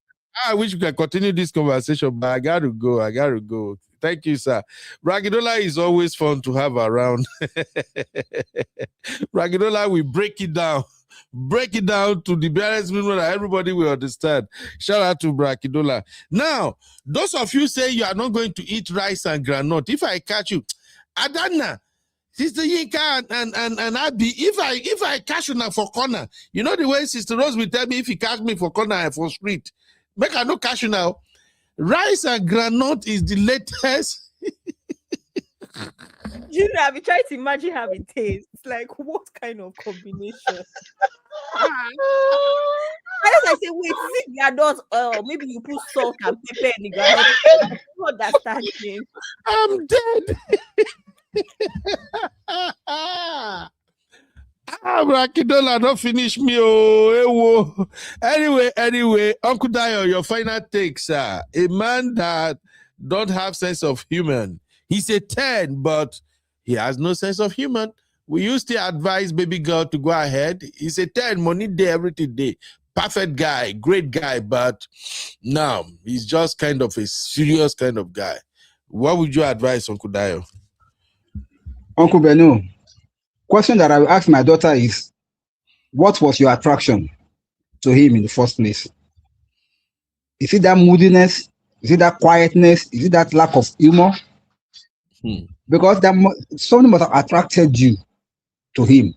I wish we could continue this conversation, but I gotta go. Thank you, sir. Brakidola is always fun to have around. Brakidola, we break it down to the barest minimum that everybody will understand. Shout out to Brakidola. Now, those of you say you are not going to eat rice and groundnut. If I catch you, Adana, Sister Yinka and Abby, if I catch you now for corner, the way Sister Rose will tell me if he catch me for corner and for street, make I no catch you now. Rice and groundnut is the latest. I've been trying to imagine how it tastes. Like, what kind of combination? I say, wait, is it groundnut? Maybe you put salt and pepper in the groundnut. I don't understand it. I'm dead. Brakidola, don't finish me. Anyway, Uncle Dio, your final take, sir. A man that don't have sense of humor. He's a 10, but he has no sense of humor. We used to advise baby girl to go ahead. He's a 10, money day, everything day. Perfect guy, great guy, but now he's just kind of a serious kind of guy. What would you advise, Uncle Dio? Uncle Benu, question that I will ask my daughter is, what was your attraction to him in the first place? Is it that moodiness? Is it that quietness? Is it that lack of humor? Because something must have attracted you to him.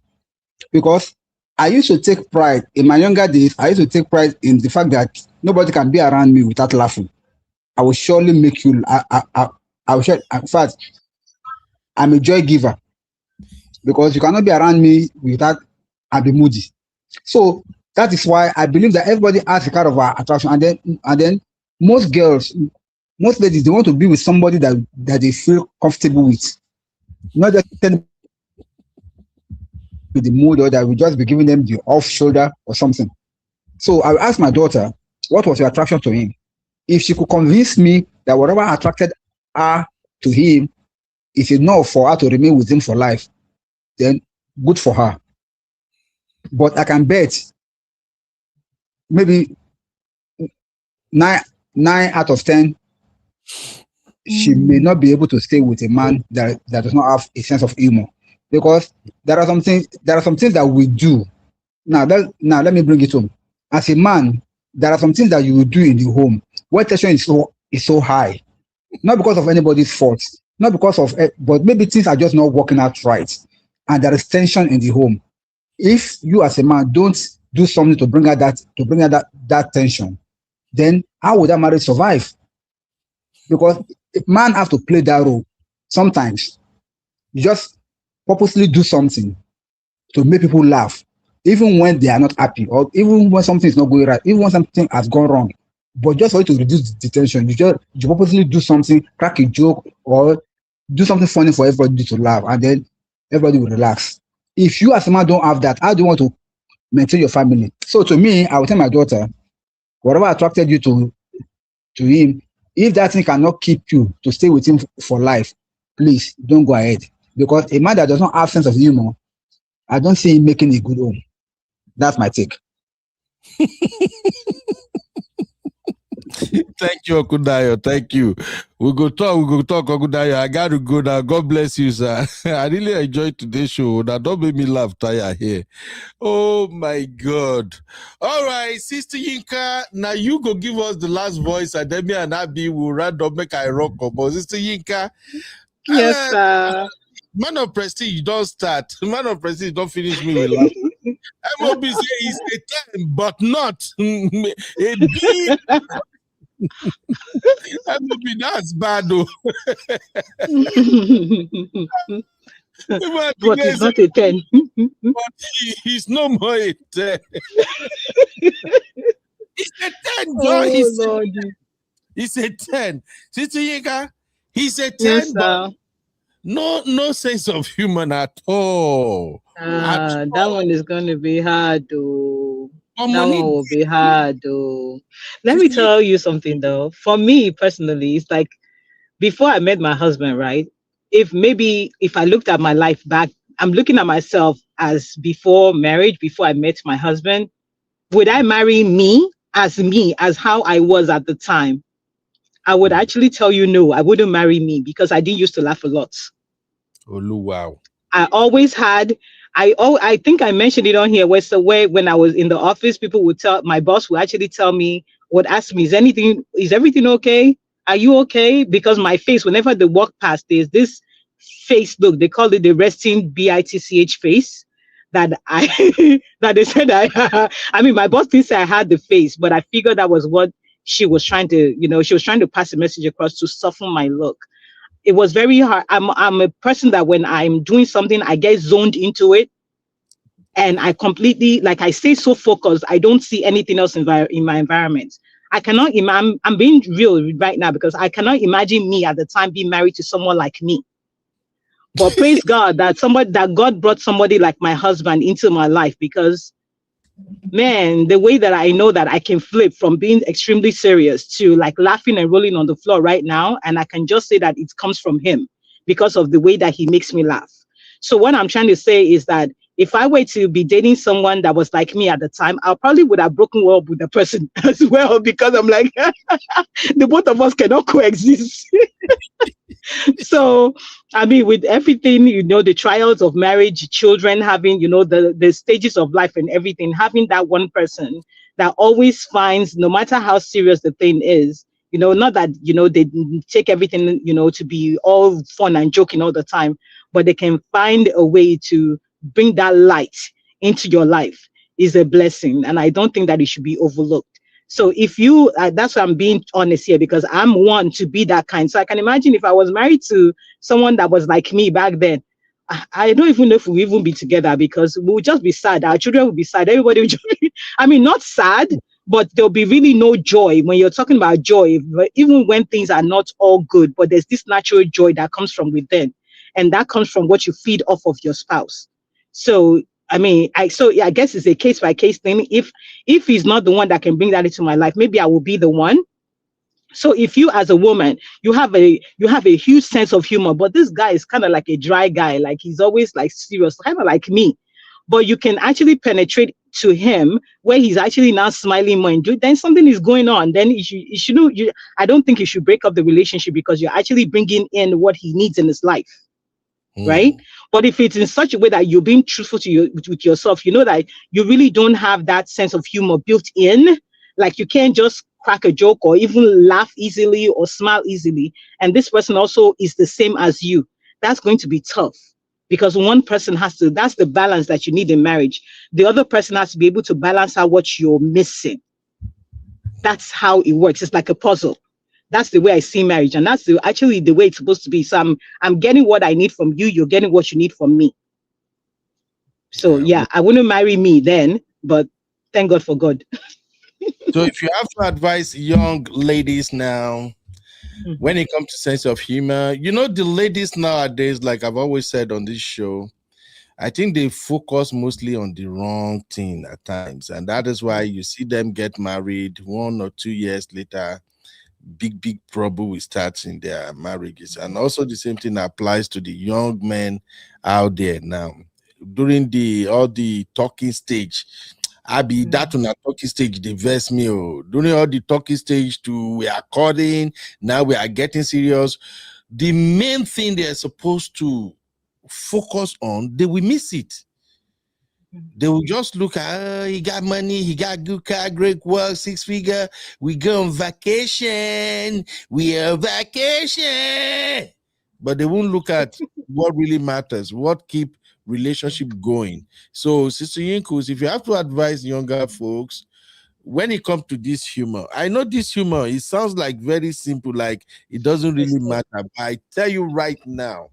Because I used to take pride, in my younger days, I used to take pride in the fact that nobody can be around me without laughing. I will surely make you, I will share, in fact, I'm a joy giver. Because you cannot be around me without I be moody. So that is why I believe that everybody has a kind of attraction. And then most girls, most ladies, they want to be with somebody that they feel comfortable with. Not just with the mood, or that we just be giving them the off shoulder or something. So I asked my daughter, what was your attraction to him? If she could convince me that whatever attracted her to him is enough for her to remain with him for life, then good for her. But I can bet maybe 9 out of 10, she may not be able to stay with a man that does not have a sense of humor, because there are some things that we do. Now let me bring it home. As a man, there are some things that you will do in the home where tension is so high, not because of anybody's fault, not because of, but maybe things are just not working out right, and there is tension in the home. If you as a man don't do something to bring out that tension, then how would that marriage survive? Because if man have to play that role, sometimes you just purposely do something to make people laugh, even when they are not happy, or even when something is not going right, even when something has gone wrong. But just for you to reduce the tension, you purposely do something, crack a joke, or do something funny for everybody to laugh, and then everybody will relax. If you as a man don't have that, how do you want to maintain your family? So to me, I will tell my daughter, whatever attracted you to him, if that thing cannot keep you to stay with him for life, please don't go ahead. Because a man that does not have sense of humor, I don't see him making a good home. That's my take. Thank you, Okudayo. Thank you. We go talk, Okudayo. I got to go now. God bless you, sir. I really enjoyed today's show. Now, don't make me laugh, Taya, here. Oh, my God. All right, Sister Yinka, now you go give us the last voice, and then me and Abi will round up, make I rock up. But Sister Yinka, Yes, sir. Man of Prestige, don't start. Man of Prestige, don't finish me with laughing. MOB say he's a 10, but not a B. MOB, that's bad, though. But he's not a 10. But he's no more a 10. He's a 10, bro. He's a 10. Sister Yinka, he's a 10, Yes, but no sense of humor at all. That one is going to be hard, though. That one will be hard, though. Let me tell you something, though. For me personally, it's like before I met my husband, right? If I looked at my life back, I'm looking at myself as before marriage, before I met my husband. Would I marry me as how I was at the time? I would actually tell you no, I wouldn't marry me, because I didn't used to laugh a lot. Oh, wow. I always had, I think I mentioned it on here, where when I was in the office, people would my boss would actually would ask me, is everything okay? Are you okay? Because my face, whenever they walk past, there's this face look, they call it the resting BITCH face, that that they said I mean, my boss didn't say I had the face, but I figured that was what she was trying to, she was trying to pass a message across to soften my look. It was very hard. I'm a person that when I'm doing something, I get zoned into it. And I completely, I stay so focused, I don't see anything else in my environment. I cannot imagine, I'm being real right now, because I cannot imagine me at the time being married to someone like me. But praise God that God brought somebody like my husband into my life, because man, the way that I know that I can flip from being extremely serious to laughing and rolling on the floor right now, and I can just say that it comes from him because of the way that he makes me laugh. So what I'm trying to say is that if I were to be dating someone that was like me at the time, I probably would have broken up with the person as well, because I'm like, the both of us cannot coexist. So, I mean, with everything, the trials of marriage, children, having, the stages of life and everything, having that one person that always finds, no matter how serious the thing is, not that, they take everything, to be all fun and joking all the time, but they can find a way to bring that light into your life is a blessing. And I don't think that it should be overlooked. So if you, that's why I'm being honest here, because I'm one to be that kind. So I can imagine if I was married to someone that was like me back then, I don't even know if we'll even be together, because we'll just be sad. Our children will be sad. Everybody will just be, I mean, not sad, but there'll be really no joy. When you're talking about joy, even when things are not all good, but there's this natural joy that comes from within. And that comes from what you feed off of your spouse. So, I mean, I guess it's a case by case thing. If he's not the one that can bring that into my life, maybe I will be the one. So if you as a woman, you have a huge sense of humor, but this guy is kind of like a dry guy, like he's always like serious, kind of like me. But you can actually penetrate to him where he's actually now smiling more, and then something is going on. Then I don't think you should break up the relationship because you're actually bringing in what he needs in his life, right? But if it's in such a way that you're being truthful to with yourself, you know that you really don't have that sense of humor built in, like you can't just crack a joke or even laugh easily or smile easily, and this person also is the same as you, that's going to be tough. Because one person has to, that's the balance that you need in marriage. The other person has to be able to balance out what you're missing. That's how it works. It's like a puzzle. That's the way I see marriage. And that's actually the way it's supposed to be. So I'm getting what I need from you. You're getting what you need from me. So yeah, I wouldn't marry me then, but thank God for God. So if you have to advise young ladies now, when it comes to sense of humor, you know, the ladies nowadays, like I've always said on this show, I think they focus mostly on the wrong thing at times. And that is why you see them get married 1 or 2 years later, big trouble will start in their marriages. And also the same thing applies to the young men out there now. During all the talking stage, I be that on a talking stage, they verse me. During all the talking stage we are courting, now we are getting serious. The main thing they're supposed to focus on, they will miss it. They will just look at, he got money, he got good car, great work, 6 figure. We go on vacation, we are vacation. But they won't look at what really matters, what keep relationship going. So, Sister Yinkus, if you have to advise younger folks, when it comes to this humor, I know this humor, it sounds like very simple, like it doesn't really matter. But I tell you right now,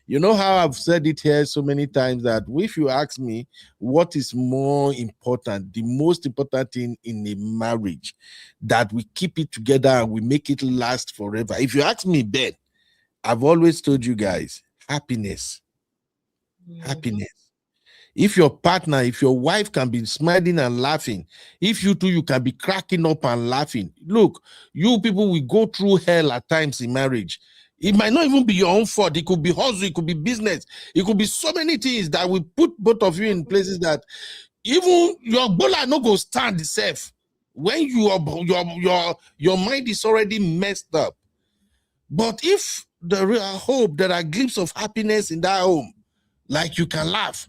you know how I've said it here so many times that if you ask me what is more important, the most important thing in a marriage, that we keep it together and we make it last forever. If you ask me, Ben, I've always told you guys, happiness. Happiness. If your partner, if your wife can be smiling and laughing, if you two, you can be cracking up and laughing. Look, you people will go through hell at times in marriage. It might not even be your own fault. It could be hustle, it could be business, it could be so many things that will put both of you in places that even your bola no go stand itself when your mind is already messed up. But if there are hope, there are glimpses of happiness in that home, like you can laugh,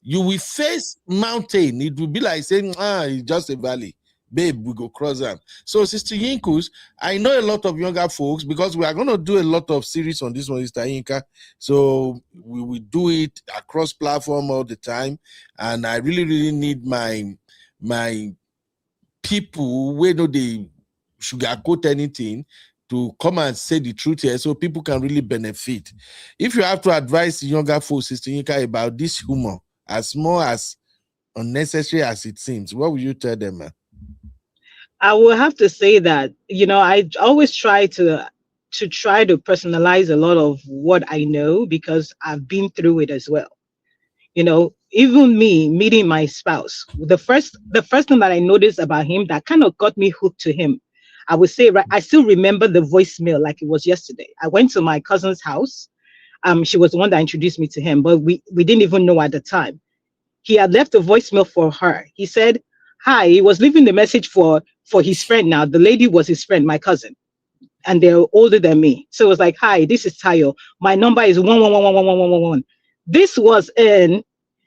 you will face mountain. It will be like saying, it's just a valley. Babe, we go cross them. So, Sister Yinkus, I know a lot of younger folks because we are going to do a lot of series on this one, Sister Yinka. So, we will do it across platform all the time. And I really, really need my people where they sugarcoat anything to come and say the truth here so people can really benefit. If you have to advise younger folks, Sister Yinka, about this humor, as more as unnecessary as it seems, what will you tell them, man? I will have to say that, I always try to personalize a lot of what I know because I've been through it as well. Even me meeting my spouse, the first thing that I noticed about him that kind of got me hooked to him, I would say, right, I still remember the voicemail like it was yesterday. I went to my cousin's house. She was the one that introduced me to him, but we didn't even know at the time. He had left a voicemail for her. He said, hi, he was leaving the message for his friend now. The lady was his friend, my cousin, and they're older than me. So it was like, hi, this is Tayo. My number is 1111111. This was in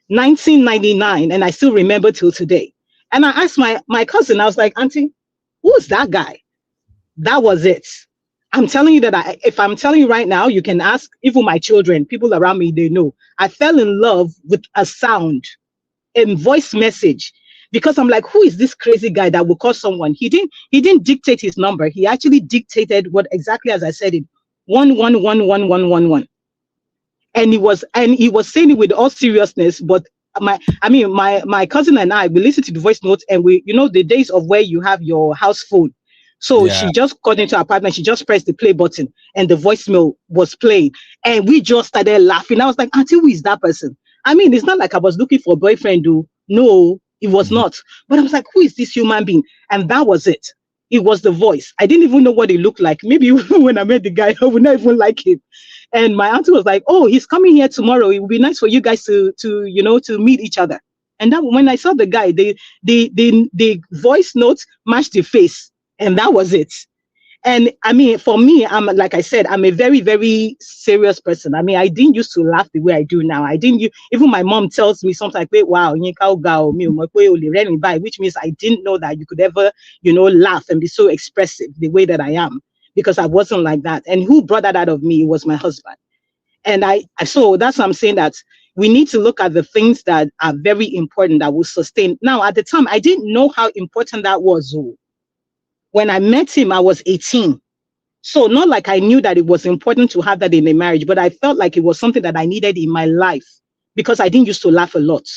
1999, and I still remember till today. And I asked my cousin, I was like, Auntie, who's that guy? That was it. I'm telling you that if I'm telling you right now, you can ask even my children, people around me, they know. I fell in love with a sound, a voice message, because I'm like, who is this crazy guy that will call someone? He didn't dictate his number. He actually dictated what exactly as I said it, 1111111. And he was saying it with all seriousness, but my cousin and I, we listened to the voice notes, and we, the days of where you have your house phone. So she just got into her apartment, she just pressed the play button and the voicemail was playing. And we just started laughing. I was like, Auntie, who is that person? It's not like I was looking for a boyfriend. No, it was not. But I was like, who is this human being? And that was it. it was the voice. I didn't even know what he looked like. Maybe when I met the guy, I would not even like him. And my auntie was like, "Oh, he's coming here tomorrow. It would be nice for you guys to meet each other." And that when I saw the guy, the voice notes matched the face, and that was it. And I mean, for me, I'm like I said, I'm a very, very serious person. I mean, I didn't used to laugh the way I do now. I didn't. Even my mom tells me sometimes, like, "Wow, which means I didn't know that you could ever, laugh and be so expressive the way that I am, because I wasn't like that. And who brought that out of me was my husband. And so that's what I'm saying, that we need to look at the things that are very important that will sustain. Now, at the time, I didn't know how important that was. When I met him, I was 18. So not like I knew that it was important to have that in a marriage, but I felt like it was something that I needed in my life because I didn't used to laugh a lot.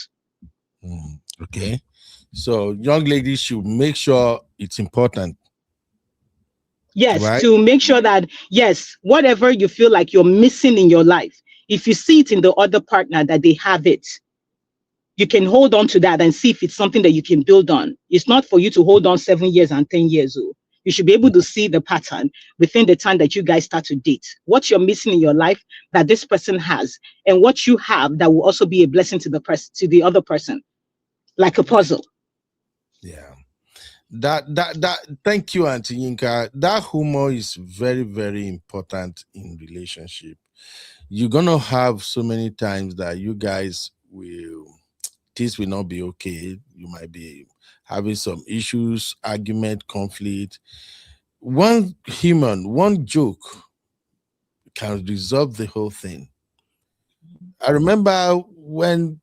Okay. So young ladies should make sure it's important. Yes, right? To make sure that, yes, whatever you feel like you're missing in your life, if you see it in the other partner that they have it, you can hold on to that and see if it's something that you can build on. It's not for you to hold on 7 years and 10 years old. You should be able to see the pattern within the time that you guys start to date. What you're missing in your life that this person has, and what you have that will also be a blessing to the other person, like a puzzle. Yeah. That thank you, Auntie Yinka. That humor is very, very important in relationship. You're gonna have so many times that you guys this will not be okay. You might be having some issues, argument, conflict. One joke can resolve the whole thing. I remember when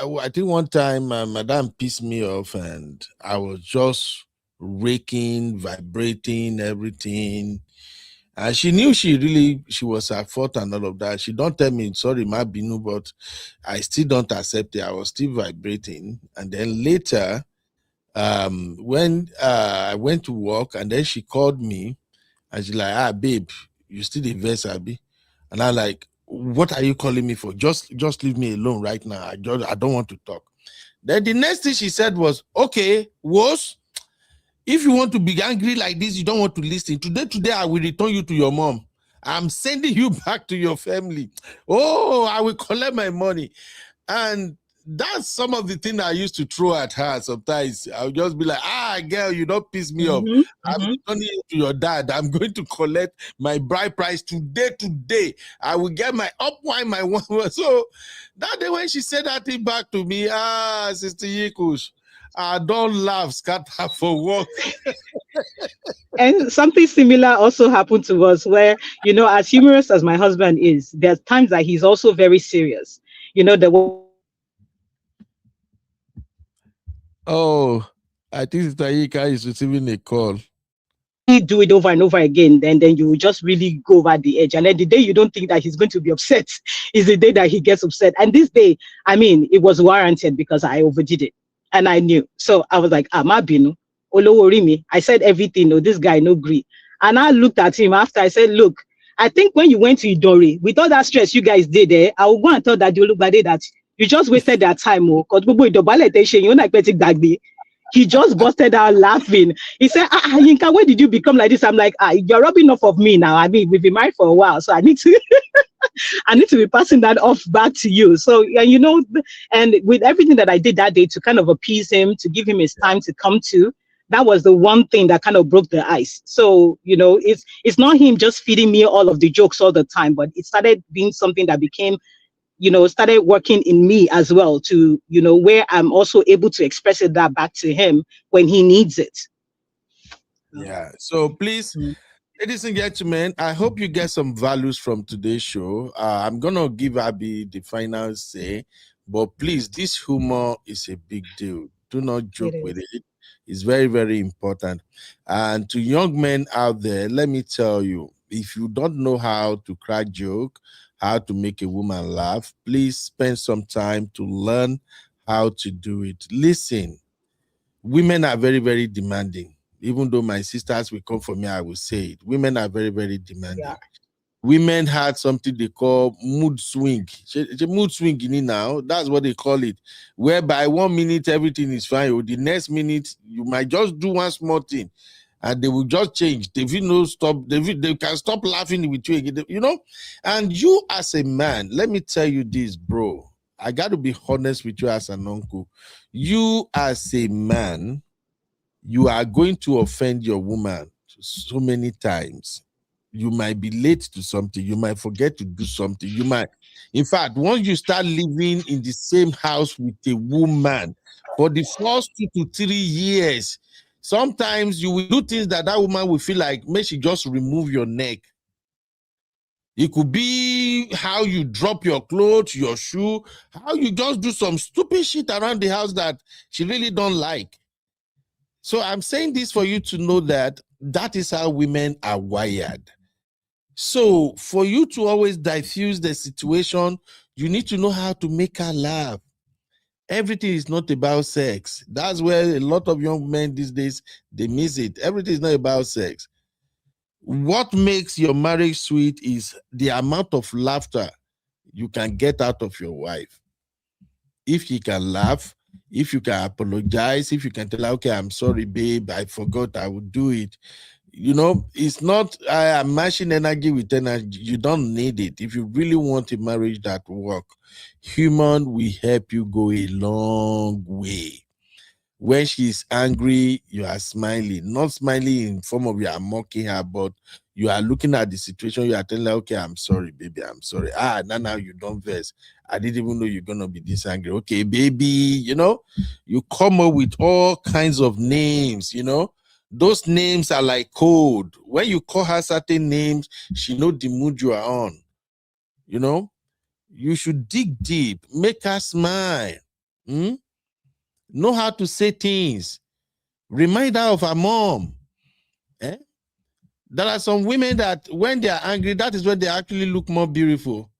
I think one time Madame pissed me off and I was just raking, vibrating, everything. And she knew she was at fault and all of that. She don't tell me, sorry, ma binu, but I still don't accept it. I was still vibrating. And then later, when I went to work, and then she called me, and she's like, babe, you still invest, Abby? And I'm like, what are you calling me for? Just leave me alone right now. I don't want to talk. Then the next thing she said was, okay, if you want to be angry like this, you don't want to listen. Today, I will return you to your mom. I'm sending you back to your family. Oh, I will collect my money. And that's some of the things I used to throw at her sometimes. I'll just be like, girl, you don't piss me off. I'm returning you to your dad. I'm going to collect my bride price today. I will get my upwine, my one. So that day when she said that thing back to me, Sister Yikush, I don't laugh, scatter for what? And something similar also happened to us where, as humorous as my husband is, there's times that he's also very serious. Oh, I think Sister Yika is receiving a call. Do it over and over again, then you will just really go over the edge. And then the day you don't think that he's going to be upset is the day that he gets upset. And this day, I mean, it was warranted because I overdid it. And I knew. So I was like, Mabinu, Oloworimi. I said everything. No, this guy no agree. And I looked at him after. I said, look, I think when you went to Idori, with all that stress you guys did there, I will go and tell that you look bad that you just wasted their time. He just busted out laughing. He said, Yinka, when did you become like this? I'm like, you're rubbing off of me now. I mean, we've been married for a while, so I need to be passing that off back to you. So, and with everything that I did that day to kind of appease him, to give him his time to come to, that was the one thing that kind of broke the ice. So, it's not him just feeding me all of the jokes all the time, but it started being something that became, started working in me as well to, where I'm also able to express that back to him when he needs it. Yeah. So please, ladies and gentlemen, I hope you get some values from today's show. I'm going to give Abby the final say, but please, this humor is a big deal. Do not joke with it. It's very, very important. And to young men out there, let me tell you, if you don't know how to crack joke, how to make a woman laugh, please spend some time to learn how to do it. Listen, women are very, very demanding. Even though my sisters will come for me, I will say it. Women are very, very demanding. Yeah. Women had something they call mood swing. Mood swing now, that's what they call it. Whereby 1 minute everything is fine, or the next minute you might just do one small thing, and they will just change. They will no stop. They can stop laughing with you again. You know, and you as a man, let me tell you this, bro. I got to be honest with you as an uncle. You as a man, you are going to offend your woman so many times. You might be late to something. You might forget to do something. You might, in fact, once you start living in the same house with a woman for the first 2 to 3 years, sometimes you will do things that woman will feel like, may she just remove your neck. It could be how you drop your clothes, your shoe, how you just do some stupid shit around the house that she really don't like. So I'm saying this for you to know that that is how women are wired. So for you to always diffuse the situation, you need to know how to make her laugh. Everything is not about sex. That's where a lot of young men these days, they miss it. Everything is not about sex. What makes your marriage sweet is the amount of laughter you can get out of your wife. If you can laugh, if you can apologize, if you can tell her, okay, I'm sorry, babe, I forgot, I would do it. You know, it's not matching energy with energy. You don't need it. If you really want a marriage that work, human will help you go a long way. When she's angry, you are smiling. Not smiling in form of you are mocking her, but you are looking at the situation. You are telling her, okay, I'm sorry, baby, I'm sorry. Now you don't verse. I didn't even know you're going to be this angry. Okay, baby, you know, you come up with all kinds of names, you know. Those names are like code. When you call her certain names, she know the mood you are on. You know, you should dig deep, make her smile. Know how to say things. Remind her of her mom. There are some women that when they are angry, that is when they actually look more beautiful.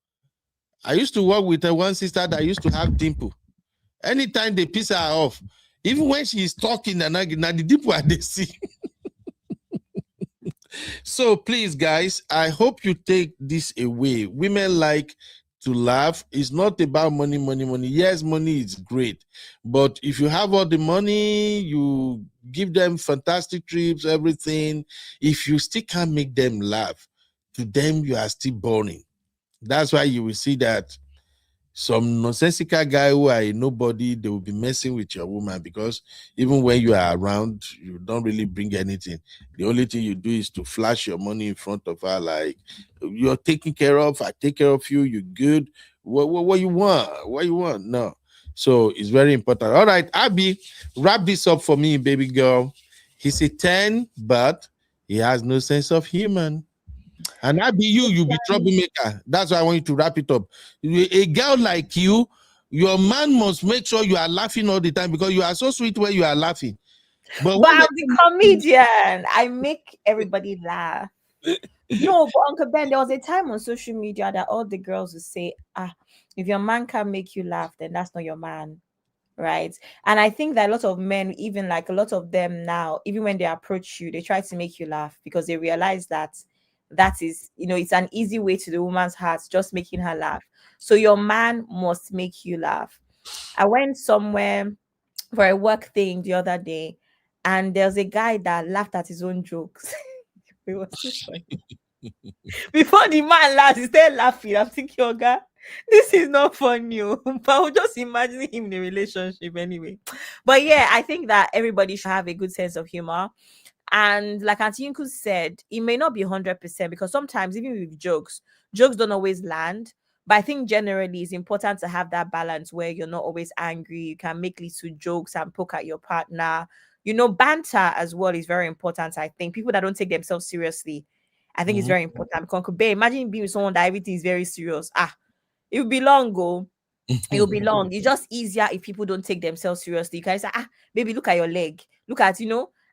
I used to work with one sister that used to have dimple. Anytime they piss her off, even when she is talking and angry, now the dimple are they see. So please, guys, I hope you take this away. Women like to laugh. It's not about money, money, money. Yes, money is great. But if you have all the money, you give them fantastic trips, everything. If you still can't make them laugh, to them, you are still boring. That's why you will see that some nonsensical guy who are a nobody, they will be messing with your woman because even when you are around, you don't really bring anything. The only thing you do is to flash your money in front of her, like you're taken care of, I take care of you, you're good. What you want? What you want? No. So it's very important. All right, Abby, wrap this up for me, baby girl. He's a 10, but he has no sense of humor. And I be you be troublemaker. That's why I want you to wrap it up. A girl like you, your man must make sure you are laughing all the time because you are so sweet when you are laughing. But I'm the comedian. I make everybody laugh. No, but Uncle Ben, there was a time on social media that all the girls would say, if your man can't make you laugh, then that's not your man. Right. And I think that a lot of men, even like a lot of them now, even when they approach you, they try to make you laugh because they realize that is, you know, it's an easy way to the woman's heart, just making her laugh. So your man must make you laugh. I went somewhere for a work thing the other day, and there's a guy that laughed at his own jokes. It was so funny. Before the man laughed, he started laughing. I'm thinking, oh God, this is not funny. But I was just imagining him in a relationship anyway. But yeah, I think that everybody should have a good sense of humor. And like Auntie Yinku said, it may not be 100% because sometimes even with jokes don't always land. But I think generally it's important to have that balance where you're not always angry. You can make little jokes and poke at your partner. You know, banter as well is very important. I think people that don't take themselves seriously, I think it's very important. Because imagine being with someone that everything is very serious. It will be long, it will be long. It's just easier if people don't take themselves seriously. You can say, baby, look at your leg. Look at,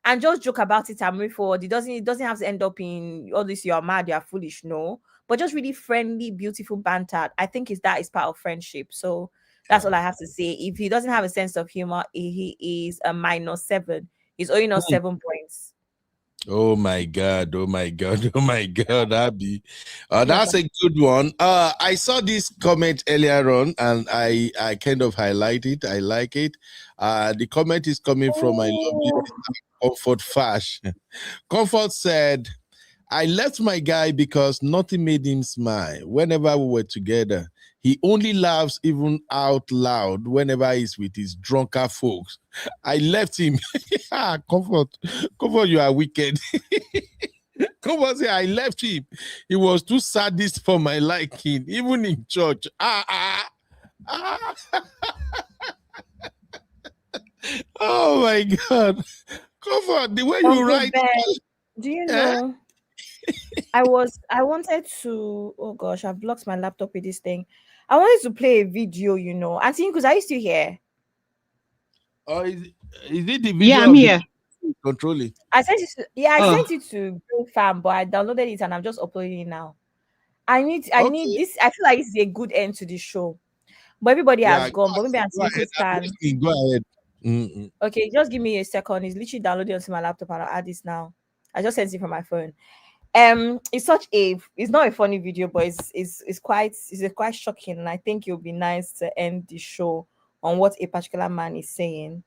and just joke about it and move forward. It doesn't have to end up in all this, you're mad, you're foolish, no. But just really friendly, beautiful banter. I think that is part of friendship. So that's all I have to say. If he doesn't have a sense of humor, he is a -7. He's owing us 7 points. Oh my God, oh my God, oh my God, Abby. That's a good one. I saw this comment earlier on and I kind of highlight it. I like it. The comment is coming from my lovely sister, Comfort Fash. Comfort said, I left my guy because nothing made him smile whenever we were together. He only laughs even out loud whenever he's with his drunker folks. I left him. Comfort, you are wicked. Comfort say, I left him. He was too sadist for my liking, even in church. Oh my God. Comfort, the way you Uncle write. Ben, do you know? I wanted to. Oh gosh, I've blocked my laptop with this thing. I wanted to play a video, you know. And see, because are you still here? Oh, is it the video? Yeah, I'm here. Controlling. I sent it to, I sent it to Bill Fam, but I downloaded it and I'm just uploading it now. I need this. I feel like it's a good end to the show. But everybody has gone. But maybe Go ahead. Mm-mm. Okay, just give me a second. It's literally downloaded onto my laptop and I'll add this now. I just sent it from my phone. It's not a funny video, but it's quite shocking, and I think it would be nice to end the show on what a particular man is saying.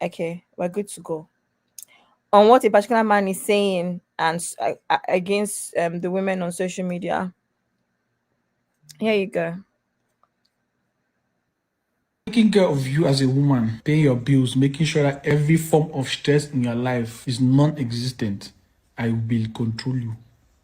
Okay, we're good to go. On what a particular man is saying and against the women on social media. Here you go. Taking care of you as a woman, paying your bills, making sure that every form of stress in your life is non-existent. I will control you.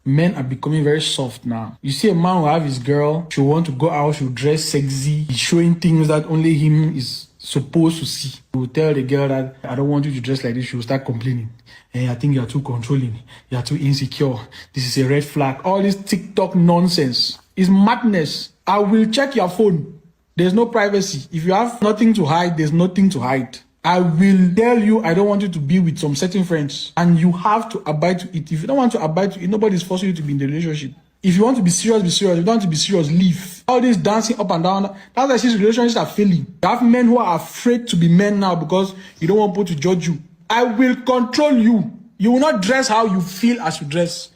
Men are becoming very soft now. You see a man will have his girl, she'll want to go out, she'll dress sexy, he's showing things that only him is supposed to see. He will tell the girl that, I don't want you to dress like this. She will start complaining. Hey, I think you're too controlling. You're too insecure. This is a red flag. All this TikTok nonsense is madness. I will check your phone. There's no privacy. If you have nothing to hide, there's nothing to hide. I will tell you I don't want you to be with some certain friends, and you have to abide to it. If you don't want to abide to it, nobody's forcing you to be in the relationship. If you want to be serious, be serious. If you don't want to be serious, leave. All this dancing up and down, that's why these relationships are failing. You have men who are afraid to be men now because you don't want people to judge you. I will control you. You will not dress how you feel as you dress.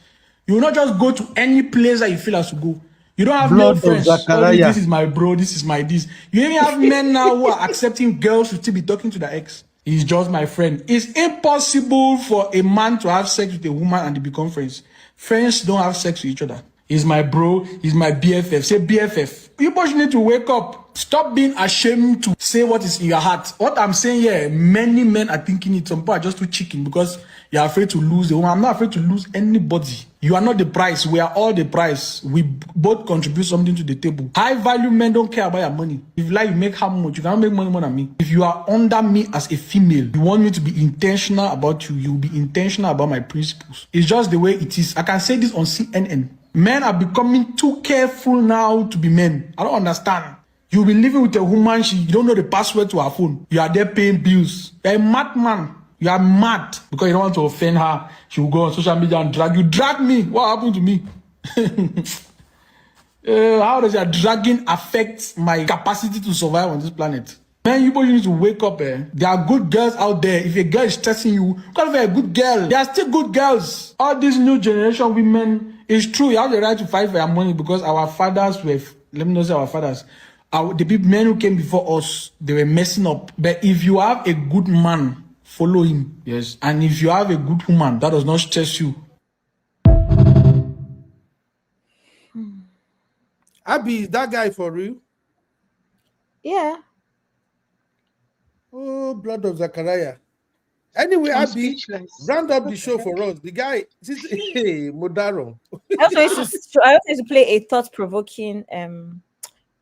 You will not just go to any place that you feel as to go. You don't have male friends. Oh, this is my bro, this is my this. You even have men now who are accepting girls to still be talking to their ex. He's just my friend. It's impossible for a man to have sex with a woman and they become friends. Friends don't have sex with each other. He's my bro, he's my BFF. Say BFF. You both need to wake up. Stop being ashamed to say what is in your heart. What I'm saying here, many men are thinking it. Some people are just too chicken because you're afraid to lose a woman. I'm not afraid to lose anybody. You are not the price. We are all the price. We both contribute something to the table. High value men don't care about your money. If you like, you make how much? You cannot make money more than me. If you are under me as a female, you want me to be intentional about you. You'll be intentional about my principles. It's just the way it is. I can say this on CNN. Men are becoming too careful now to be men. I don't understand. You'll be living with a woman, you don't know the password to her phone. You are there paying bills. You're a madman. You are mad because you don't want to offend her. She will go on social media and drag you. Drag me. What happened to me? How does your dragging affect my capacity to survive on this planet? Man, you both need to wake up. There are good girls out there. If a girl is stressing you, call her a good girl. There are still good girls. All these new generation women, it's true. You have the right to fight for your money because our fathers were, let me not say our fathers, the people, men who came before us, they were messing up. But if you have a good man, follow him. Yes. And if you have a good woman, that does not stress you. Abby, is that guy for real? Yeah. Oh, blood of Zachariah. Anyway, Abby, round up the show for us. The guy, hey, Modaro. I also used to play a thought-provoking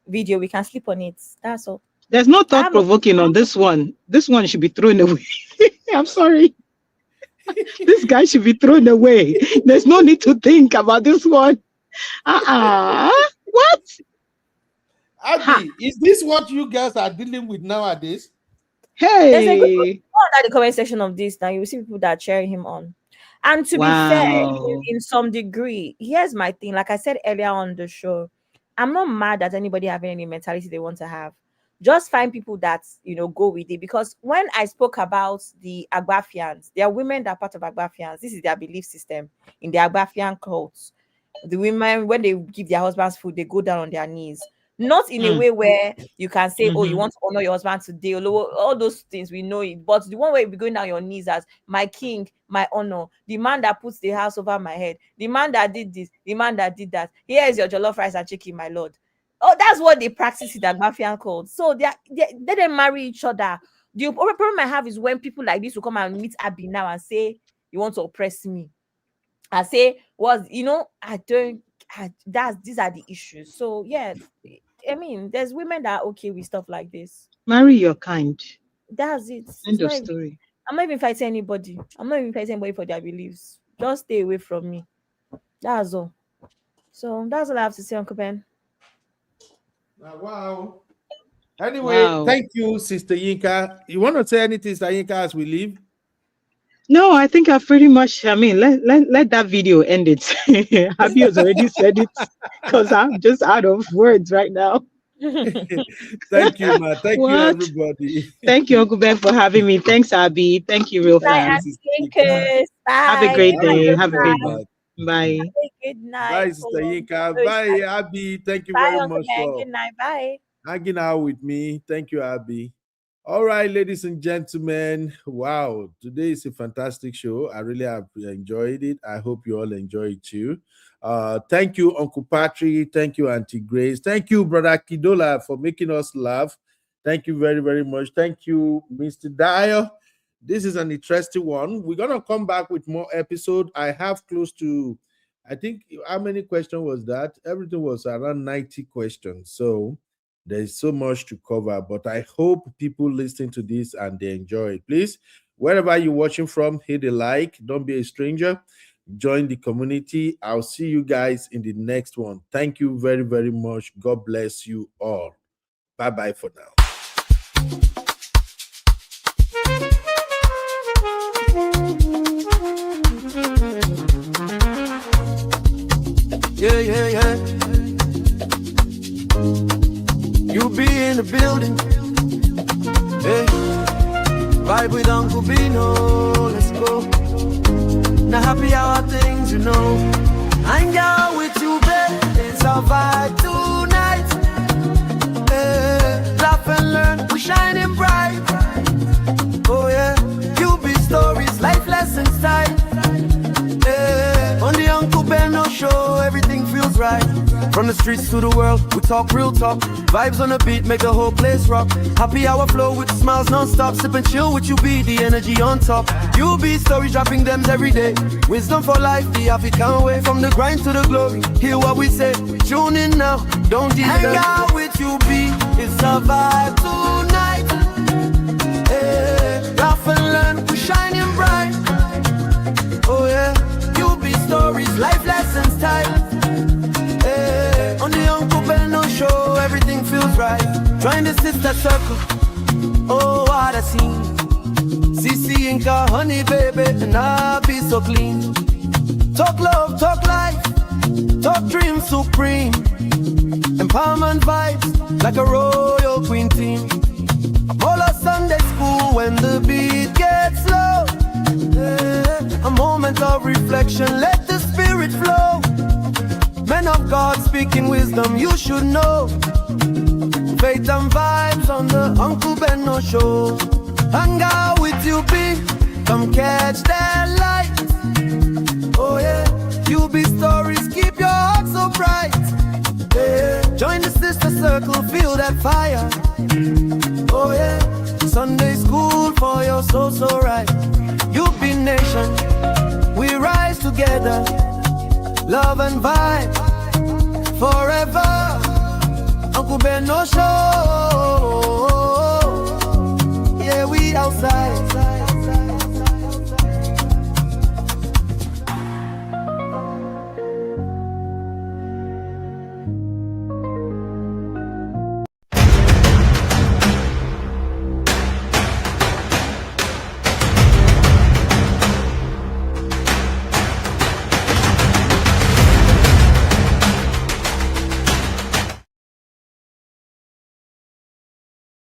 video. We can sleep on it. That's all. There's no thought-provoking on this one. This one should be thrown away. I'm sorry. This guy should be thrown away. There's no need to think about this one. What? Abby, is this what you guys are dealing with nowadays? Hey. There's a good under the comment section of this. Now you will see people that are cheering him on. And to be fair, in some degree, here's my thing. Like I said earlier on the show, I'm not mad at anybody having any mentality they want to have. just find people that go with it. Because when I spoke about the Agbafians, there are women that are part of Agbafians. This is their belief system in the Agbafian cults. The women, when they give their husbands food, they go down on their knees. Not in a way where you can say, oh, you want to honor your husband today, all those things, we know it. But the one where you be going down your knees as my king, my honor, the man that puts the house over my head, the man that did this, the man that did that. Here is your jollof rice and chicken, my lord. Oh, that's what they practice in the Agbafian cult. So they didn't marry each other. The problem I have is when people like this will come and meet Abby now and say, you want to oppress me. I say, these are the issues. So yeah, I mean, there's women that are okay with stuff like this. Marry your kind. That's it. End of story. I'm not even fighting anybody. I'm not even fighting anybody for their beliefs. Just stay away from me. That's all. So that's all I have to say, Uncle Ben. Wow. Anyway, thank you, Sister Yinka. You want to say anything, Sister Yinka, as we leave? No, I think I've pretty much, let that video end it. Abby has already said it because I'm just out of words right now. Thank you, ma. Thank you, everybody. Thank you, Uncle Ben, for having me. Thanks, Abby. Thank you, real fans. Have a great day. Have a great day. Bye. Good night. Bye, Sister Yinka. Bye, Abby. Thank you very much for good night. Bye. Hanging out with me. Thank you, Abby. All right, ladies and gentlemen. Wow, today is a fantastic show. I really have enjoyed it. I hope you all enjoy it too. Thank you, Uncle Patrick. Thank you, Auntie Grace. Thank you, Brother Kidola, for making us laugh. Thank you very, very much. Thank you, Mr. Dyer. This is an interesting one. We're going to come back with more episodes. I have close to, I think, how many questions was that? Everything was around 90 questions. So there's so much to cover, but I hope people listen to this and they enjoy it. Please, wherever you're watching from, hit a like. Don't be a stranger. Join the community. I'll see you guys in the next one. Thank you very, very much. God bless you all. Bye-bye for now. Yeah. You be in the building. Hey, vibe with Uncle Bino. Let's go. Now happy hour things, Hang out with you, babe. It's our vibe tonight. Hey, laugh and learn. We're shining bright. Oh yeah, you be stories, life lessons time. Hey, on the Uncle Beno show, everything feels right. From the streets to the world, we talk real talk. Vibes on the beat make the whole place rock. Happy hour flow with smiles non-stop. Sip and chill with you, be the energy on top. You be stories, dropping them every day. Wisdom for life, the African way. From the grind to the glory, hear what we say. Tune in now, don't delay. Hang out with you, be it's a vibe tonight. Hey, laugh and learn, we shining bright. Oh yeah, you be stories, life lessons type. On the Uncle Beno show, everything feels right. Join the sister circle. Oh, what a scene. CC Inca, honey baby, and I'll be so clean. Talk love, talk life, talk dream supreme. Empowerment vibes, like a royal queen team. Apollo Sunday school when the beat gets low. A moment of reflection, let the spirit flow. Men of God speaking wisdom, you should know. Faith and vibes on the Uncle Beno show. Hang out with you, be come catch that light. Oh yeah, you be stories, keep your heart so bright. Yeah. Join the sister circle, feel that fire. Oh yeah, Sunday school for your soul so right. You be nation, we rise together. Love and vibe forever. Uncle Beno show.